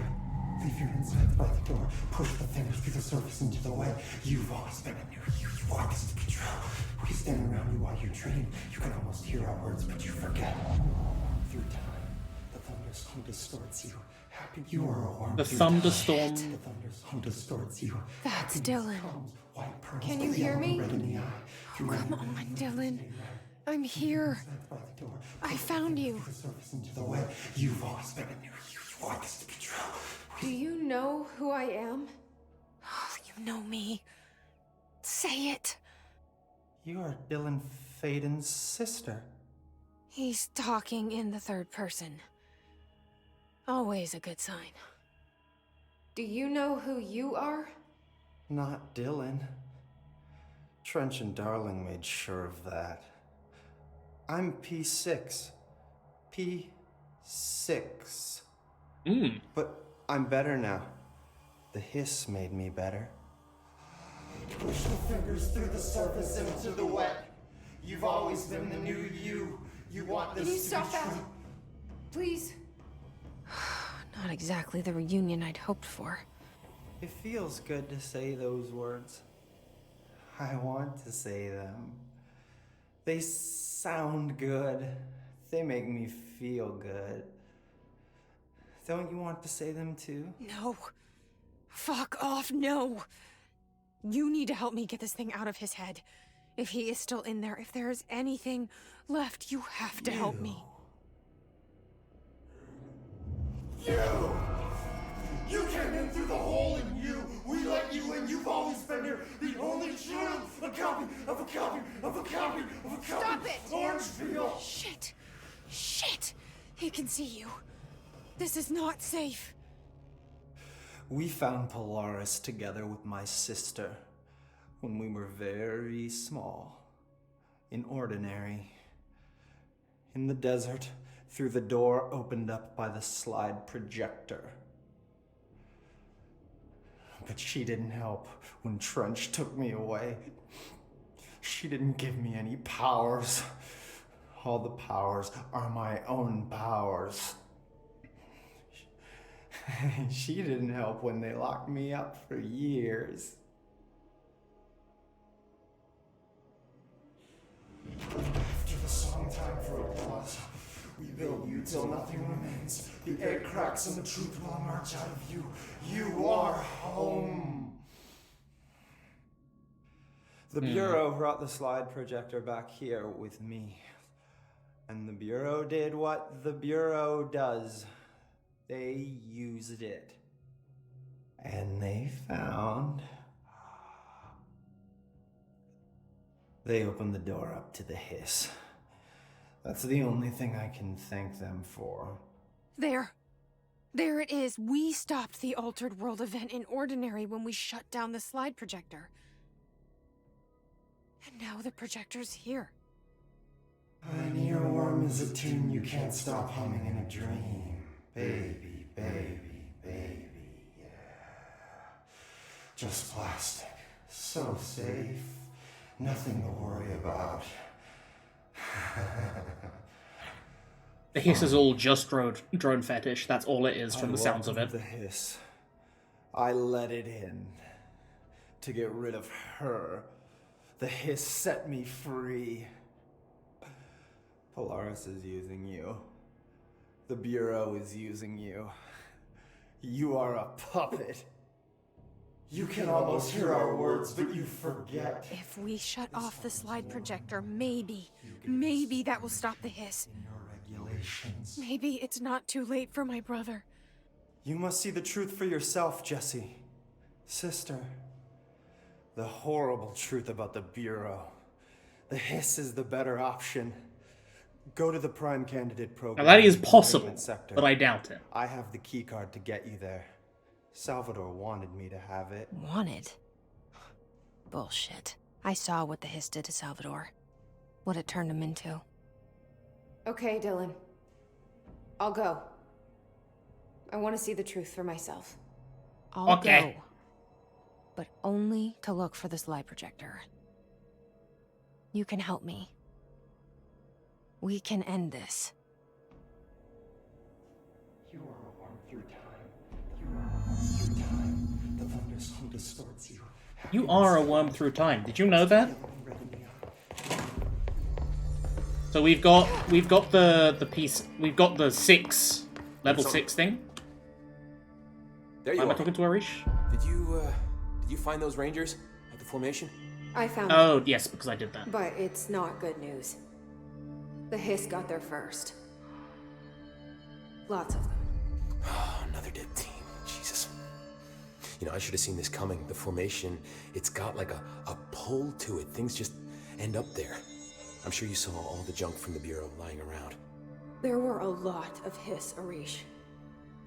Leave your insides by the door. Push the fingers through the surface into the way. You've always been a new you. You want this to be true. We stand around you while you dream. You can almost hear our words, but you forget. Through time, the thunderstorm distorts you. Happy you are a worm. The thunderstorm. The thunderstorm distorts you. That's Dylan. Can you hear me? Oh, come on, Dylan. I'm here. I found you. You've always been a new you. You want this to be true. Do you know who I am? Oh, you know me. Say it. You are Dylan Faden's sister. He's talking in the third person. Always a good sign. Do you know who you are? Not Dylan. Trench and Darling made sure of that. I'm P6. P6. But I'm better now. The hiss made me better. Push the fingers through the surface into the wet. You've always been the new you. You want this Can you to stop be that? true. Please. Not exactly the reunion I'd hoped for. It feels good to say those words. I want to say them. They sound good. They make me feel good. Don't you want to say them too? No. Fuck off, no. You need to help me get this thing out of his head. If he is still in there, if there is anything left, you have to help me. You came in through the hole in you. We let you in. You've always been here. The only true. A copy of a copy of a copy of Stop it! Lawrenceville! Shit! Shit! He can see you. This is not safe. We found Polaris together with my sister when we were very small, in Ordinary, in the desert, through the door opened up by the slide projector. But she didn't help when Trench took me away. She didn't give me any powers. All the powers are my own powers. She didn't help when they locked me up for years. After the song time for applause, we build you till nothing remains. The egg cracks and the truth will emerge out of you. You are home. The Bureau brought the slide projector back here with me. And the Bureau did what the Bureau does. They used it. And they found... They opened the door up to the hiss. That's the only thing I can thank them for. There. There it is. We stopped the Altered World event in Ordinary when we shut down the slide projector. And now the projector's here. An earworm is a tune you can't stop humming in a dream. Baby, baby, baby, yeah. Just plastic. So safe. Nothing to worry about. The hiss is all just drone fetish. That's all it is from the sounds of it. The hiss. I let it in to get rid of her. The hiss set me free. Polaris is using you. The Bureau is using you. You are a puppet. You can almost hear our words, but you forget. If we shut off the slide projector, maybe that will stop the hiss. Regulations. Maybe it's not too late for my brother. You must see the truth for yourself, Jesse. Sister. The horrible truth about the Bureau. The hiss is the better option. Go to the Prime Candidate program. Now that is possible, but I doubt it. I have the keycard to get you there. Salvador wanted me to have it. Wanted? Bullshit. I saw what the hiss did to Salvador. What it turned him into. Okay, Dylan. I'll go. I want to see the truth for myself. I'll go. But only to look for the slide projector. You can help me. We can end this. You are a worm through time. You are a worm through time. The thunderstorm distorts you. You are a worm through time. Did you know that? So we've got the piece. We've got the level 6 thing. There you Am are. I talking to Arish? Did you find those Rangers at the formation? I found Oh, yes, because I did that. But it's not good news. The hiss got there first. Lots of them. Another dead team. Jesus. You know, I should have seen this coming. The formation, it's got like a pull to it. Things just end up there. I'm sure you saw all the junk from the Bureau lying around. There were a lot of hiss, Arish.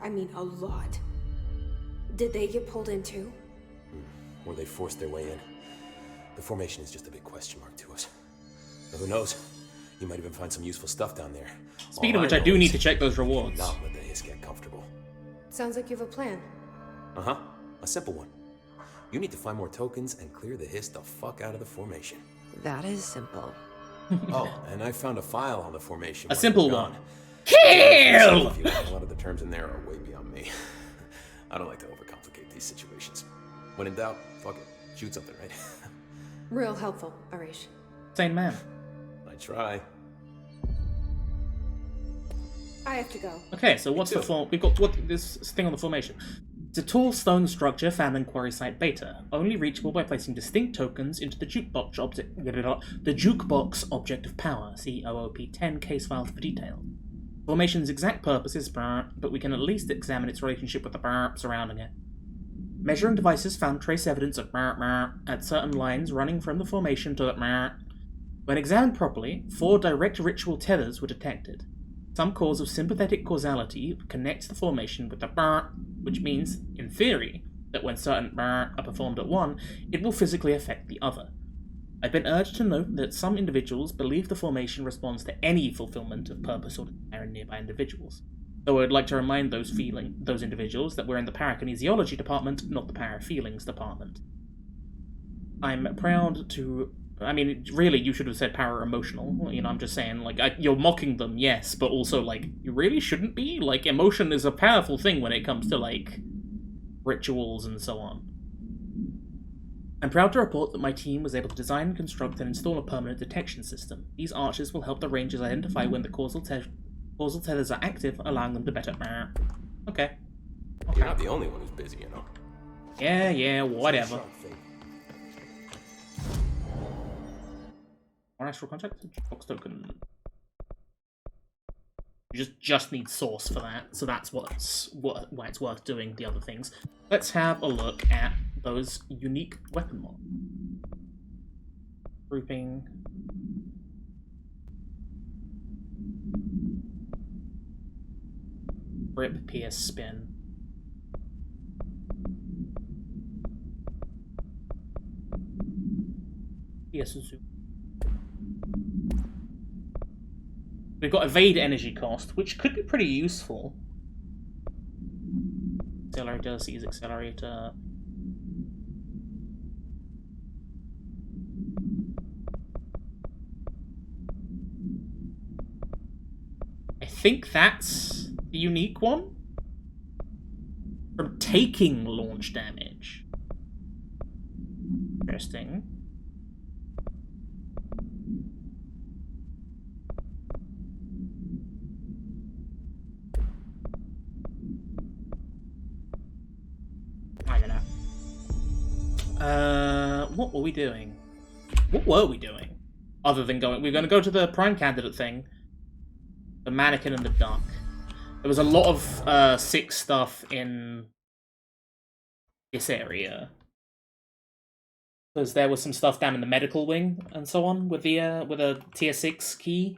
I mean, a lot. Did they get pulled in too? Or they forced their way in. The formation is just a big question mark to us. Now, who knows? You might even find some useful stuff down there. Speaking of which, I do need to check those rewards. Not let the hiss get comfortable. Sounds like you have a plan. Uh-huh. A simple one. You need to find more tokens and clear the hiss the fuck out of the formation. That is simple. Oh, and I found a file on the formation. A simple one. one. Kill! A lot of the terms in there are way beyond me. I don't like to overcomplicate these situations. When in doubt, fuck it. Shoot something, right? Real helpful, Arish. Same man. I try. I have to go. Okay, so what's the form? We've got this thing on the formation. It's a tall stone structure found in Quarry Site Beta, only reachable by placing distinct tokens into the jukebox object of power. See OOP 10 case files for detail. Formation's exact purpose is but we can at least examine its relationship with the surrounding it. Measuring devices found trace evidence of at certain lines running from the formation to the When examined properly, 4 direct ritual tethers were detected. Some cause of sympathetic causality connects the formation with the brr, which means, in theory, that when certain brr are performed at one, it will physically affect the other. I've been urged to note that some individuals believe the formation responds to any fulfillment of purpose or desire in nearby individuals. So I'd like to remind those individuals that we're in the parakinesiology department, not the parafeelings department. I'm proud to... I mean, really, you should have said para-emotional. You know, I'm just saying, like, you're mocking them, yes, but also, like, you really shouldn't be? Like, emotion is a powerful thing when it comes to, like, rituals and so on. I'm proud to report that my team was able to design, construct, and install a permanent detection system. These arches will help the Rangers identify when the causal tethers are active, allowing them to better... Okay. You're not the only one who's busy, you know. Yeah, whatever. More astral contact? Box token. You just need source for that, so that's why it's worth doing the other things. Let's have a look at those unique weapon mods. Grouping. Grip, pierce, spin. Pierce and zoom. We've got evade energy cost, which could be pretty useful. Accelerator, seize accelerator. I think that's the unique one. From taking launch damage. Interesting. I don't know. What were we doing? What were we doing? Other than going... We were going to go to the prime candidate thing. The mannequin and the duck. There was a lot of sick stuff in this area. Because there was some stuff down in the medical wing and so on with the with a tier 6 key.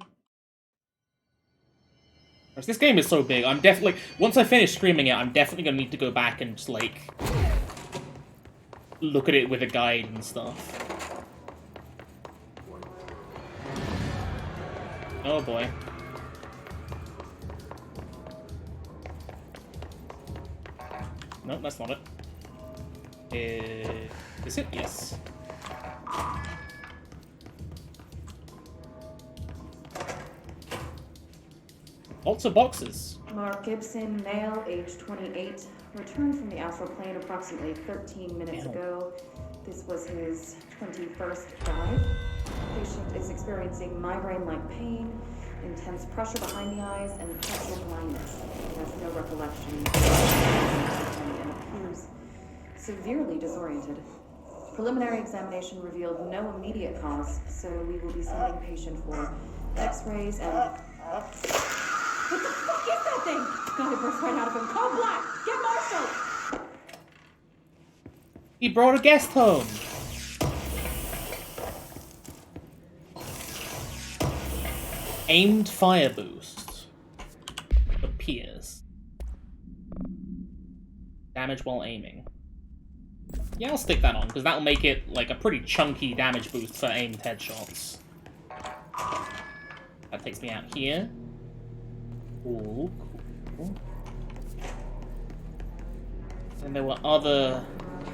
This game is so big, I'm definitely... Once I finish streaming it, I'm definitely going to need to go back and just, like... look at it with a guide and stuff. Oh boy. No, that's not it. Is it? Yes. Lots of boxes. Mark Gibson, male, age 28, returned from the astral plane approximately 13 minutes ago. This was his 21st dive. Patient is experiencing migraine-like pain, intense pressure behind the eyes, and partial blindness. He has no recollection and appears severely disoriented. Preliminary examination revealed no immediate cause, so we will be sending patient for x-rays and... What the fuck is that thing? God, it burst right out of him. Call Black! Get Marshall! He brought a guest home. Aimed fire boost. Appears. Damage while aiming. Yeah, I'll stick that on, because that'll make it like a pretty chunky damage boost for aimed headshots. That takes me out here. Cool. And there were other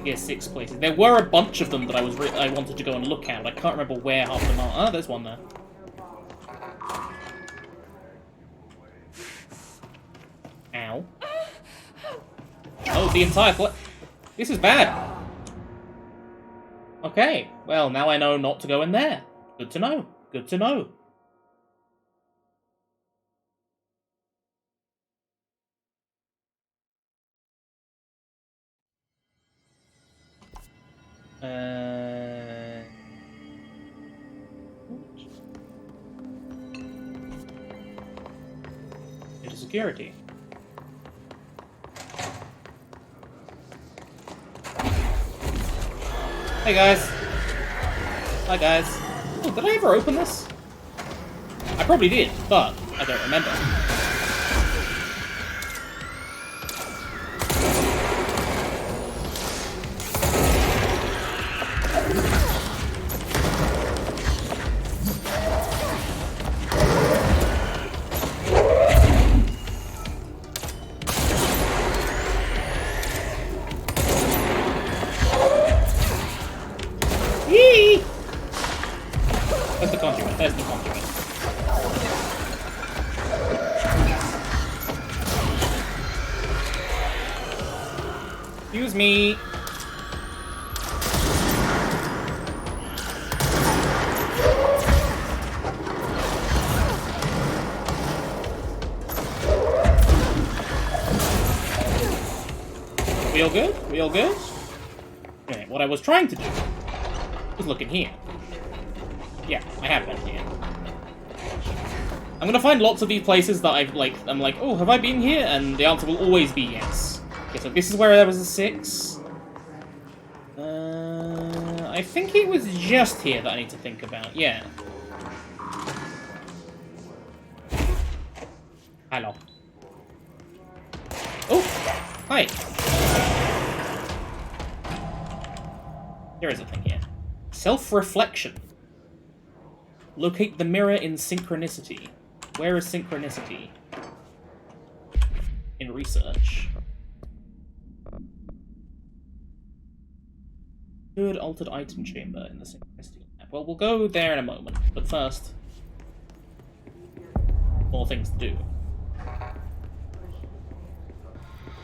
tier 6 places. There were a bunch of them that I wanted to go and look at. I can't remember where half of them are. Oh, there's one there. Ow. Oh, the entire this is bad. Okay, well, now I know not to go in there. Good to know. Good to know. Into security. Hey guys. Hi guys. Oh, did I ever open this? I probably did, but I don't remember. Yee! There's the conduit. There's the conduit. Excuse me. We all good? We all good? Okay, what I was trying to do was look in here. Yeah, I have been here. I'm gonna find lots of these places that I'm like, oh, have I been here? And the answer will always be yes. Okay, so this is where there was a 6. I think it was just here that I need to think about, yeah. Hello. Oh, hi. There is a thing here. Self-reflection. Locate the mirror in synchronicity. Where is synchronicity? In research. Good altered item chamber in the synchronicity map. Well, we'll go there in a moment, but first, more things to do.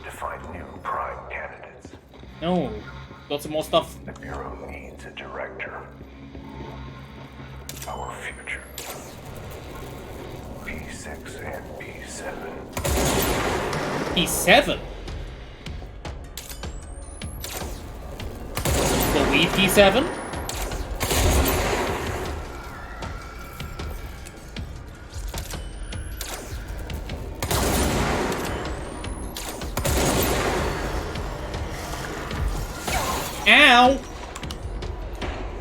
To find new prime candidates. No, got some more stuff. The Bureau needs a director. Our future. P6 and P7. P7? Will we P7? Ow!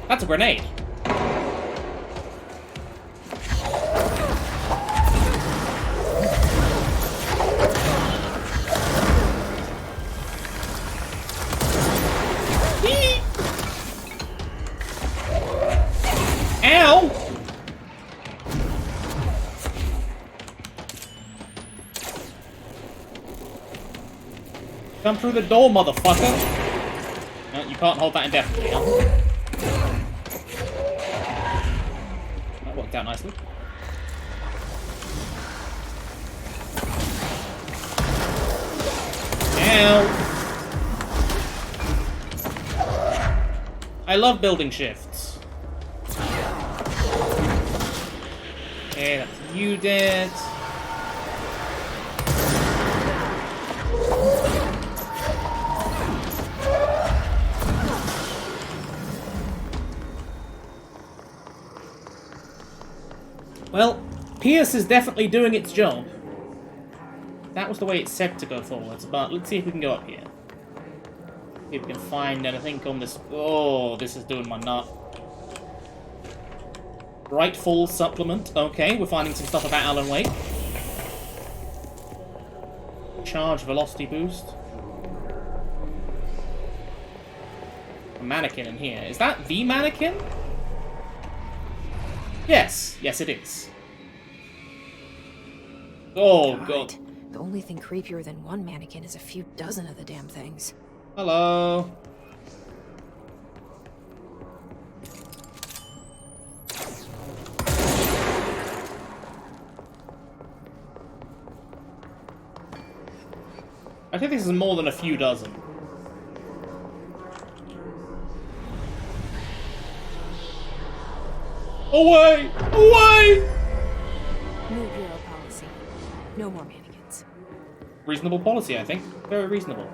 That's a grenade. Ow! Come through the door, motherfucker! No, you can't hold that indefinitely, huh? That worked out nicely. Ow! I love building shifts. Okay, that's you dead. Well, Pierce is definitely doing its job. That was the way it's said to go forwards, but let's see if we can go up here. See if we can find anything on this. Oh, this is doing my nut. Rightful supplement. Okay, we're finding some stuff about Alan Wake. Charge velocity boost. A mannequin in here. Is that the mannequin? Yes. Yes, it is. Oh, God. The only thing creepier than one mannequin is a few dozen of the damn things. Hello. I think this is more than a few dozen. Away! Away! New Bureau policy. No more mannequins. Reasonable policy, I think. Very reasonable.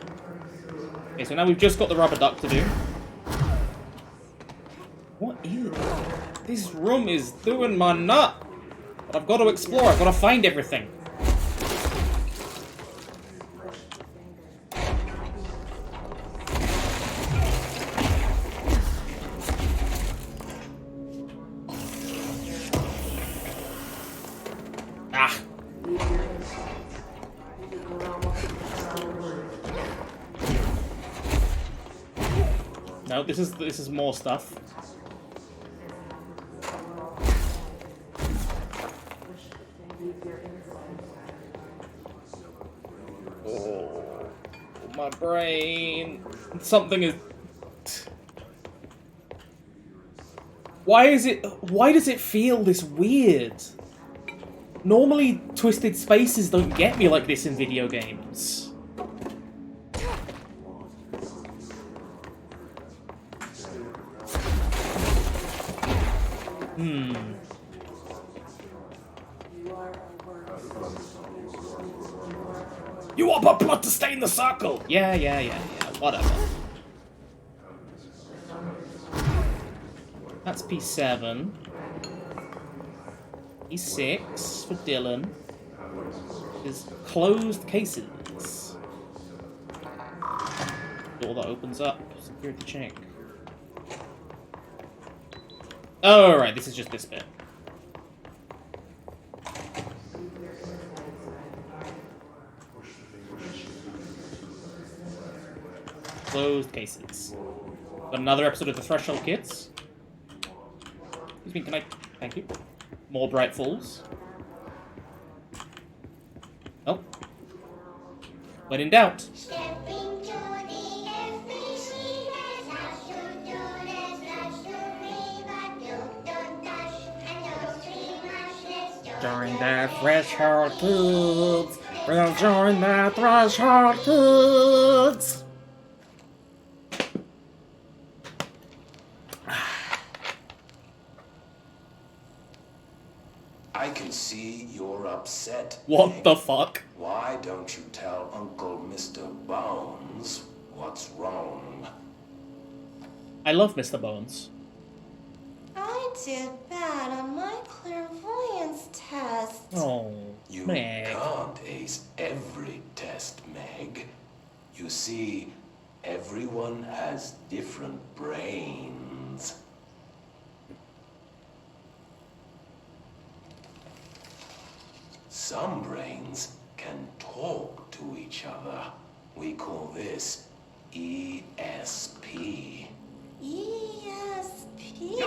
Okay, so now we've just got the rubber duck to do. What is it? This room is doing my nut! But I've got to explore, I've got to find everything. No, this is more stuff. Oh, my brain. Something is. Why does it feel this weird? Normally, twisted spaces don't get me like this in video games. You want my blood to stay in the circle? Yeah. Whatever. That's P7. P6 for Dylan is closed cases. Door that opens up. Security check. Oh, right, this is just this bit. Closed cases. Got another episode of the Threshold Kids. Excuse me, can I... Thank you. More Bright Falls. Oh. When in doubt. Join the Threshold Kids. We'll join the Threshold Kids. I can see you're upset. What the fuck? Why don't you tell Uncle Mr. Bones what's wrong? I love Mr. Bones. I did bad on my clairvoyance test. Oh, You Meg. can't ace every test, Meg. You see, everyone has different brains. Some brains can talk to each other. We call this ESP. ESP?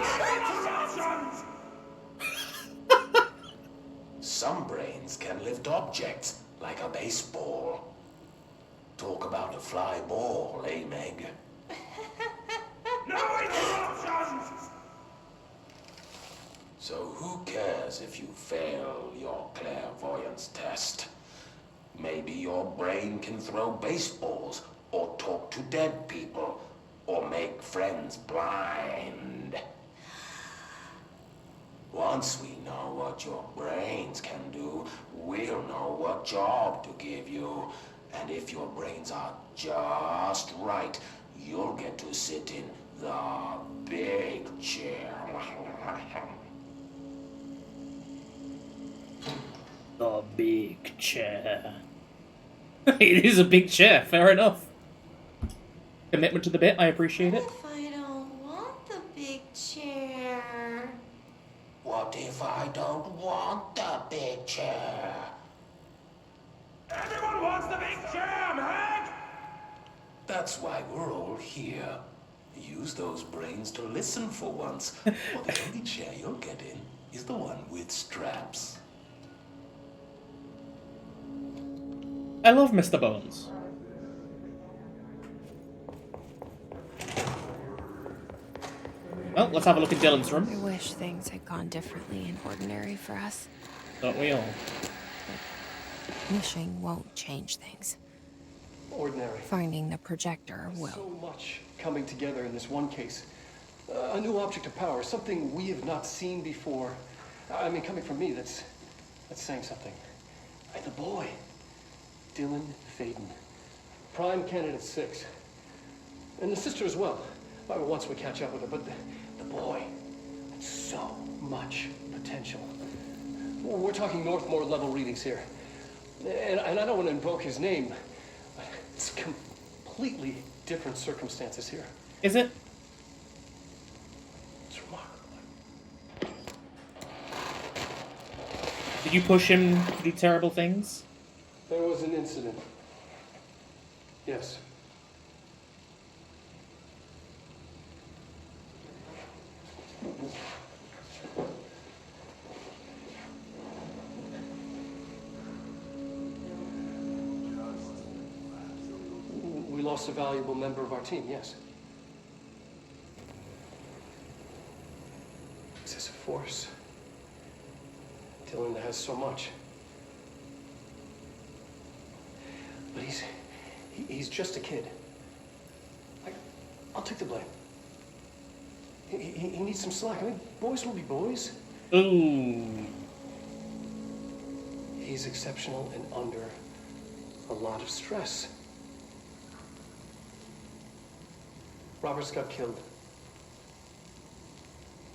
Some brains can lift objects like a baseball. Talk about a fly ball, eh, Meg? No interruptions! So who cares if you fail your clairvoyance test? Maybe your brain can throw baseballs, or talk to dead people, or make friends blind. Once we know what your brains can do, we'll know what job to give you. And if your brains are just right, you'll get to sit in the big chair. The big chair. It is a big chair, fair enough. Commitment to the bit, I appreciate it. If I don't want the big chair? What if I don't want the big chair? Everyone wants the big chair, Meg! That's why we're all here. Use those brains to listen for once. Or the only chair you'll get in is the one with straps. I love Mr. Bones. Well, let's have a look at Dylan's room. I wish things had gone differently in Ordinary for us. Don't we all? But wishing won't change things. Ordinary. Finding the projector will. So much coming together in this one case. A new object of power, something we have not seen before. I mean, coming from me, that's saying something. And the boy, Dylan Faden, prime candidate 6, and the sister as well. Once we catch up with her, but the boy, so much potential. We're talking Northmore level readings here, and I don't want to invoke his name, but it's completely different circumstances here. Is it? It's remarkable. Did you push him to do terrible things? There was an incident. Yes. lost a valuable member of our team, yes. Excessive force. Dylan has so much. But he's just a kid. I'll take the blame. He needs some slack. I mean, boys will be boys. Ooh. He's exceptional and under a lot of stress. Roberts got killed.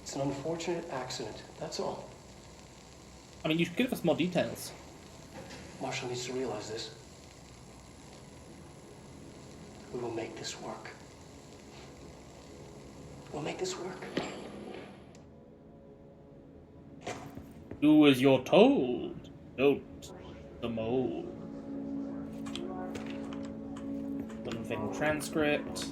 It's an unfortunate accident, that's all. I mean, you should give us more details. Marshall needs to realize this. We will make this work. We'll make this work. Do as you're told. Don't the mold. Living transcript.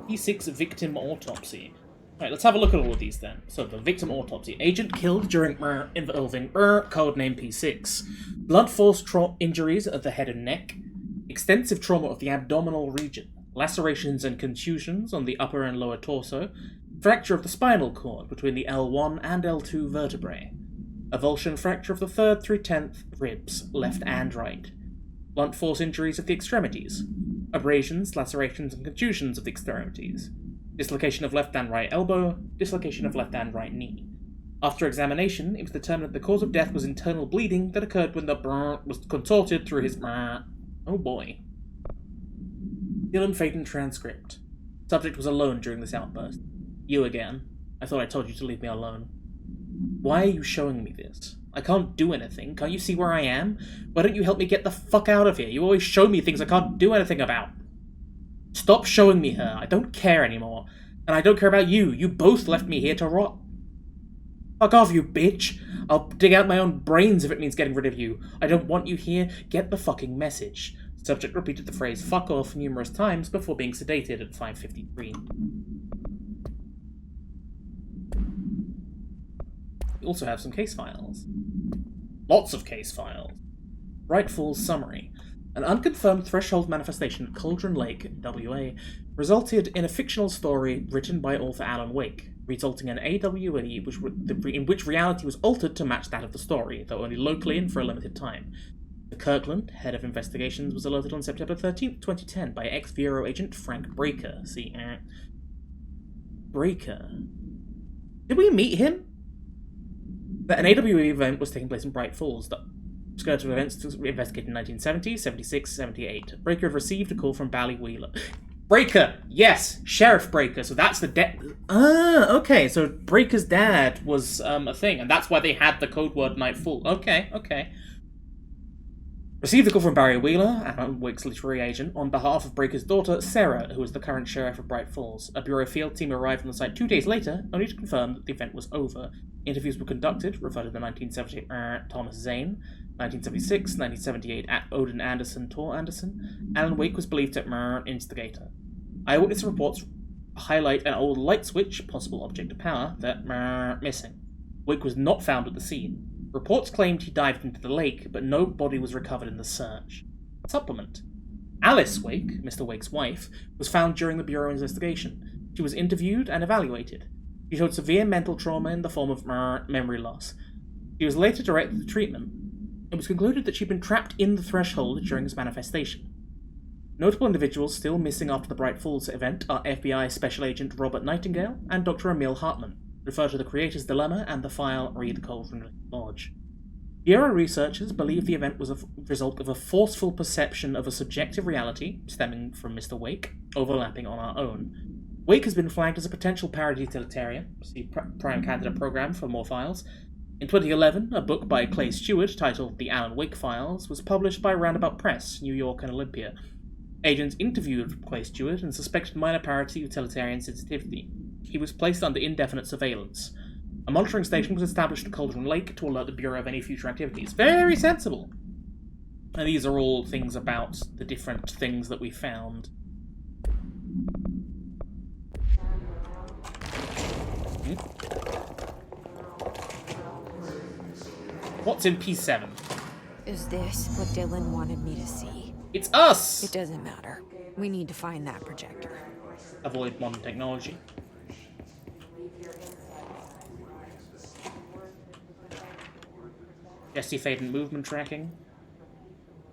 P6 victim autopsy. Right, let's have a look at all of these then. So, the victim autopsy. Agent killed during involving codename P6. Blunt force injuries of the head and neck. Extensive trauma of the abdominal region. Lacerations and contusions on the upper and lower torso. Fracture of the spinal cord between the L1 and L2 vertebrae. Avulsion fracture of the 3rd through 10th ribs, left and right. Blunt force injuries of the extremities. Abrasions, lacerations, and contusions of the extremities. Dislocation of left and right elbow. Dislocation of left and right knee. After examination, it was determined that the cause of death was internal bleeding that occurred when the was contorted through his oh boy. Dylan Faden transcript. Subject was alone during this outburst. You again. I thought I told you to leave me alone. Why are you showing me this? I can't do anything. Can't you see where I am? Why don't you help me get the fuck out of here? You always show me things I can't do anything about. Stop showing me her. I don't care anymore. And I don't care about you. You both left me here to rot. Fuck off, you bitch. I'll dig out my own brains if it means getting rid of you. I don't want you here. Get the fucking message. Subject repeated the phrase fuck off numerous times before being sedated at 5:53. We also have some case files. Lots of case files. Bright Falls summary. An unconfirmed threshold manifestation at Cauldron Lake, WA, resulted in a fictional story written by author Alan Wake, resulting in AWE in which reality was altered to match that of the story, though only locally and for a limited time. The Kirkland, head of investigations, was alerted on September 13th, 2010 by ex-Bureau agent Frank Breaker. See, Breaker. Did we meet him? An AWE event was taking place in Bright Falls. The skirt of events to investigate in 1970, 76, 78. Breaker had received a call from Bally Wheeler. Breaker! Yes! Sheriff Breaker. So that's the okay. So Breaker's dad was a thing, and that's why they had the code word Nightfall. Okay. Received a call from Barry Wheeler, Alan Wake's literary agent, on behalf of Breaker's daughter, Sarah, who was the current sheriff of Bright Falls. A Bureau field team arrived on the site 2 days later, only to confirm that the event was over. Interviews were conducted, referred to the 1978 Thomas Zane, 1976, 1978 Odin Anderson, Tor Anderson. Alan Wake was believed to instigator. Eyewitness reports highlight an old light switch, possible object of power, that missing. Wake was not found at the scene. Reports claimed he dived into the lake, but no body was recovered in the search. Supplement. Alice Wake, Mr. Wake's wife, was found during the Bureau investigation. She was interviewed and evaluated. She showed severe mental trauma in the form of memory loss. She was later directed to treatment. It was concluded that she'd been trapped in the threshold during his manifestation. Notable individuals still missing after the Bright Falls event are FBI Special Agent Robert Nightingale and Dr. Emil Hartman. Refer to the Creator's Dilemma and the file Read Cauldron Lodge. Bureau researchers believe the event was a result of a forceful perception of a subjective reality, stemming from Mr. Wake, overlapping on our own. Wake has been flagged as a potential paratotalitarian. See Prime Candidate Program for more files. In 2011, a book by Clay Stewart titled The Alan Wake Files was published by Roundabout Press, New York and Olympia. Agents interviewed Clay Stewart and suspected minor paratotalitarian sensitivity. He was placed under indefinite surveillance. A monitoring station was established at Cauldron Lake to alert the Bureau of any future activities. Very sensible! And these are all things about the different things that we found. What's in P7? Is this what Dylan wanted me to see? It's us! It doesn't matter. We need to find that projector. Avoid modern technology. Jesse Faden movement tracking.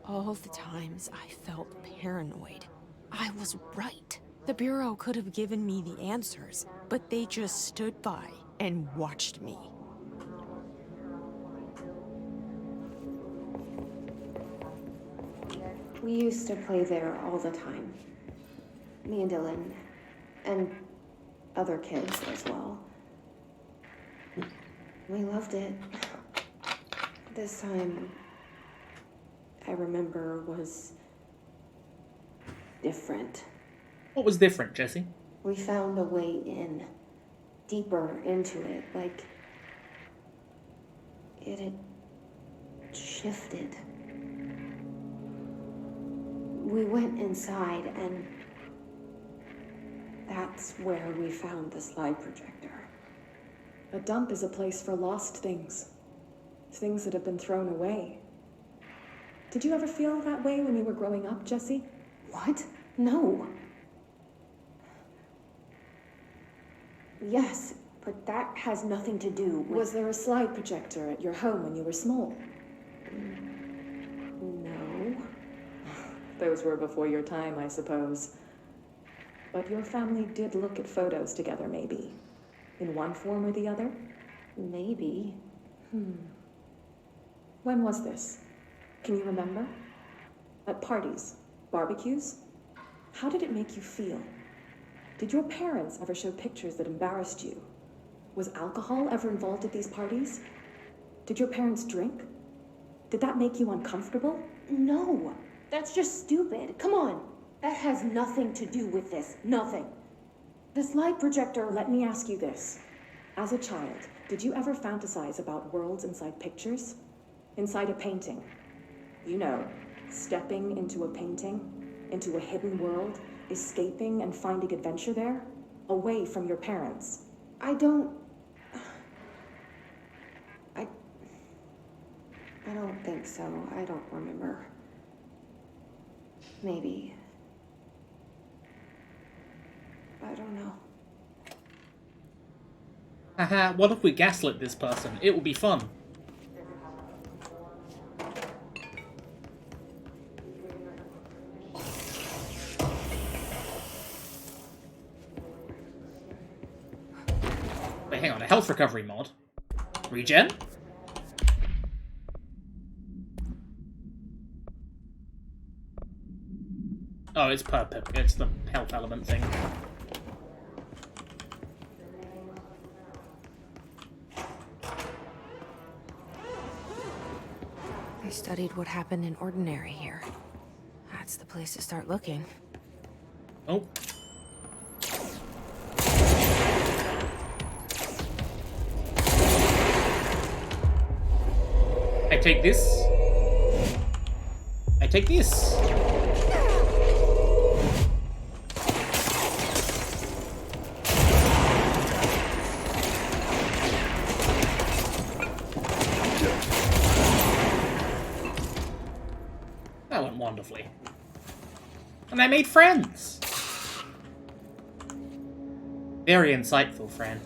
All the times I felt paranoid, I was right. The Bureau could have given me the answers, but they just stood by and watched me. We used to play there all the time. Me and Dylan. And other kids as well. We loved it. This time, I remember, was different. What was different, Jesse? We found a way in. Deeper into it, like it had shifted. We went inside, and that's where we found the slide projector. A dump is a place for lost things. Things that have been thrown away. Did you ever feel that way when you were growing up, Jesse? What? No. Yes, but that has nothing to do with... Was there a slide projector at your home when you were small? No. Those were before your time, I suppose. But your family did look at photos together, maybe. In one form or the other? Maybe. When was this? Can you remember? At parties? Barbecues? How did it make you feel? Did your parents ever show pictures that embarrassed you? Was alcohol ever involved at these parties? Did your parents drink? Did that make you uncomfortable? No, that's just stupid. Come on. That has nothing to do with this. Nothing. The slide projector, let me ask you this. As a child, did you ever fantasize about worlds inside pictures? Inside a painting? You know, stepping into a painting, into a hidden world, escaping and finding adventure there, away from your parents. I don't think so. I don't remember. Maybe. I don't know. Haha, what if we gaslit this person? It will be fun. Wait, hang on, a health recovery mod? Regen? Oh, it's purple. It's the health element thing. I studied what happened in Ordinary here. That's the place to start looking. Oh. I take this. I take this. That went wonderfully. And I made friends. Very insightful, friend.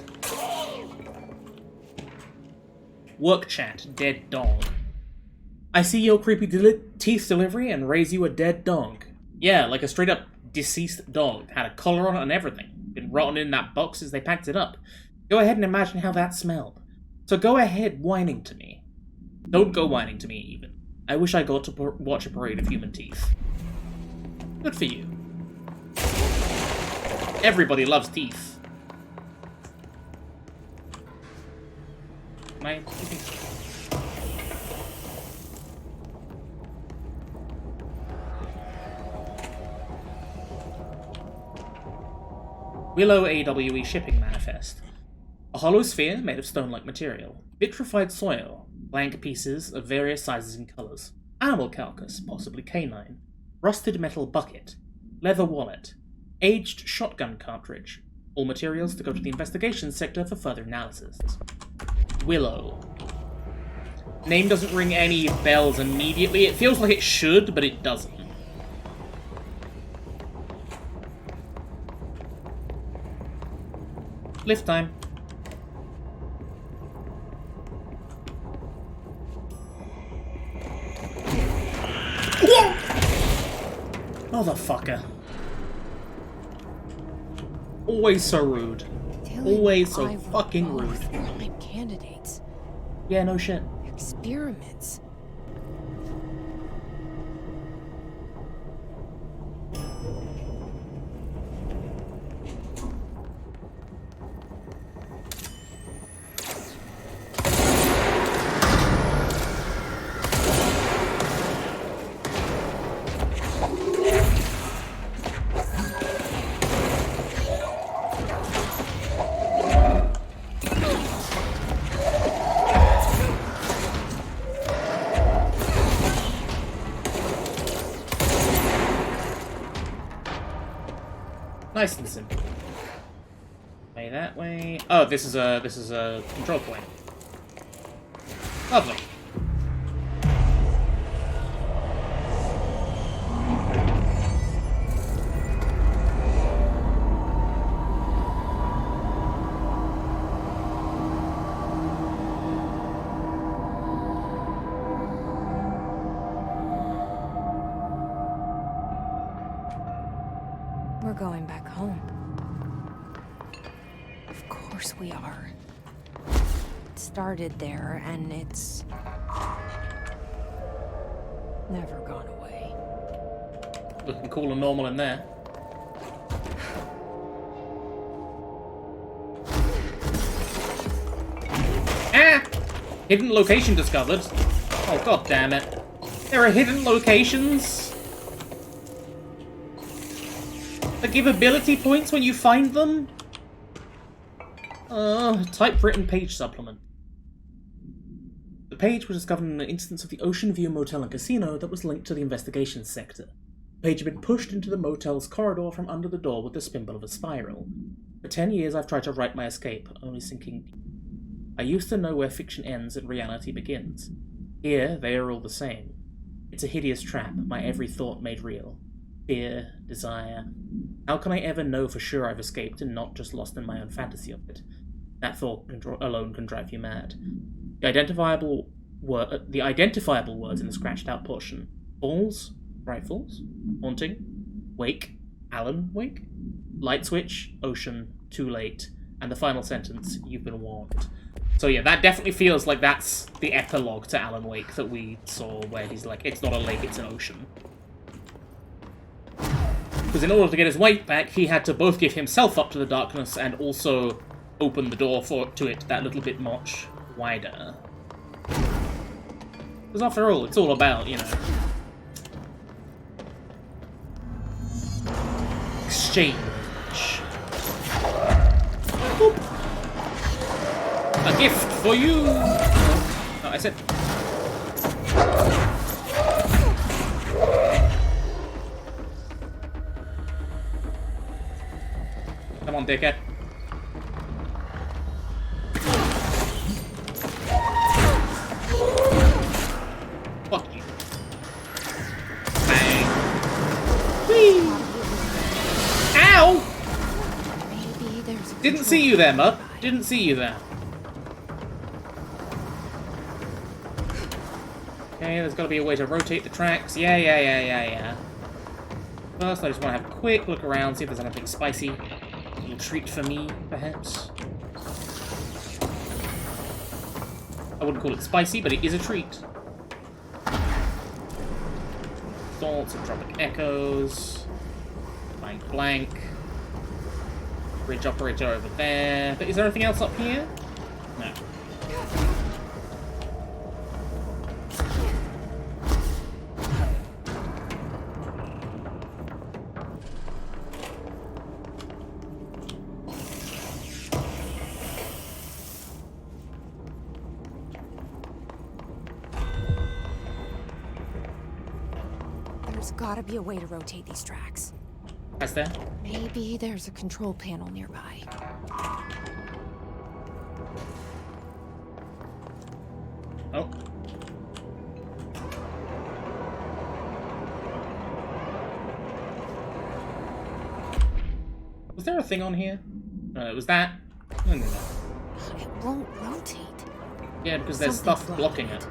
Work chat, dead dog. I see your creepy teeth delivery and raise you a dead dog. Yeah, like a straight up deceased dog. Had a collar on it and everything. Been rotten in that box as they packed it up. Go ahead and imagine how that smelled. So go ahead whining to me. Don't go whining to me even. I wish I got to watch a parade of human teeth. Good for you. Everybody loves teeth. Am I keeping... Willow AWE shipping manifest. A hollow sphere made of stone-like material. Vitrified soil. Blank pieces of various sizes and colours. Animal carcass, possibly canine. Rusted metal bucket. Leather wallet. Aged shotgun cartridge. All materials to go to the investigation sector for further analysis. Willow. Name doesn't ring any bells immediately. It feels like it should, but it doesn't. Lift time. Motherfucker. Always so rude. Always so fucking rude. Prime candidates. Yeah, no shit. Experiments. Nice and simple. Way that way. Oh, this is a control point. Lovely. We're going back home. Of course we are. It started there, and it's never gone away. Looking cool and normal in there. Ah! Hidden location discovered. Oh, god damn it. There are hidden locations that give ability points when you find them. Typewritten page supplement. The page was discovered in an instance of the Ocean View Motel and Casino that was linked to the investigations sector. The page had been pushed into the motel's corridor from under the door with the spindle of a spiral. For 10 years I've tried to write my escape, only sinking. I used to know where fiction ends and reality begins. Here, they are all the same. It's a hideous trap, my every thought made real. Fear, desire. How can I ever know for sure I've escaped and not just lost in my own fantasy of it? That thought alone can drive you mad. The identifiable words in the scratched out portion. Balls, rifles, haunting, wake, Alan Wake, light switch, ocean, too late, and the final sentence, you've been warned. So yeah, that definitely feels like that's the epilogue to Alan Wake that we saw, where he's like, it's not a lake, it's an ocean. Because in order to get his weight back, he had to both give himself up to the darkness and also open the door to it that little bit much wider. Because after all, it's all about, you know, exchange. Boop. A gift for you! No, I said... Come on, dickhead. Fuck you. Bang. Whee! Ow! Maybe there's a Didn't see you there, Mud. Didn't see you there. Okay, there's gotta be a way to rotate the tracks. Yeah. First, I just want to have a quick look around, see if there's anything spicy. A little treat for me, perhaps. I wouldn't call it spicy, but it is a treat. Thoughts of Tropic Echoes. Blank blank. Bridge operator over there. But is there anything else up here? No. There's gotta be a way to rotate these tracks. Is there? Maybe there's a control panel nearby. Oh. Was there a thing on here? No, it was that. No. It won't rotate. Yeah, because there's Something's stuff blocking it.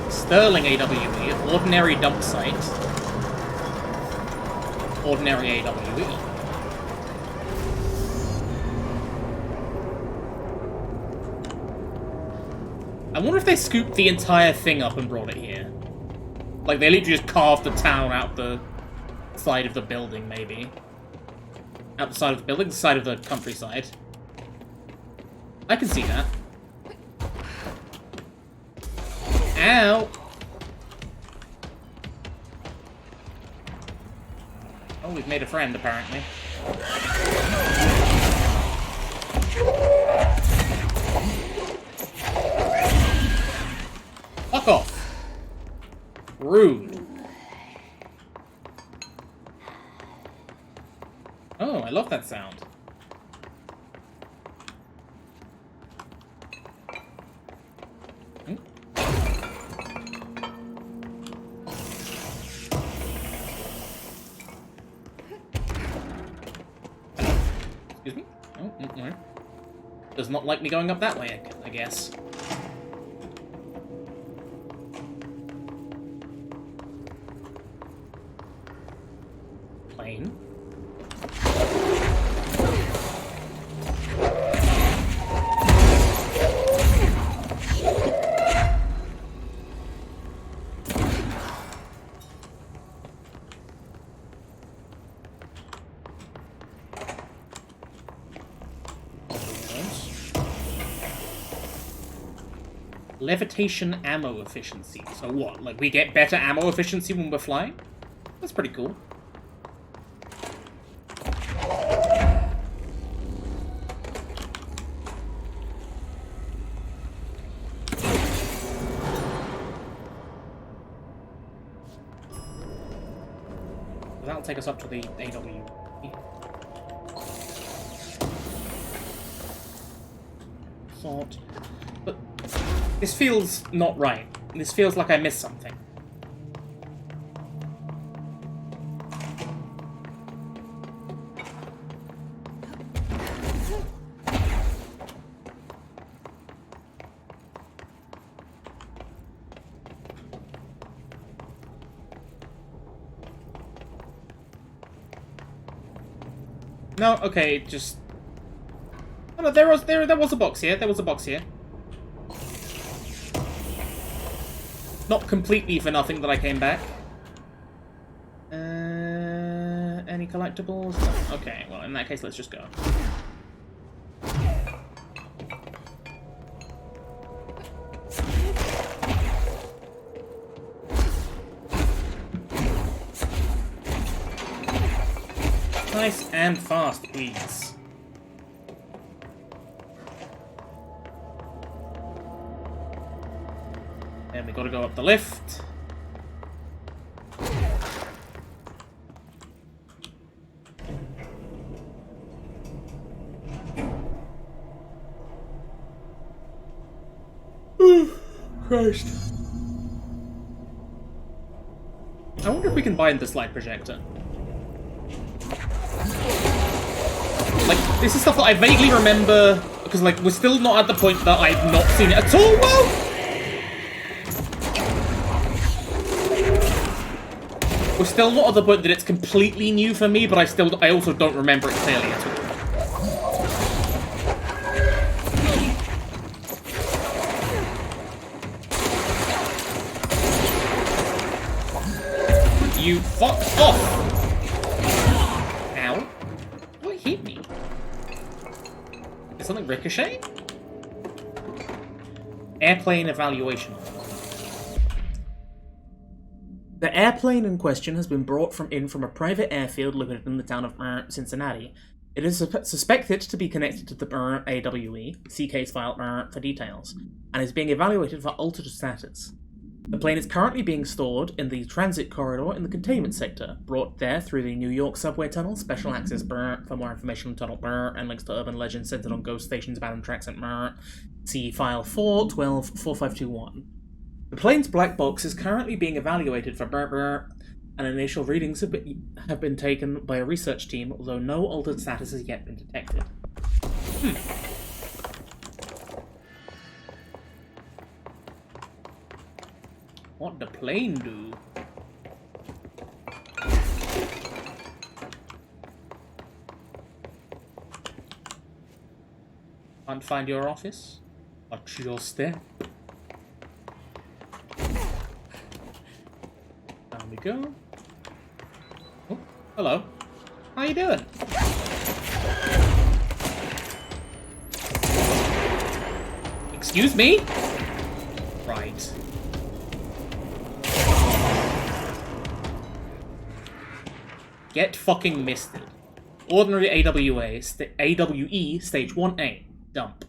Sterling AWE, ordinary dump site. Ordinary AWE. I wonder if they scooped the entire thing up and brought it here. Like, they literally just carved the town out the side of the building, maybe. Out the side of the building, the side of the countryside. I can see that. Ow! Oh, we've made a friend, apparently. Fuck off! Rude. Oh, I love that sound. Excuse me? Oh, no. Does not like me going up that way, I guess. Plane. Levitation ammo efficiency. So what? Like, we get better ammo efficiency when we're flying? That's pretty cool. That'll take us up to the AW. Thought. But this feels not right. This feels like I missed something. No, okay, just... Oh, no, there was a box here. There was a box here. Not completely for nothing that I came back. Any collectibles? No. Okay, well, in that case, let's just go. Nice and fast, please. And we gotta go up the lift. Christ. I wonder if we can bind the slide projector. Like, this is stuff that I vaguely remember, because, like, we're still not at the point that I've not seen it at all. Whoa! We're still not at the point that it's completely new for me, but I also don't remember it clearly at all. You fuck off! Ow. What hit me? Did something ricochet? Airplane evaluation. The airplane in question has been brought in from a private airfield located in the town of Cincinnati. It is suspected to be connected to the AWE, see case file for details, and is being evaluated for altered status. The plane is currently being stored in the transit corridor in the containment sector, brought there through the New York subway tunnel, special access for more information on tunnel and links to urban legends centered on ghost stations, abandoned tracks, and see file 4124521. The plane's black box is currently being evaluated for and initial readings have been taken by a research team, although no altered status has yet been detected. What the plane do? Can't find your office? Watch your step. Down we go. Oh, hello. How you doing? Excuse me? Right. Get fucking misted. Ordinary AWE Stage 1A. Dump.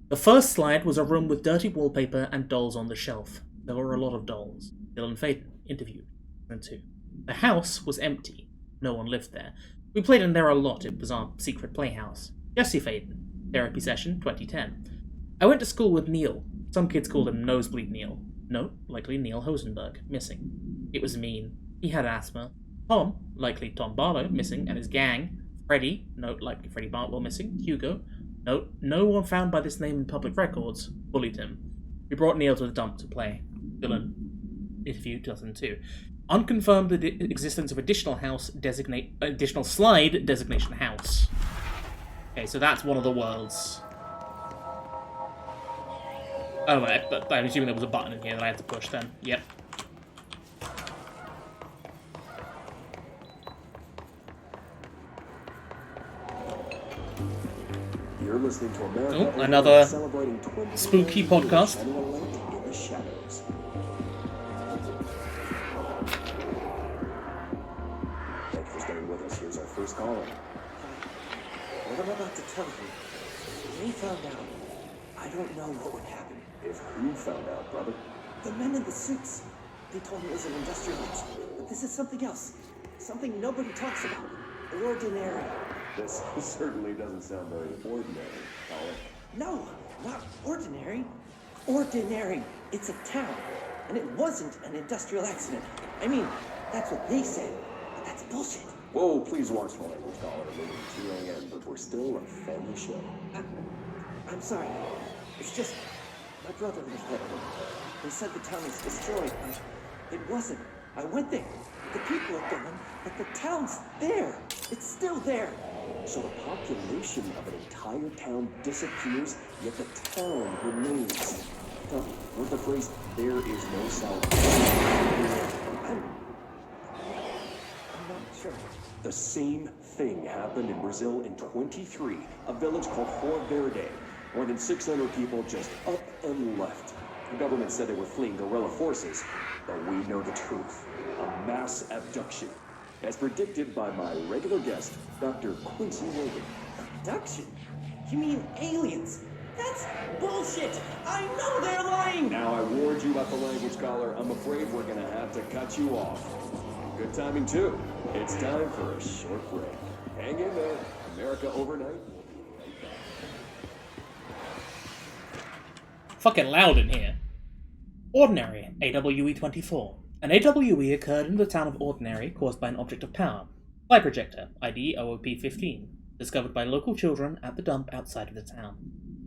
The first slide was a room with dirty wallpaper and dolls on the shelf. There were a lot of dolls. Dylan Faden, interviewed. 2. The house was empty. No one lived there. We played in there a lot. It was our secret playhouse. Jesse Faden, therapy session 2010. I went to school with Neil. Some kids called him Nosebleed Neil. No, likely Neil Hosenberg, missing. It was mean. He had asthma. Tom, likely Tom Barlow, missing, and his gang. Freddie, note likely Freddie Bartwell, missing. Hugo, note no one found by this name in public records, bullied him. We brought Neil to the dump to play. Dylan, interview 2002. Unconfirmed the existence of additional slide designation house. Okay, so that's one of the worlds. Oh, I'm assuming there was a button in here that I had to push then. Yep. You're listening to America. Oh, another celebrating spooky podcast. In the shadows. Thank you for staying with us. Here's our first caller. What I'm about to tell you, if they found out, I don't know what would happen. If who found out, brother? The men in the suits. They told me it was an industrial accident, but this is something else. Something nobody talks about. Ordinary. This certainly doesn't sound very ordinary, caller. No, not ordinary. Ordinary. It's a town. And it wasn't an industrial accident. I mean, that's what they said. But that's bullshit. Whoa, please watch the language, caller. It's 2 a.m., but we're still a family show. I'm sorry. It's just, my brother was there. They said the town is destroyed, but it wasn't. I went there. The people are gone, but the town's there. It's still there. So the population of an entire town disappears, yet the town remains. Tell me, with the phrase, there is no salvation. I'm not sure. The same thing happened in Brazil in 23, a village called Fort Verde. More than 600 people just up and left. The government said they were fleeing guerrilla forces, but we know the truth. A mass abduction. As predicted by my regular guest, Dr. Quincy Logan. Abduction? You mean aliens? That's bullshit! I know they're lying! Now I warned you about the language, caller. I'm afraid we're gonna have to cut you off. Good timing, too. It's time for a short break. Hang in there. America Overnight will be right back. Fucking loud in here. Ordinary, AWE 24. An AWE occurred in the town of Ordinary caused by an object of power. Light projector, ID OOP-15, discovered by local children at the dump outside of the town.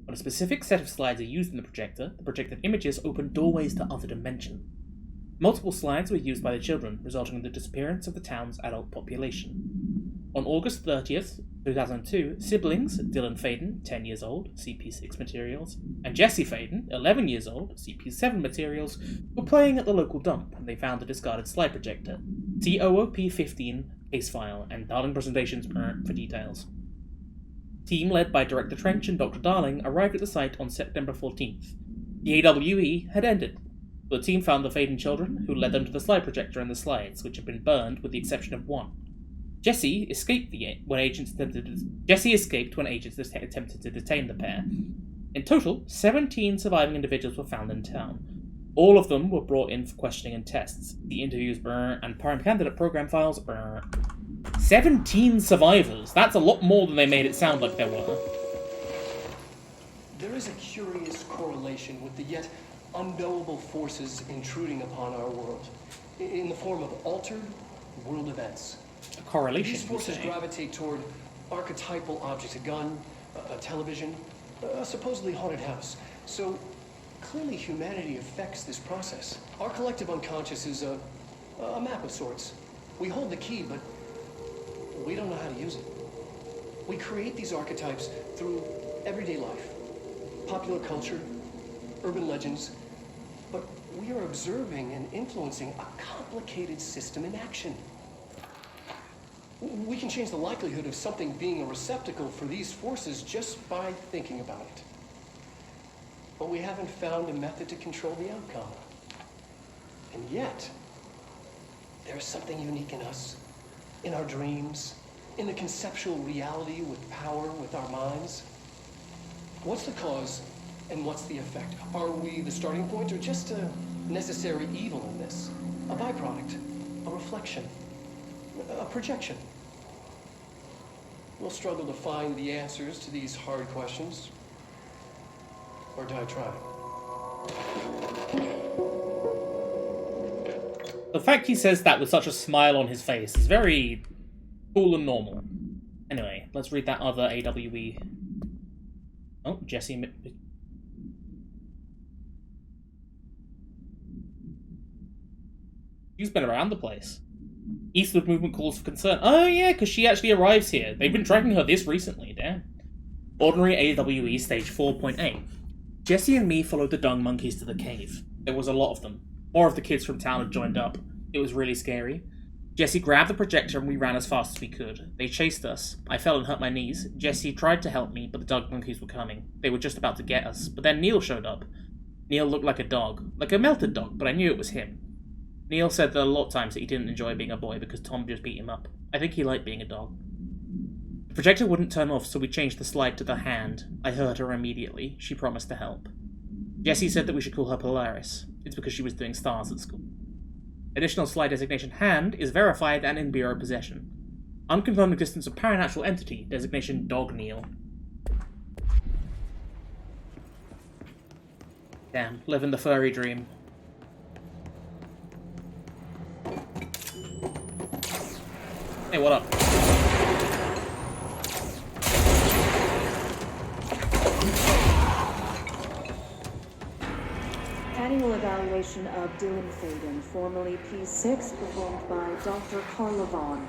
When a specific set of slides are used in the projected images open doorways to other dimensions. Multiple slides were used by the children, resulting in the disappearance of the town's adult population. On August 30th, 2002, siblings Dylan Faden, 10 years old, CP6 materials, and Jesse Faden, 11 years old, CP7 materials, were playing at the local dump when they found a discarded slide projector. See OOP-15 case file and Darling presentations for details. Team led by Director Trench and Dr. Darling arrived at the site on September 14th. The AWE had ended. The team found the Faden children, who led them to the slide projector and the slides, which had been burned with the exception of one. Jesse escaped when agents attempted to detain the pair. In total, 17 surviving individuals were found in town. All of them were brought in for questioning and tests. The interviews, and prime candidate program files, 17 survivors. That's a lot more than they made it sound like there were. There is a curious correlation with the yet unknowable forces intruding upon our world, in the form of altered world events. A correlation, These forces gravitate toward archetypal objects, a gun, a television, a supposedly haunted house. So clearly humanity affects this process. Our collective unconscious is a map of sorts. We hold the key, but we don't know how to use it. We create these archetypes through everyday life, popular culture, urban legends, but we are observing and influencing a complicated system in action. We can change the likelihood of something being a receptacle for these forces just by thinking about it. But we haven't found a method to control the outcome. And yet, there's something unique in us, in our dreams, in the conceptual reality with power, with our minds. What's the cause and what's the effect? Are we the starting point or just a necessary evil in this? A byproduct, a reflection, a projection? We'll struggle to find the answers to these hard questions, or die trying. The fact he says that with such a smile on his face is very cool and normal. Anyway, let's read that other AWE. Oh, Jesse. She's been around the place. Eastward movement calls for concern. Oh yeah, because she actually arrives here. They've been tracking her this recently, damn. Ordinary AWE stage 4.8. Jesse and me followed the dung monkeys to the cave. There was a lot of them. More of the kids from town had joined up. It was really scary. Jesse grabbed the projector and we ran as fast as we could. They chased us. I fell and hurt my knees. Jesse tried to help me, but the dung monkeys were coming. They were just about to get us. But then Neil showed up. Neil looked like a dog. Like a melted dog, but I knew it was him. Neil said that a lot of times that he didn't enjoy being a boy because Tom just beat him up. I think he liked being a dog. The projector wouldn't turn off, so we changed the slide to the hand. I heard her immediately. She promised to help. Jesse said that we should call her Polaris. It's because she was doing stars at school. Additional slide designation hand is verified and in Bureau possession. Unconfirmed existence of paranatural entity, designation Dog Neil. Damn, living the furry dream. Hey, what up? Annual evaluation of Dylan Faden, formerly P6, performed by Dr. Carla Vaughn.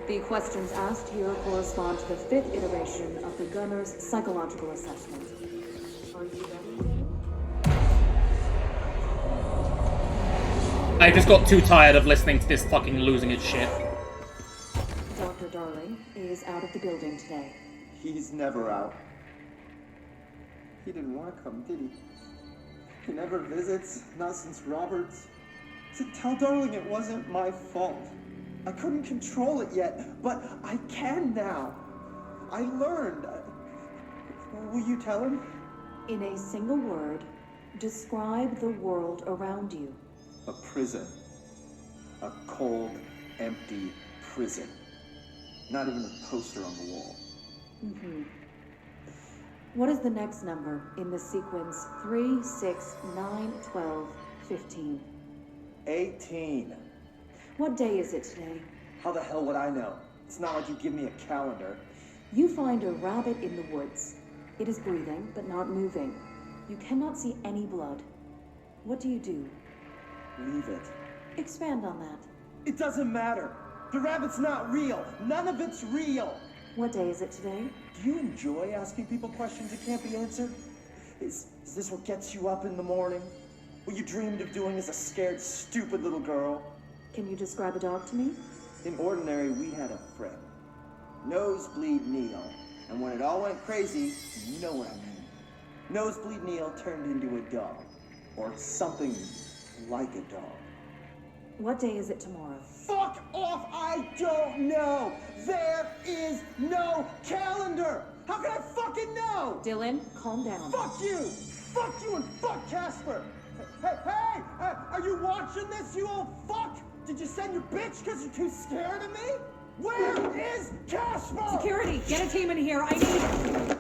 The questions asked here correspond to the 5th iteration of the gunner's psychological assessment. Are you ready? I just got too tired of listening to this fucking losing its shit. Dr. Darling is out of the building today. He's never out. He didn't want to come, did he? He never visits, not since Roberts. So tell Darling it wasn't my fault. I couldn't control it yet, but I can now. I learned. Will you tell him? In a single word, describe the world around you. A prison. A cold, empty prison. Not even a poster on the wall. Mm-hmm. What is the next number in the sequence 3, 6, 9, 12, 15? 18. What day is it today? How the hell would I know? It's not like you give me a calendar. You find a rabbit in the woods. It is breathing, but not moving. You cannot see any blood. What do? Leave it. Expand on that. It doesn't matter. The rabbit's not real. None of it's real. What day is it today? Do you enjoy asking people questions that can't be answered? Is this what gets you up in the morning? What you dreamed of doing as a scared, stupid little girl? Can you describe a dog to me? In Ordinary, we had a friend. Nosebleed Neil. And when it all went crazy, you know what I mean. Nosebleed Neil turned into a dog. Or something like a dog. What day is it tomorrow? Fuck off! I don't know! There is no calendar! How can I fucking know? Dylan, calm down. Fuck you! Fuck you and fuck Casper! Hey! Are you watching this, you old fuck? Did you send your bitch because you're too scared of me? Where is Casper? Security, get a team in here. I need...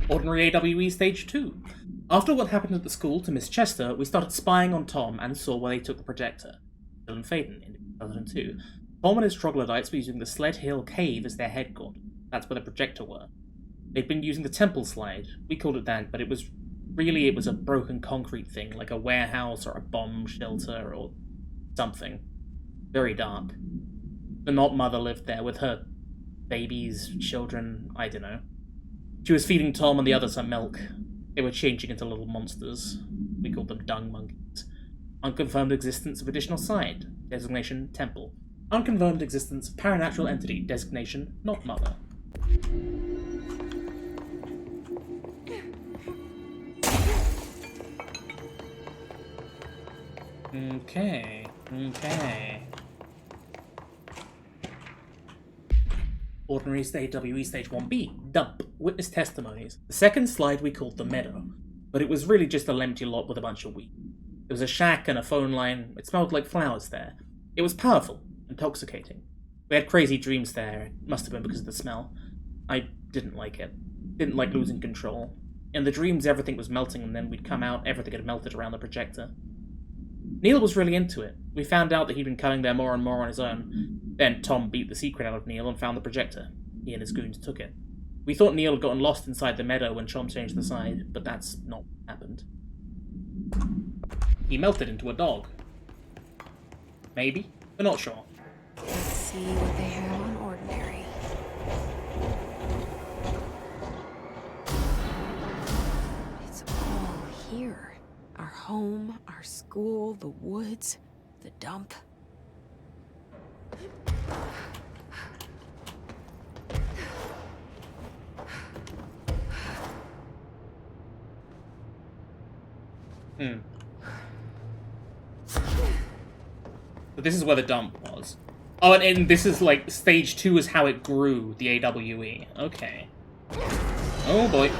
Ordinary AWE Stage 2. After what happened at the school to Miss Chester, we started spying on Tom and saw where they took the projector. Dylan Faden in 2002. Tom and his troglodytes were using the Sled Hill Cave as their headquarters. That's where the projector were. They'd been using the temple slide. We called it that, but it was a broken concrete thing, like a warehouse or a bomb shelter or something. Very dark. The Not Mother lived there with her babies, children, I don't know. She was feeding Tom and the others her milk. They were changing into little monsters. We called them dung monkeys. Unconfirmed existence of additional side. Designation temple. Unconfirmed existence of paranatural entity. Designation not mother. Okay. Ordinary Stage WE Stage 1B. Dump. Witness testimonies. The second slide we called the meadow, but it was really just an empty lot with a bunch of wheat. There was a shack and a phone line. It smelled like flowers there. It was powerful, intoxicating. We had crazy dreams there. It must have been because of the smell. I didn't like it. Didn't like losing control. In the dreams, everything was melting, and then we'd come out, everything had melted around the projector. Neil was really into it. We found out that he'd been coming there more and more on his own. Then Tom beat the secret out of Neil and found the projector. He and his goons took it. We thought Neil had gotten lost inside the meadow when Tom changed the side, but that's not what happened. He melted into a dog. Maybe? We're not sure. Let's see what they have on Ordinary. It's all here. Our home, our school, the woods, the dump. But this is where the dump was. Oh, and this is like stage 2 is how it grew, the AWE. Okay. Oh boy.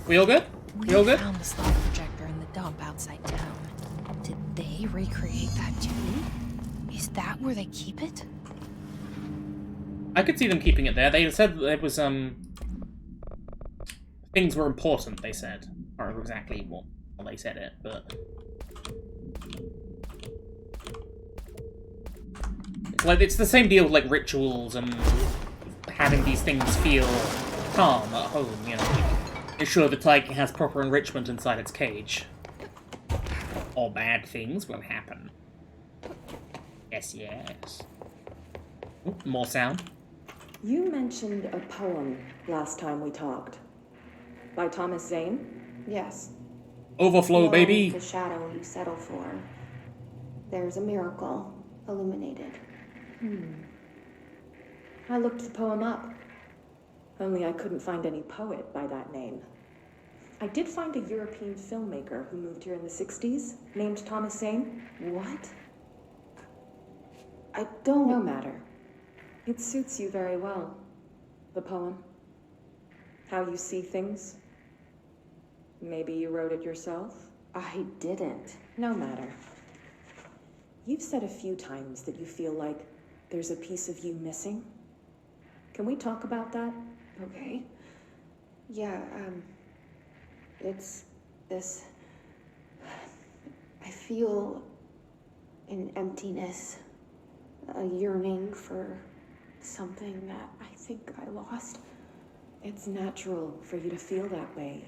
We all good? We all good? Found the slide projector in the dump outside town. Did they recreate that too? Is that where they keep it? I could see them keeping it there. They said that it was, things were important, they said. I don't remember exactly what they said it, but... Like, it's the same deal with, like, rituals and having these things feel calm at home, you know. Ensure the tiger has proper enrichment inside its cage. Or bad things will happen. Yes, yes. Ooh, more sound. You mentioned a poem last time we talked. By Thomas Zane? Yes. Overflow, baby! The shadow you settle for. There's a miracle illuminated. I looked the poem up. Only I couldn't find any poet by that name. I did find a European filmmaker who moved here in the 60s, named Thomas Zane. What? I don't... No matter. It suits you very well. The poem. How you see things. Maybe you wrote it yourself? I didn't. No matter. You've said a few times that you feel like there's a piece of you missing. Can we talk about that? Okay. Yeah, it's this... I feel an emptiness, a yearning for something that I think I lost. It's natural for you to feel that way.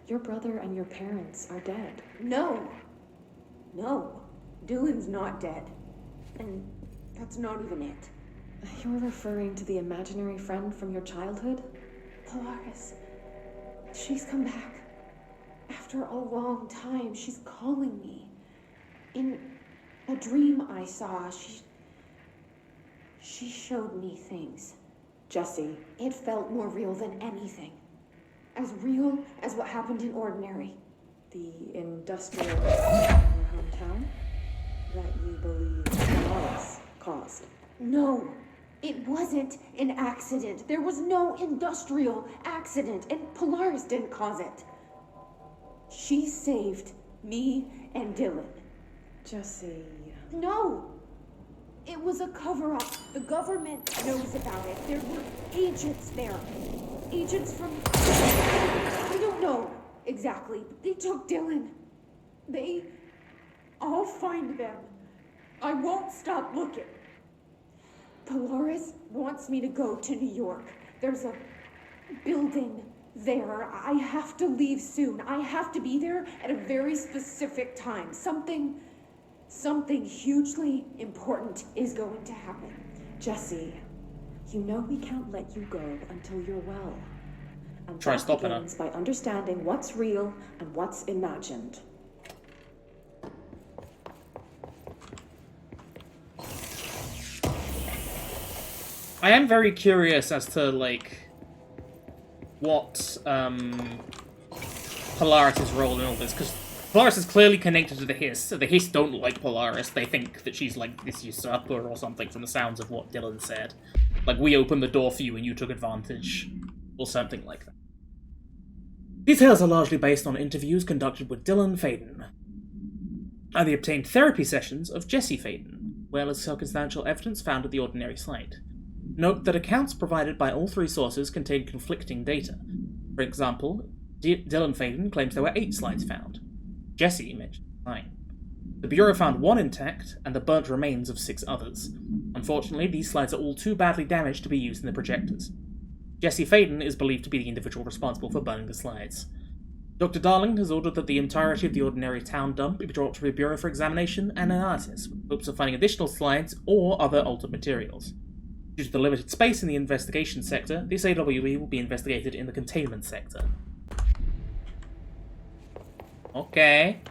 Your brother and your parents are dead. No. Dylan's not dead. And that's not even it. You're referring to the imaginary friend from your childhood? Polaris. She's come back. After a long time, she's calling me. In a dream I saw, she showed me things. Jesse. It felt more real than anything. As real as what happened in Ordinary. The industrial in your hometown that you believe Polaris caused. No, it wasn't an accident. There was no industrial accident, and Polaris didn't cause it. She saved me and Dylan. Jesse. No! It was a cover-up. The government knows about it. There were agents there. Agents from... I don't know exactly, but they took Dylan. I'll find them. I won't stop looking. Polaris wants me to go to New York. There's a building there. I have to leave soon. I have to be there at a very specific time. Something hugely important is going to happen. Jesse, you know we can't let you go until you're well. And try that stopping begins by understanding what's real and what's imagined. I am very curious as to, like, what Polaris' role in all this, because Polaris is clearly connected to the Hiss. The Hiss don't like Polaris. They think that she's, like, this usurper or something from the sounds of what Dylan said. Like, we opened the door for you and you took advantage, or something like that. Details are largely based on interviews conducted with Dylan Faden, and the obtained therapy sessions of Jesse Faden, well as circumstantial evidence found at the Ordinary site. Note that accounts provided by all three sources contain conflicting data. For example, Dylan Faden claims there were 8 slides found. Jesse mentioned 9. The Bureau found 1 intact, and the burnt remains of 6 others. Unfortunately, these slides are all too badly damaged to be used in the projectors. Jesse Faden is believed to be the individual responsible for burning the slides. Dr. Darling has ordered that the entirety of the Ordinary town dump be brought to the Bureau for examination and analysis, with hopes of finding additional slides or other altered materials. Due to the limited space in the investigation sector, this AWE will be investigated in the containment sector. Okay.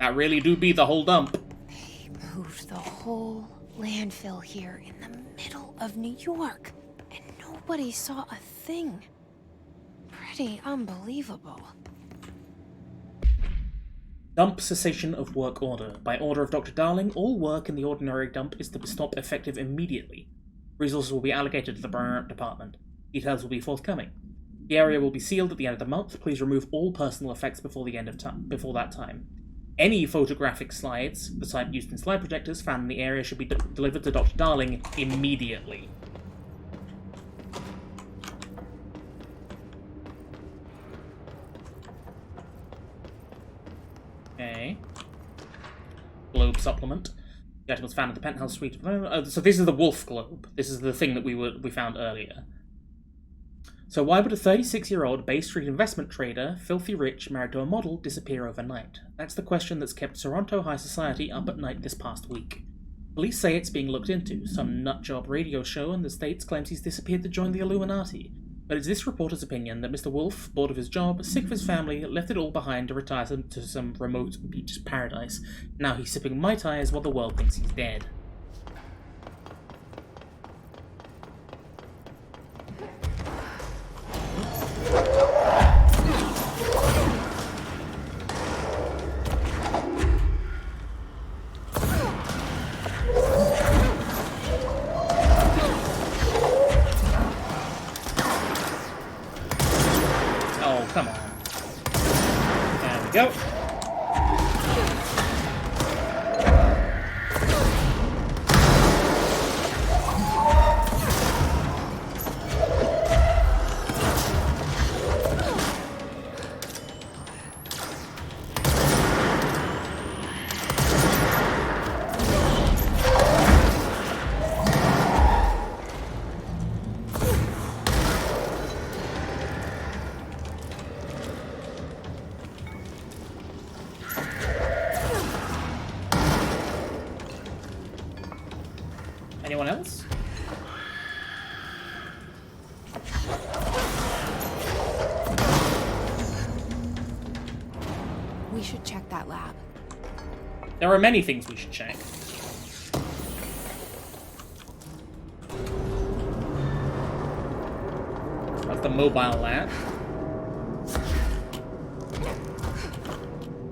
That really do be the whole dump. They moved the whole landfill here in the middle of New York, and nobody saw a thing. Pretty unbelievable. Dump cessation of work order. By order of Dr. Darling, all work in the Ordinary dump is to stop effective immediately. Resources will be allocated to the burnout department. Details will be forthcoming. The area will be sealed at the end of the month. Please remove all personal effects before that time. Any photographic slides, the type used in slide projectors, found in the area should be delivered to Dr. Darling immediately. Okay. Globe supplement. The item was found in the penthouse suite. So this is the wolf globe. This is the thing that we found earlier. So why would a 36-year-old Bay Street investment trader, filthy rich, married to a model, disappear overnight? That's the question that's kept Toronto high society up at night this past week. Police say it's being looked into. Some nutjob radio show in the States claims he's disappeared to join the Illuminati. But it's this reporter's opinion that Mr. Wolf, bored of his job, sick of his family, left it all behind to retire to some remote beach paradise. Now he's sipping Mai Tais while the world thinks he's dead. Come on. There we go. Anyone else? We should check that lab. There are many things we should check. That's the mobile lab.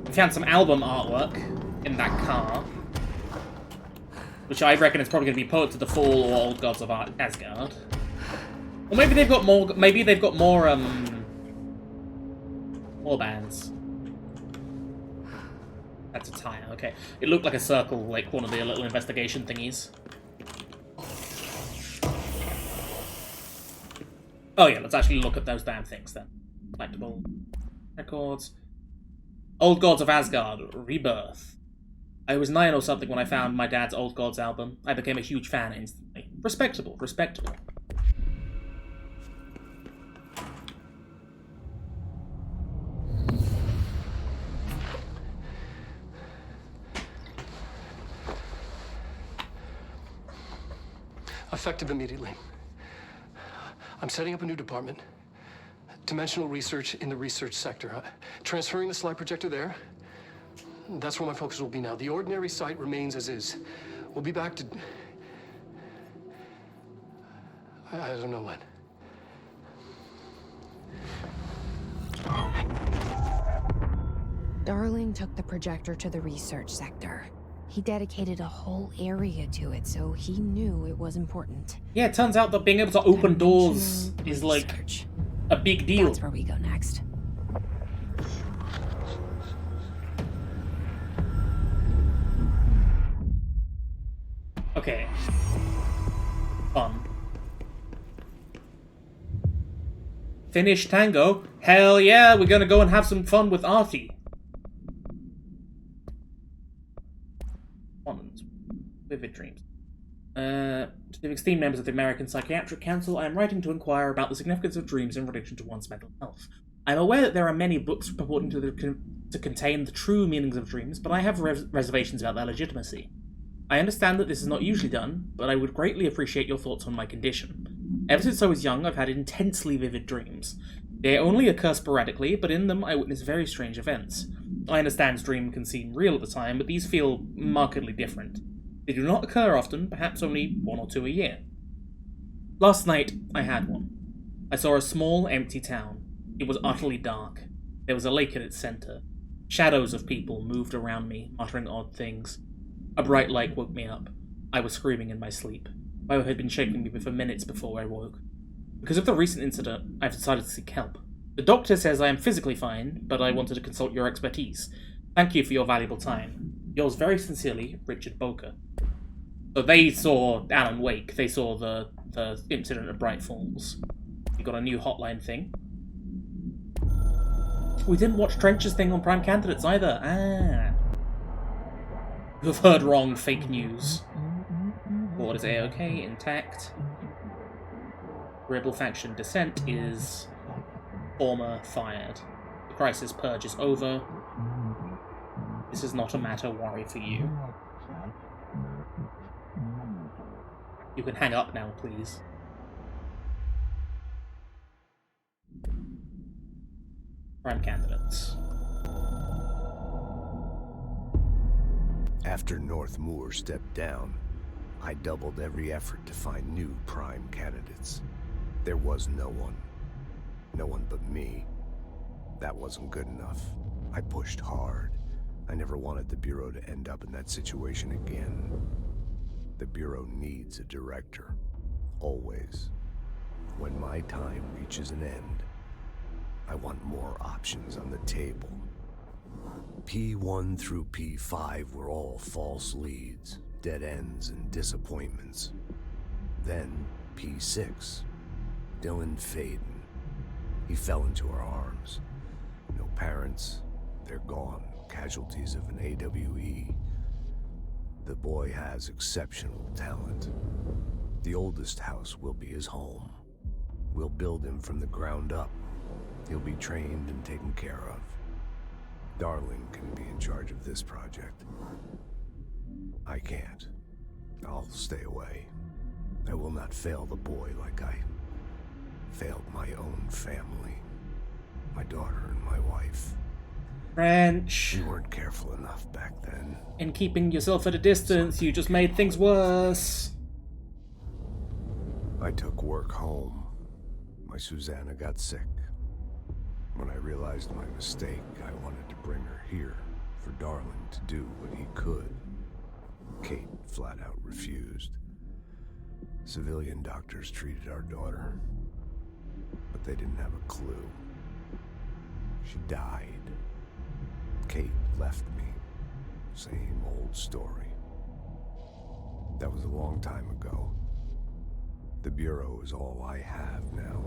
We found some album artwork in that car, which I reckon is probably going to be Poet to the Fall or Old Gods of Asgard. Or maybe they've got more. Maybe they've got more bands. That's a tire. Okay, it looked like a circle, like one of the little investigation thingies. Oh yeah, let's actually look at those damn things then. Collectible records. Old Gods of Asgard, Rebirth. I was 9 or something when I found my dad's Old Gods album. I became a huge fan instantly. Respectable, respectable. Effective immediately. I'm setting up a new department. Dimensional research in the research sector. Transferring the slide projector there. That's where my focus will be now. The ordinary site remains as is. We'll be back to... I don't know when. Darling took the projector to the research sector. He dedicated a whole area to it, so he knew it was important. Yeah, it turns out that being able to open doors is like a big deal. That's where we go next. Okay. Fun. Finish tango? Hell yeah, we're gonna go and have some fun with Artie. Vivid dreams. To the esteemed members of the American Psychiatric Council, I am writing to inquire about the significance of dreams in relation to one's mental health. I am aware that there are many books purporting to contain the true meanings of dreams, but I have reservations about their legitimacy. I understand that this is not usually done, but I would greatly appreciate your thoughts on my condition. Ever since I was young, I've had intensely vivid dreams. They only occur sporadically, but in them I witness very strange events. I understand dreams can seem real at the time, but these feel markedly different. They do not occur often, perhaps only 1 or 2 a year. Last night, I had one. I saw a small, empty town. It was utterly dark. There was a lake at its center. Shadows of people moved around me, muttering odd things. A bright light woke me up. I was screaming in my sleep. Bo had been shaking me for minutes before I woke. Because of the recent incident, I've decided to seek help. The doctor says I am physically fine, but I wanted to consult your expertise. Thank you for your valuable time. Yours very sincerely, Richard Boker. So they saw Alan Wake. They saw the incident at Bright Falls. We got a new hotline thing. We didn't watch Trench's thing on Prime Candidates either. Ah. You've heard wrong, fake news. Board is A-OK, intact. Rebel faction dissent is former fired. The crisis purge is over. This is not a matter worry for you. You can hang up now, please. Prime candidates. After North Moore stepped down, I doubled every effort to find new prime candidates. There was no one. No one but me. That wasn't good enough. I pushed hard. I never wanted the Bureau to end up in that situation again. The Bureau needs a director. Always. When my time reaches an end, I want more options on the table. P1 through P5 were all false leads, dead ends, and disappointments. Then P6. Dylan Faden. He fell into our arms. No parents. They're gone. Casualties of an AWE. The boy has exceptional talent. The oldest house will be his home. We'll build him from the ground up. He'll be trained and taken care of. Darling can be in charge of this project. I can't. I'll stay away. I will not fail the boy like I failed my own family, my daughter and my wife. French. You weren't careful enough back then. In keeping yourself at a distance, you just made things worse. I took work home. My Susanna got sick. When I realized my mistake, I wanted to bring her here for Darling to do what he could. Kate flat out refused. Civilian doctors treated our daughter, but they didn't have a clue. She died. Kate left me. Same old story. That was a long time ago. The Bureau is all I have now.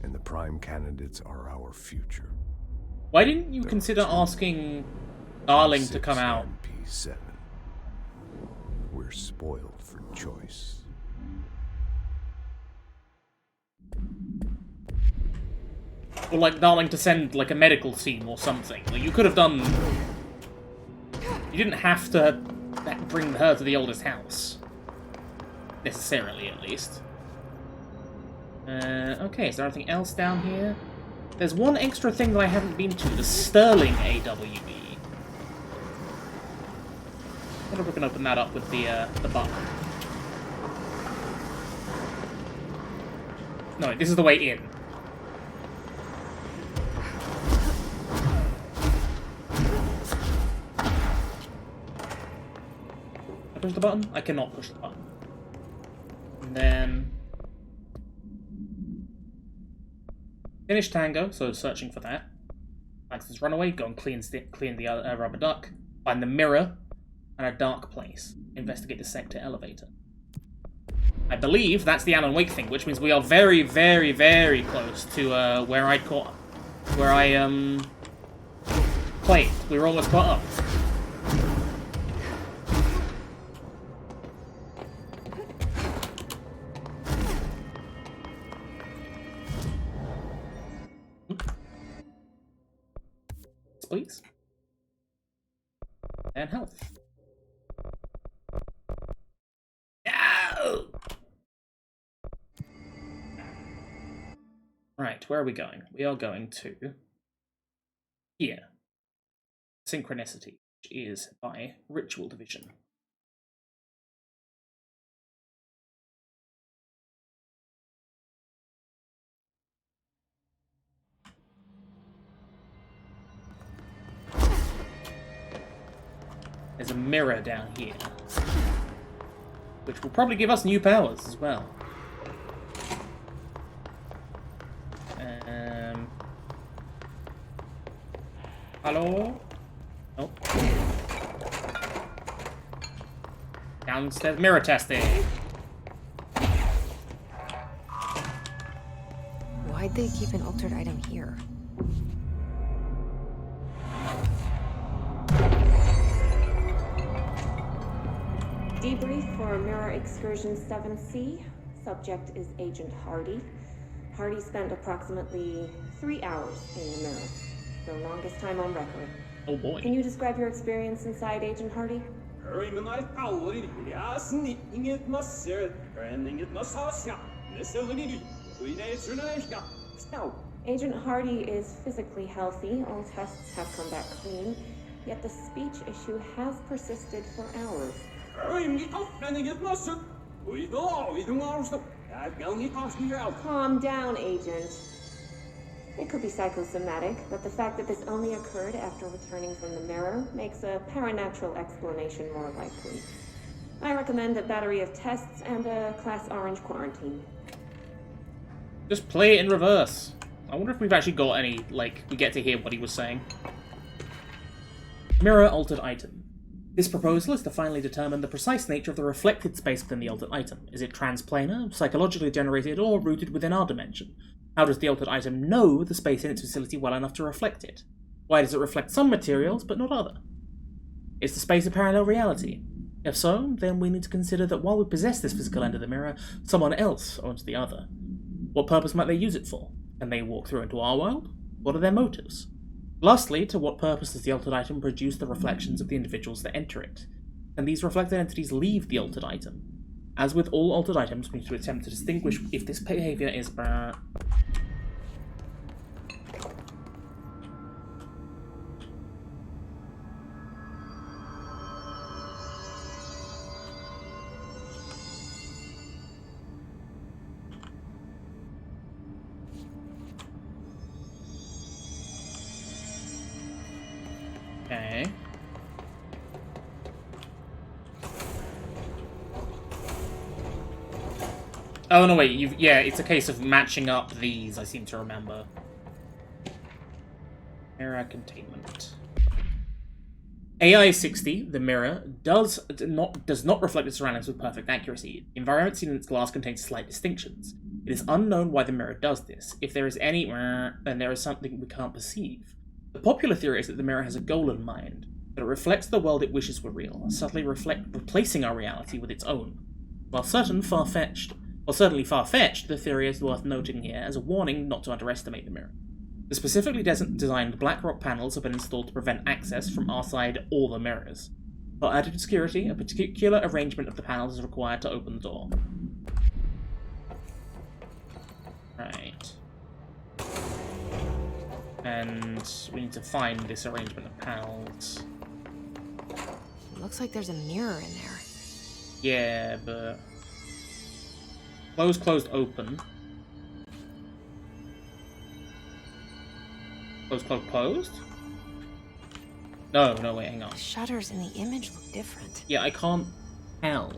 And the prime candidates are our future. Why didn't you consider asking Darling to come out? P7. We're spoiled for choice. Or like Darling to send like a medical team or something. Like, you could have done... You didn't have to bring her to the oldest house. Necessarily, at least. Okay, is there anything else down here? There's one extra thing that I haven't been to, the Sterling AWE. I wonder if we can open that up with the button. No, this is the way in. Can I push the button? I cannot push the button. And then... Finish Tango, so searching for that. Langston's Runaway, go and clean the rubber duck. Find the mirror and a dark place. Investigate the sector elevator. I believe that's the Alan Wake thing, which means we are very, very, very close to where I played. We were almost caught up. Please. And health. No! Right, where are we going? We are going to here. Synchronicity, which is by Ritual Division. There's a mirror down here, which will probably give us new powers as well. Hello? Oh. Downstairs mirror testing. Why'd they keep an altered item here? Debrief for Mirror Excursion 7C. Subject is Agent Hardy. Hardy spent approximately 3 hours in the mirror. The longest time on record. Oh boy. Can you describe your experience inside, Agent Hardy? Agent Hardy is physically healthy. All tests have come back clean. Yet the speech issue has persisted for hours. Calm down, Agent. It could be psychosomatic, but the fact that this only occurred after returning from the mirror makes a paranatural explanation more likely. I recommend a battery of tests and a Class Orange quarantine. Just play it in reverse. I wonder if we've actually got any, like, we get to hear what he was saying. Mirror altered item. This proposal is to finally determine the precise nature of the reflected space within the altered item. Is it transplanar, psychologically generated, or rooted within our dimension? How does the altered item know the space in its facility well enough to reflect it? Why does it reflect some materials, but not other? Is the space a parallel reality? If so, then we need to consider that while we possess this physical end of the mirror, someone else owns the other. What purpose might they use it for? Can they walk through into our world? What are their motives? Lastly, to what purpose does the altered item produce the reflections of the individuals that enter it? Can these reflected entities leave the altered item? As with all altered items, we need to attempt to distinguish if this behavior is... Okay. Oh, no, wait, yeah, it's a case of matching up these, I seem to remember. Mirror containment. AI-60, the mirror, does not reflect its surroundings with perfect accuracy. The environment seen in its glass contains slight distinctions. It is unknown why the mirror does this. If there is any then there is something we can't perceive. The popular theory is that the mirror has a goal in mind, that it reflects the world it wishes were real, subtly replacing our reality with its own. While certainly far-fetched, the theory is worth noting here as a warning not to underestimate the mirror. The specifically designed black rock panels have been installed to prevent access from our side or the mirrors. For added security, a particular arrangement of the panels is required to open the door. Right. And we need to find this arrangement of panels. It looks like there's a mirror in there. Yeah, but... Closed, open. Closed? No, wait, hang on. The shutters in the image look different. Yeah, I can't tell.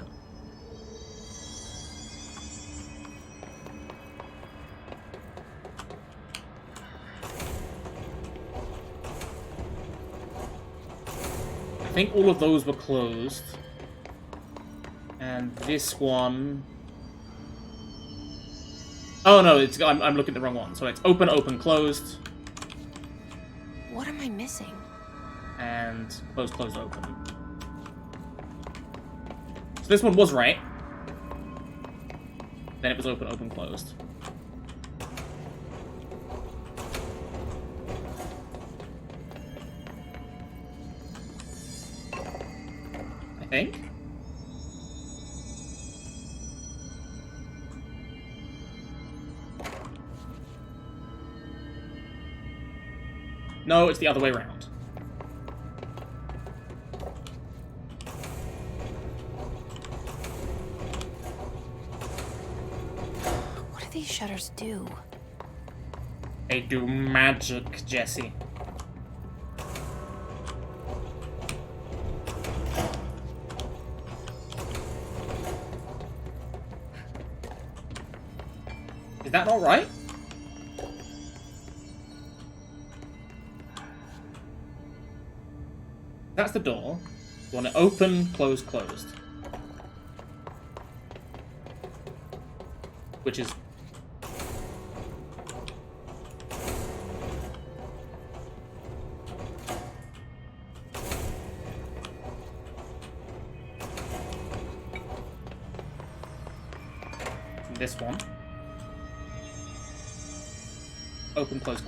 I think all of those were closed. And this one... Oh no, I'm looking at the wrong one. So it's open, closed. What am I missing? And close, open. So this one was right. Then it was open, closed. I think. No, it's the other way around. What do these shutters do? They do magic, Jesse. Is that not right? That's the door. You want it open, closed. Which is... this one. Open, closed.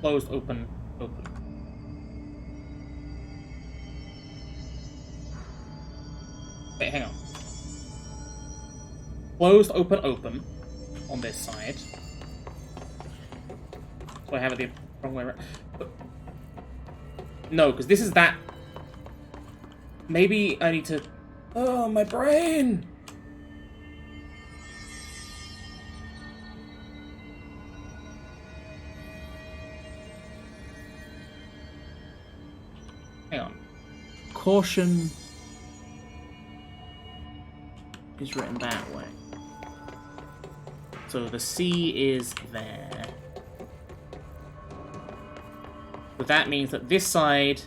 Closed, open. Wait, hang on. Closed, open on this side. So I have it the wrong way around. But no, because this is that. Maybe I need to... Oh, my brain! Hang on. Caution is written that way. So the C is there. But that means that this side...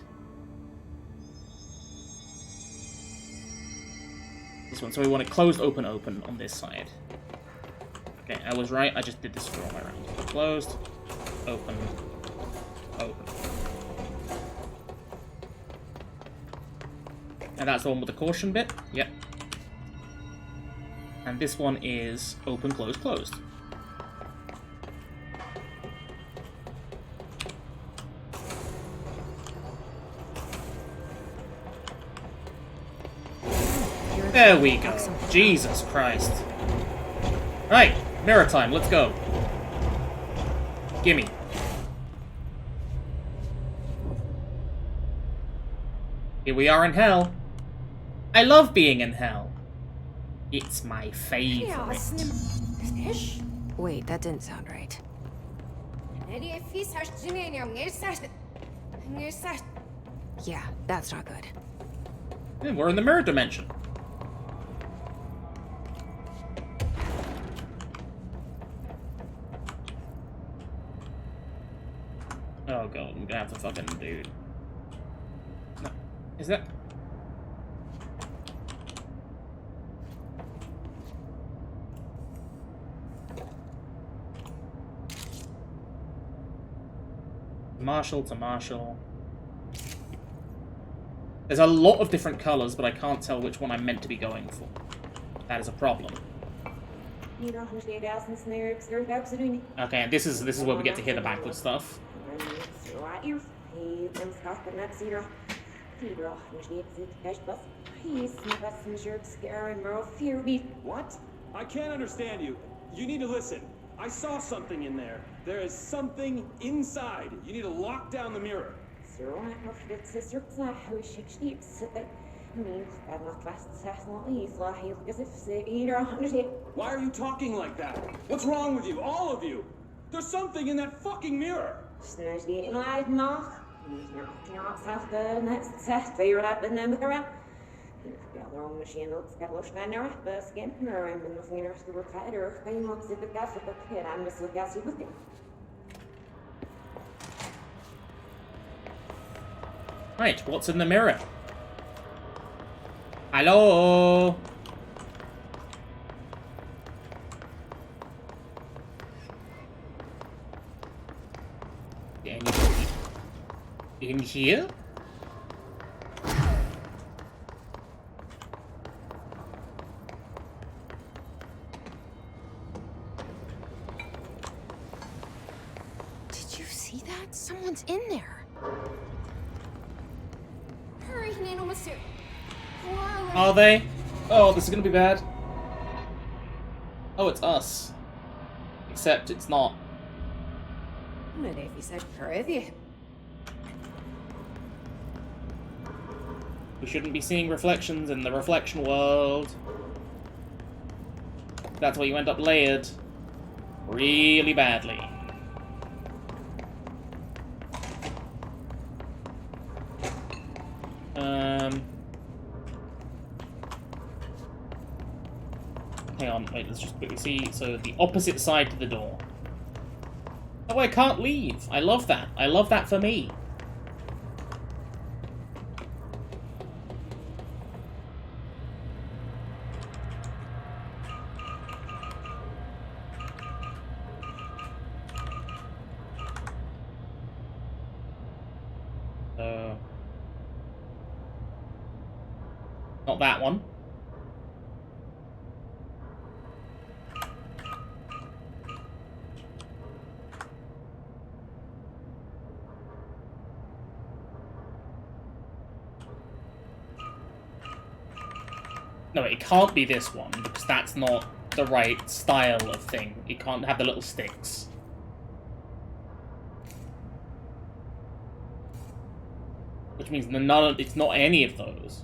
This one. So we want it closed, open on this side. Okay, I was right. I just did this the wrong way around. Closed, open. And that's the one with the caution bit? Yep. And this one is open, closed. There we go. Jesus Christ. Right, mirror time, let's go. Gimme. Here we are in hell. I love being in hell. It's my favorite. Wait, that didn't sound right. Yeah, that's not good. Yeah, we're in the mirror dimension. Oh god, I'm gonna have to fucking do... No. Is that... Marshall to Marshall. There's a lot of different colours, but I can't tell which one I'm meant to be going for. That is a problem. Okay, and this is where we get to hear the backward stuff. What? I can't understand you. You need to listen. I saw something in there. There is something inside. You need to lock down the mirror. Why are you talking like that? What's wrong with you? All of you? There's something in that fucking mirror. Right, what's in the mirror? Hello? Anybody in here? Did you see that? Someone's in there. Are they? Oh, this is gonna be bad. Oh, it's us. Except it's not. We shouldn't be seeing reflections in the reflection world. That's where you end up layered. Really badly. Hang on, wait, let's just quickly see. So, the opposite side to the door. Oh, I can't leave. I love that. I love that for me. Not that one. No, it can't be this one, because that's not the right style of thing. It can't have the little sticks. Which means it's not any of those.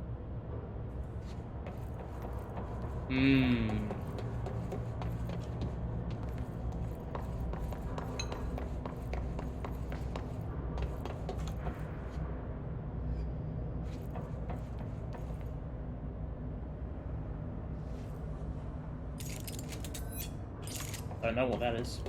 I don't know what that is.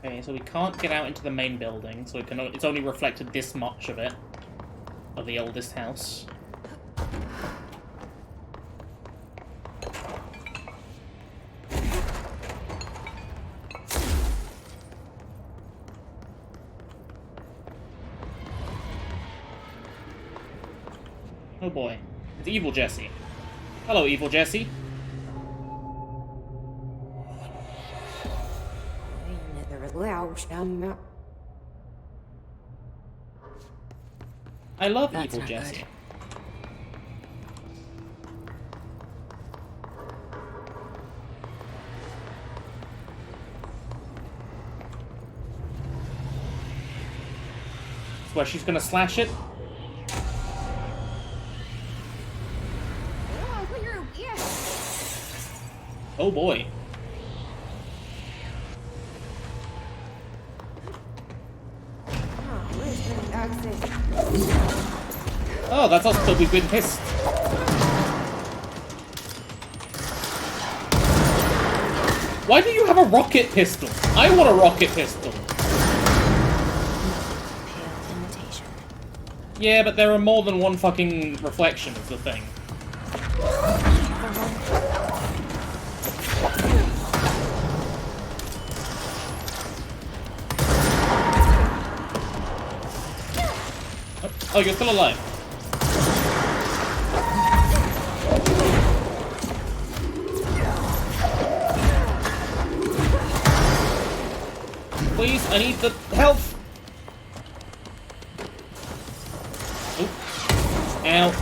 Okay, so we can't get out into the main building, so it's only reflected this much of it, of the oldest house. Oh boy. It's Evil Jesse. Hello, Evil Jesse. I love That's Evil not Jesse. good. That's where she's gonna slash it. Oh boy. Oh, that's us, but we've been pissed. Why do you have a rocket pistol? I want a rocket pistol. Yeah, but there are more than one fucking reflection is the thing. Oh, you're still alive. Please, I need the health. Oop. Ow.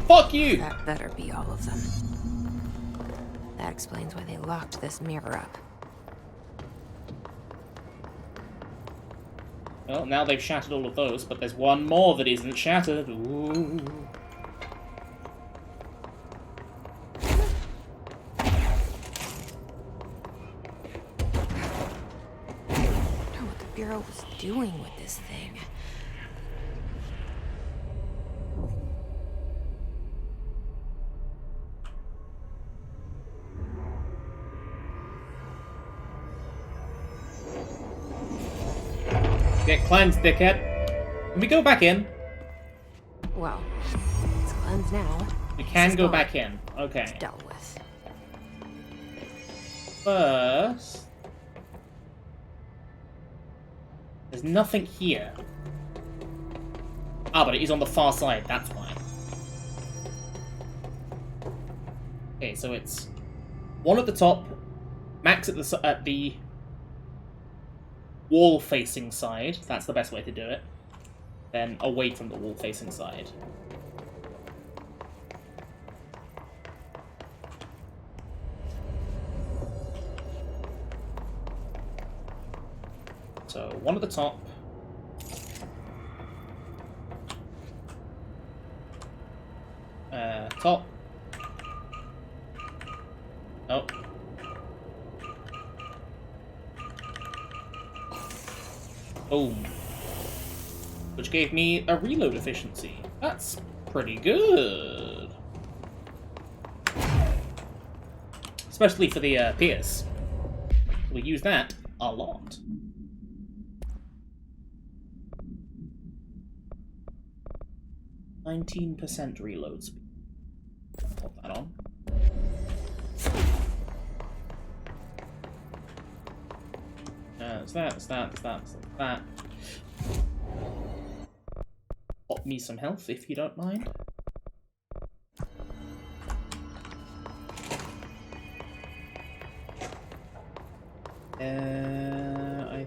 Fuck you! That better be all of them. That explains why they locked this mirror up. Well, now they've shattered all of those, but there's one more that isn't shattered. Ooh. I wonder what the Bureau was doing with this thing. Get cleansed, dickhead. Can we go back in? Well, it's cleansed now. We can This go is back gone. in. Okay. It's dealt with. First... There's nothing here. Ah, but it is on the far side, that's why. Okay, so it's one at the top, max at the wall-facing side. That's the best way to do it. Then away from the wall-facing side. So, one at the top. Top. Oh. Boom. Which gave me a reload efficiency. That's pretty good. Especially for the Pierce. We use that a lot. %19% reload speed. Put that on. It's that. Pop me some health if you don't mind. I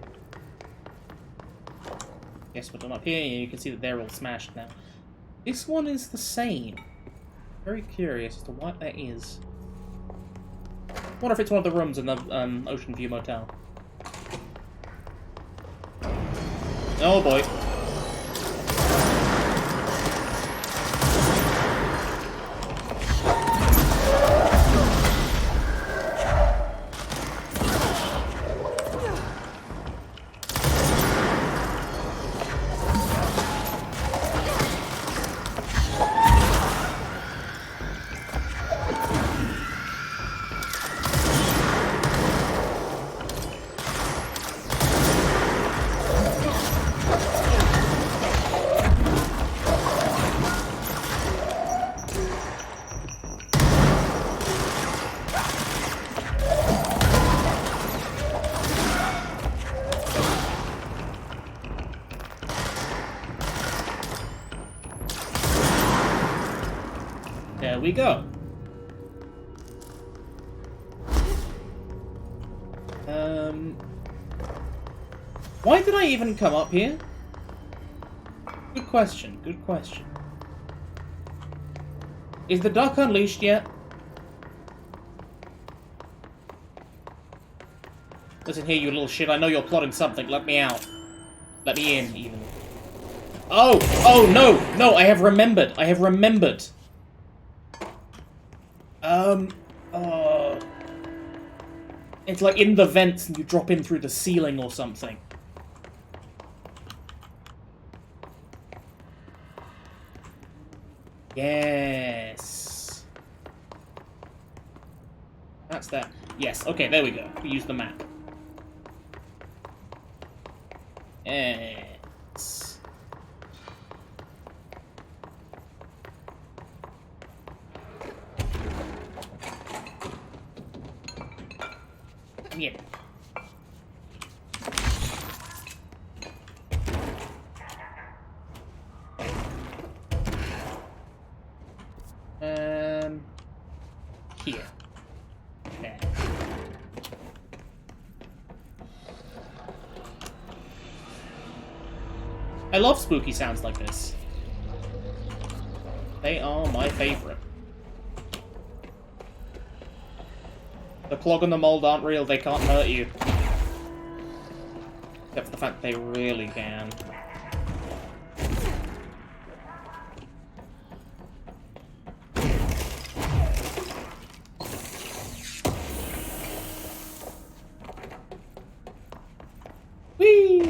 guess we're done up here, and you can see that they're all smashed now. This one is the same. Very curious as to what that is. Wonder if it's one of the rooms in the Ocean View Motel. Oh boy. There we go. Why did I even come up here? Good question, good question. Is the duck unleashed yet? Listen here, you little shit, I know you're plotting something, let me out. Let me in, even. Oh! Oh, no! No, I have remembered, I have remembered. It's like in the vents and you drop in through the ceiling or something. Yes. That's that. Yes, okay, there we go. We use the map. Yes. Yeah. Here. There. I love spooky sounds like this. They are my favorite. The clog and the mold aren't real, they can't hurt you. Except for the fact they really can. Whee!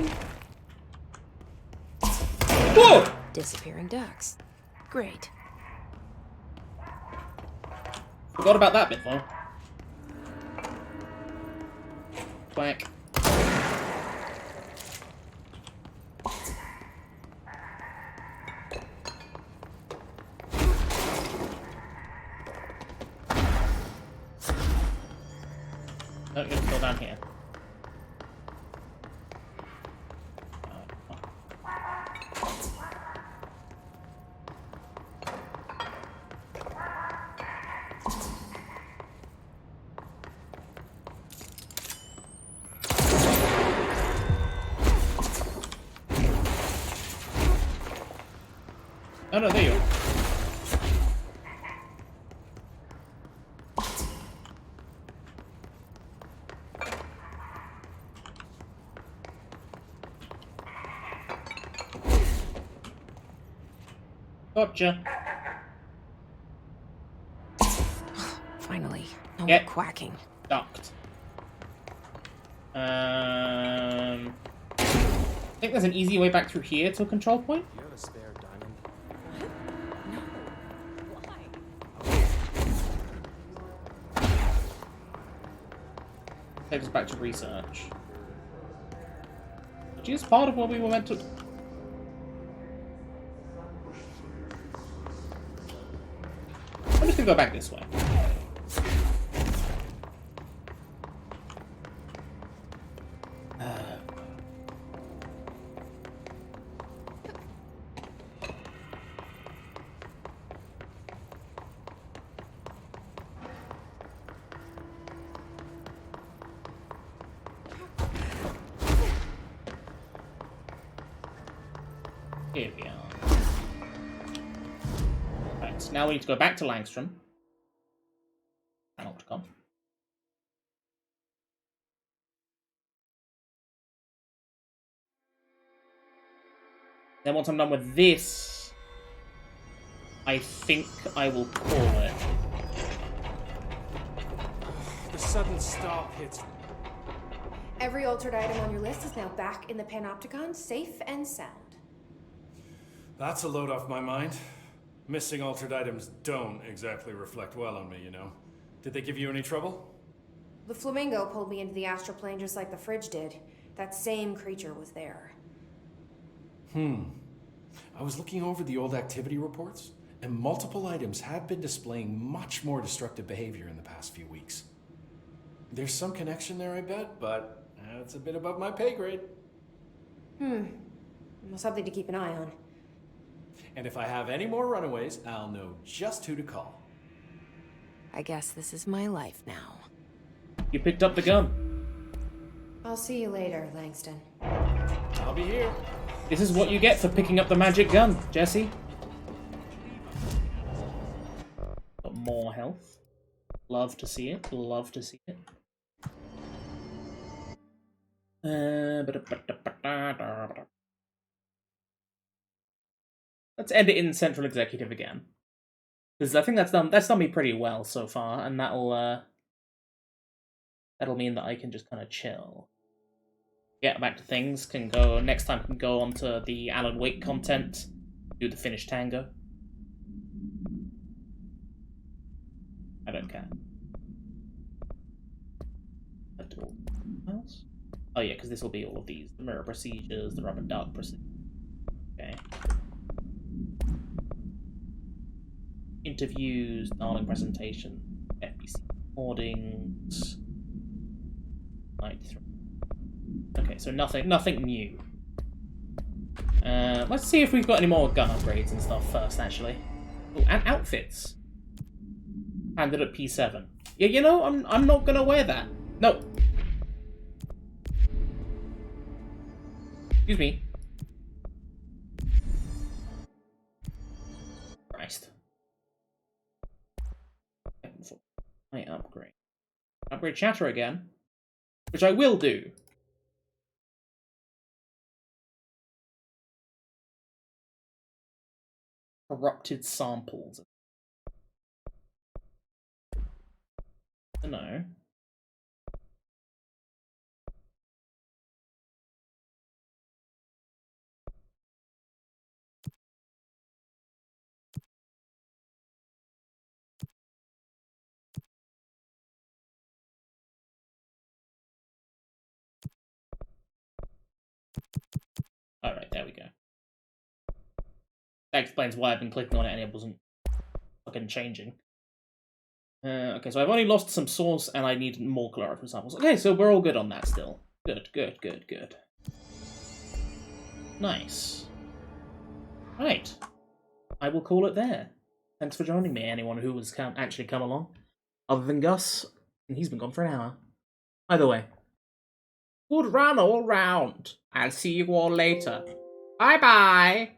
Whoa! Disappearing ducks. Great. Forgot about that bit, though. Quack. No, you're still down here. Oh no, there you are. Gotcha. Finally, no more Get quacking. ducked. I think there's an easy way back through here to a control point. You have a spare diamond? Takes us back to research. Which is part of what we were meant to... I'm just gonna go back this way. Here we are. Right, now we need to go back to Langstrom. And Opticon. Then once I'm done with this, I think I will call it. The sudden stop hits. Every altered item on your list is now back in the Panopticon, safe and sound. That's a load off my mind. Missing altered items don't exactly reflect well on me, you know. Did they give you any trouble? The flamingo pulled me into the astral plane just like the fridge did. That same creature was there. I was looking over the old activity reports, and multiple items have been displaying much more destructive behavior in the past few weeks. There's some connection there, I bet, but it's a bit above my pay grade. Well, something to keep an eye on. And if I have any more runaways, I'll know just who to call. I guess this is my life now. You picked up the gun. I'll see you later, Langston. I'll be here. This is what you get for picking up the magic gun, Jesse. Got more health. Love to see it. Love to see it. Let's end it in Central Executive again, because I think that's done me pretty well so far, and that'll mean that I can just kind of chill. Get back to things. Can go next time. Can go on to the Alan Wake content. Do the finished tango. I don't care. Oh yeah, because this will be all of these: the mirror procedures, the rubber duck procedure. Okay. Interviews, Darling presentation, FBC recordings. 93. Okay, so nothing new. Let's see if we've got any more gun upgrades and stuff first, actually. Oh, and outfits. Handed at P7. Yeah, you know, I'm not gonna wear that. No. Excuse me. Christ. I upgrade. Upgrade chatter again. Which I will do. Corrupted samples. No. Alright, there we go. That explains why I've been clicking on it and it wasn't fucking changing. Okay, so I've only lost some source and I need more chlorophyll samples. Okay, so we're all good on that still. Good, good, good, good. Nice. Right. I will call it there. Thanks for joining me, anyone who has actually come along. Other than Gus, and he's been gone for an hour. Either way. Good run all round. I'll see you all later. Bye-bye.